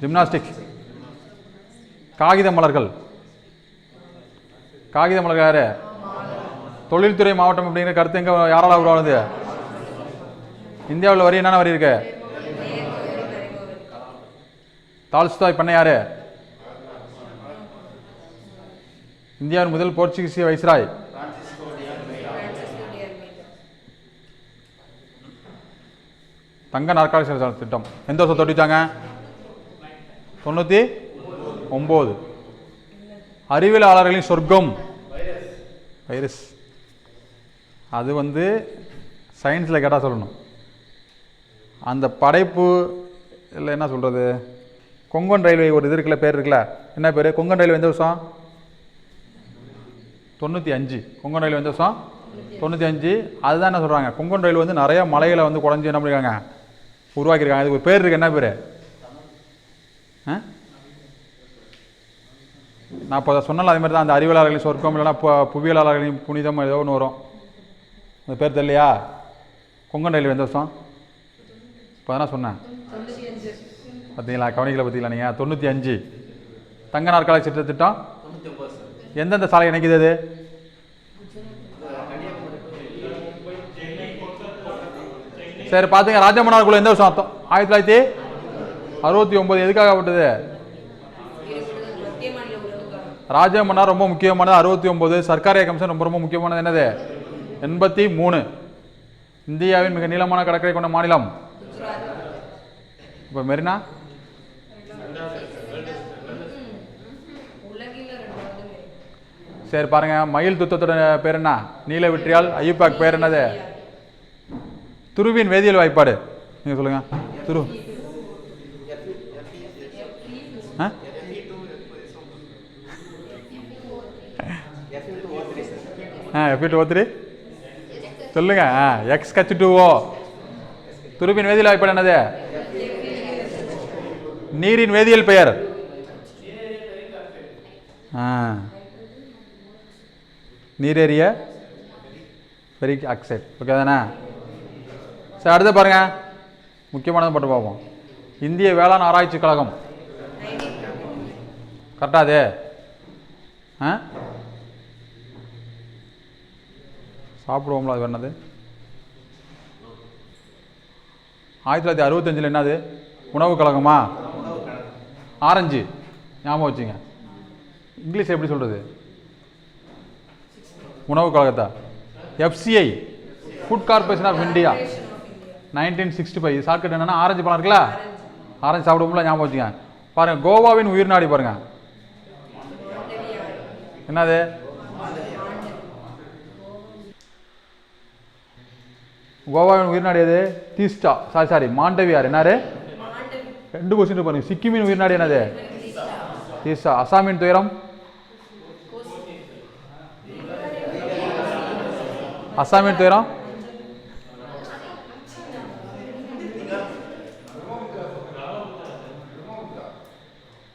ஜிம்னாஸ்டிக்ஸ். காகித மலர்கள். காகித மலர்கள் யாரு? தொழில்துறை மாவட்டம் அப்படிங்கிற கருத்து எங்க யாரால உருவானது? இந்தியாவில் வரி என்னென்ன வரி இருக்கு? டால்ஸ்டாய் பண்ண யாரு? இந்தியாவின் முதல் போர்ச்சுகீசிய வைஸ்ராய். தங்க நாற்காலி திட்டம் எந்த வருஷம் தொட்டிச்சாங்க? 99. அறிவியலாளர்களின் சொர்க்கம் வைரஸ். அது வந்து சயின்ஸில் கேட்டால் சொல்லணும். அந்த படைப்பு இல்லை, என்ன சொல்கிறது, கொங்கன் ரயில்வே ஒரு இது இருக்குல்ல, பேர் இருக்குல்ல, என்ன பேர்? கொங்கன் ரயில்வே எந்த வருஷம்? 95. கொங்கன் ரயில் எந்த வருஷம்? 95. அதுதான் என்ன சொல்கிறாங்க, கொங்கன் ரயில் வந்து நிறைய மலைகளை வந்து குறைஞ்சி என்ன பண்ணியிருக்காங்க, உருவாக்கியிருக்காங்க. அதுக்கு ஒரு பேர் இருக்குது. என்ன பேர்? நான் இப்போ சொன்னால அதே மாதிரி தான். அந்த அறிவியலாளர்களின் சொர்க்கம் இல்லைன்னா புவியியலாளர்களின் புனிதம் ஏதோ ஒன்று வரும். அந்த பேர் தெரியலையா? கொங்கன் ரயில் எந்த வருஷம்? இப்போ தான் சொன்னேன். பார்த்தீங்களா? கவனிக்கலை பார்த்தீங்களா நீங்கள்? 95. தங்க நாற்காலி திட்டம் எந்தெந்த சாலை இணைக்குது? அது சரி பார்த்துங்க. ராஜமன்னார் குழு எந்த வருஷம்? 1969. எதுக்காக விட்டது? ராஜமன்னார் ரொம்ப முக்கியமானது. 69. சர்க்காரிய கமிஷன் ரொம்ப ரொம்ப முக்கியமானது. என்னது? 83. இந்தியாவின் மிக நீளமான கடற்கரை கொண்ட மாநிலம்? இப்போ மெரினா. சரி பாருங்க. மயில் துத்தத்தோட பேர் என்ன? நீல விற்றியால். ஐயூபாக் பேர் என்னது? துருவின் வேதியியல் வாய்ப்பாடு நீங்க சொல்லுங்க. துரு Fe2O3 சொல்லுங்க. XH2O. துருவின் வேதியியல் வாய்ப்பாடு என்னது? நீரின் வேதியியல் பெயர்? நீரேறிய ஃபெரிக் ஆக்சைடு. ஓகே தானே? சரி அடுத்து பாருங்க, முக்கியமானது மட்டும் பார்ப்போம். இந்திய வேளாண் ஆராய்ச்சி கழகம் கரெக்டா? அது சாப்பிடுவோம்ல, அது என்னது? 1965 என்னது? உணவு கழகமா? ஆரஞ்சு ஞாபகம் வச்சுங்க. இங்கிலீஷ் எப்படி சொல்றது? உணவு கழகத்தா? FCI food corporation of India 1965. Shortcut என்னன்னா ஆரஞ்சு பழம் இருக்குல்ல, ஆரஞ்சு சாப்பிடுவோம்ல, ஞாபகம் வச்சுங்க. பாருங்க, கோவாவின் உயிர் நாடி பாருங்க என்னது? கோவாவின் உயிர்நாடு எது? தீஸ்டா. சாரி மாண்டவியார். என்னாரு? 2 கொஸ்டின் பாருங்க. சிக்கிமின் உயிர்நாடு என்னது? தீஸ்டா. அசாமின் துயரம்? அசாமின் துயரம்?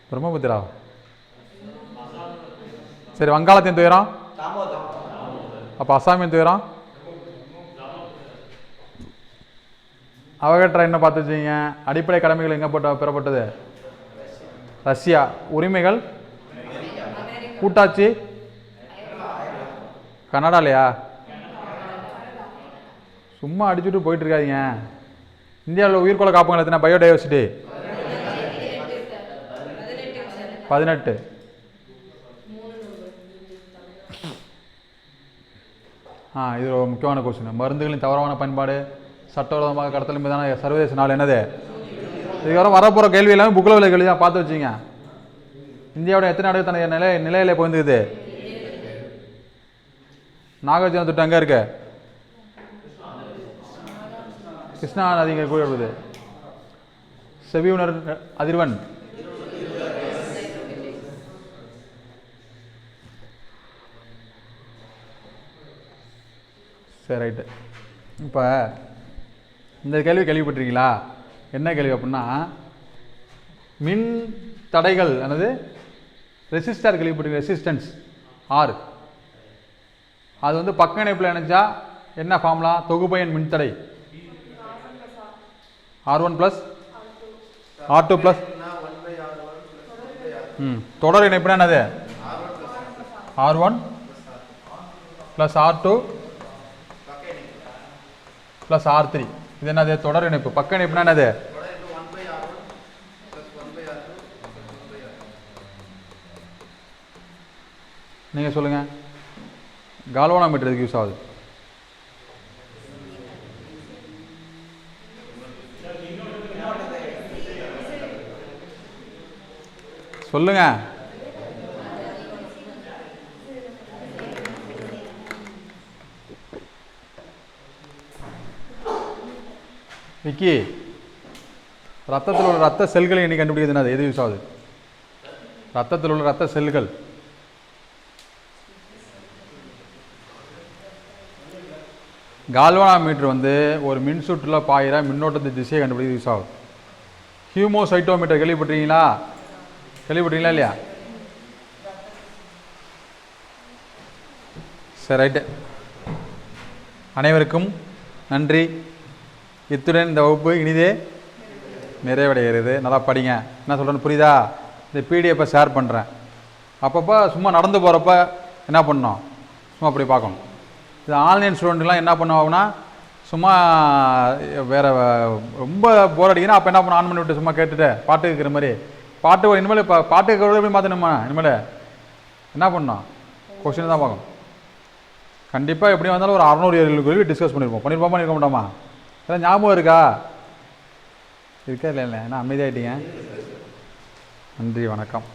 பிரம்மபுத்திரா. சரி, வங்காளத்தின் துயரம்? அப்போ அசாமின் துயரம்? அவகட்ரா என்ன பார்த்து வச்சுங்க? அடிப்படை கடமைகள் எங்கே பெறப்பட்டது? ரஷ்யா. உரிமைகள்? கூட்டாட்சி? கனடாலையா? சும்மா அடிச்சுட்டு போயிட்டு இருக்காதீங்க. இந்தியாவில் உயிர்கோள காப்பகங்கள் எத்தனை? பயோடைவர்சிட்டி 18. இது ஒரு முக்கியமான கொஸ்டின். மருந்துகளின் தவறான பயன்பாடு, சட்டவிரோதமாக கடத்தல் மீதான சர்வதேச நாள் என்னது? இதுவரை வரப்போகிற கேள்வி எல்லாமே புக்கில் உள்ள கேள்வி தான், பார்த்து வச்சுங்க. இந்தியாவோட எத்தனை நாடு தனது நிலையில போயிருந்தது? நாகார்ஜுன திட்டம் எங்கே இருக்கு? கிருஷ்ணா நதிங்க கூறுவது. செவியுணர் அதிர்வன்? சரி, ரைட்டு. இப்போ இந்த கேள்வி கேள்விப்பட்டிருக்கீங்களா? என்ன கேள்வி அப்படின்னா, மின் தடைகள் என்னது? ரெசிஸ்டர் கேள்விப்பட்டிருக்கீங்க? Resistance R. அது வந்து பக்க இணைப்பில் இணைச்சா என்ன ஃபார்முலா? தொகுபயன் மின்தடை R1 + R2 + தொடர் இணைப்புனா என்னது? R1 + R2 + R3. இது என்னது? தொடர் இணைப்பு. பக்க இணைப்புனா என்னது? நீங்கள் சொல்லுங்கள். கால்வனாமீட்டர் எதுக்கு யூஸ் ஆகுது? சொல்லுங்க. விக்கி, ரத்தத்தில் உள்ள ரத்த செல்களை இன்னைக்கு கண்டுபிடிக்கிறது எது யூஸ் ஆகுது? ரத்தத்தில் உள்ள ரத்த செல்கள். கால்வனாமீட்டர் வந்து ஒரு மின் சுற்றுல பாயிர மின்னோட்டத்தை திசையை கண்டுபிடிக்க யூஸ் ஆகும். ஹியூமோசைட்டோமீட்டர் கேள்விப்பட்டிருக்கீங்களா? கேள்விப்பட்டீங்களா இல்லையா? சரி, ரைட்டு. அனைவருக்கும் நன்றி. இத்துடன் இந்த வகுப்பு இனிதே நிறைவடைகிறது. நல்லா படிங்க. என்ன சொல்கிறேன்னு புரியுதா? இந்த பிடிஎஃப்பை ஷேர் பண்ணுறேன். அப்பப்போ சும்மா நடந்து போகிறப்ப என்ன பண்ணணும்? சும்மா அப்படி பார்க்கணும். இது ஆன்லைன் ஸ்டூடெண்ட்லாம் என்ன பண்ணுவாங்கன்னா, சும்மா வேறு ரொம்ப போர் அடிக்குன்னா அப்போ என்ன பண்ண, ஆன் பண்ணி விட்டு சும்மா கேட்டுட்டு பாட்டு கேட்குற மாதிரி பாட்டு இனிமேல் இப்போ பாட்டு கேட்குறது எப்படி மாற்றணுமா? இனிமேல் என்ன பண்ணணும்? கொஸ்டின் தான் பார்க்கணும். கண்டிப்பாக எப்படி வந்தாலும் ஒரு 600 கேள்வி டிஸ்கஸ் பண்ணியிருக்க மாட்டோமா? இதெல்லாம் ஞாபகம் இருக்கா? இருக்கா? இல்லை என்ன அமைதியாகிட்டீங்க? நன்றி, வணக்கம்.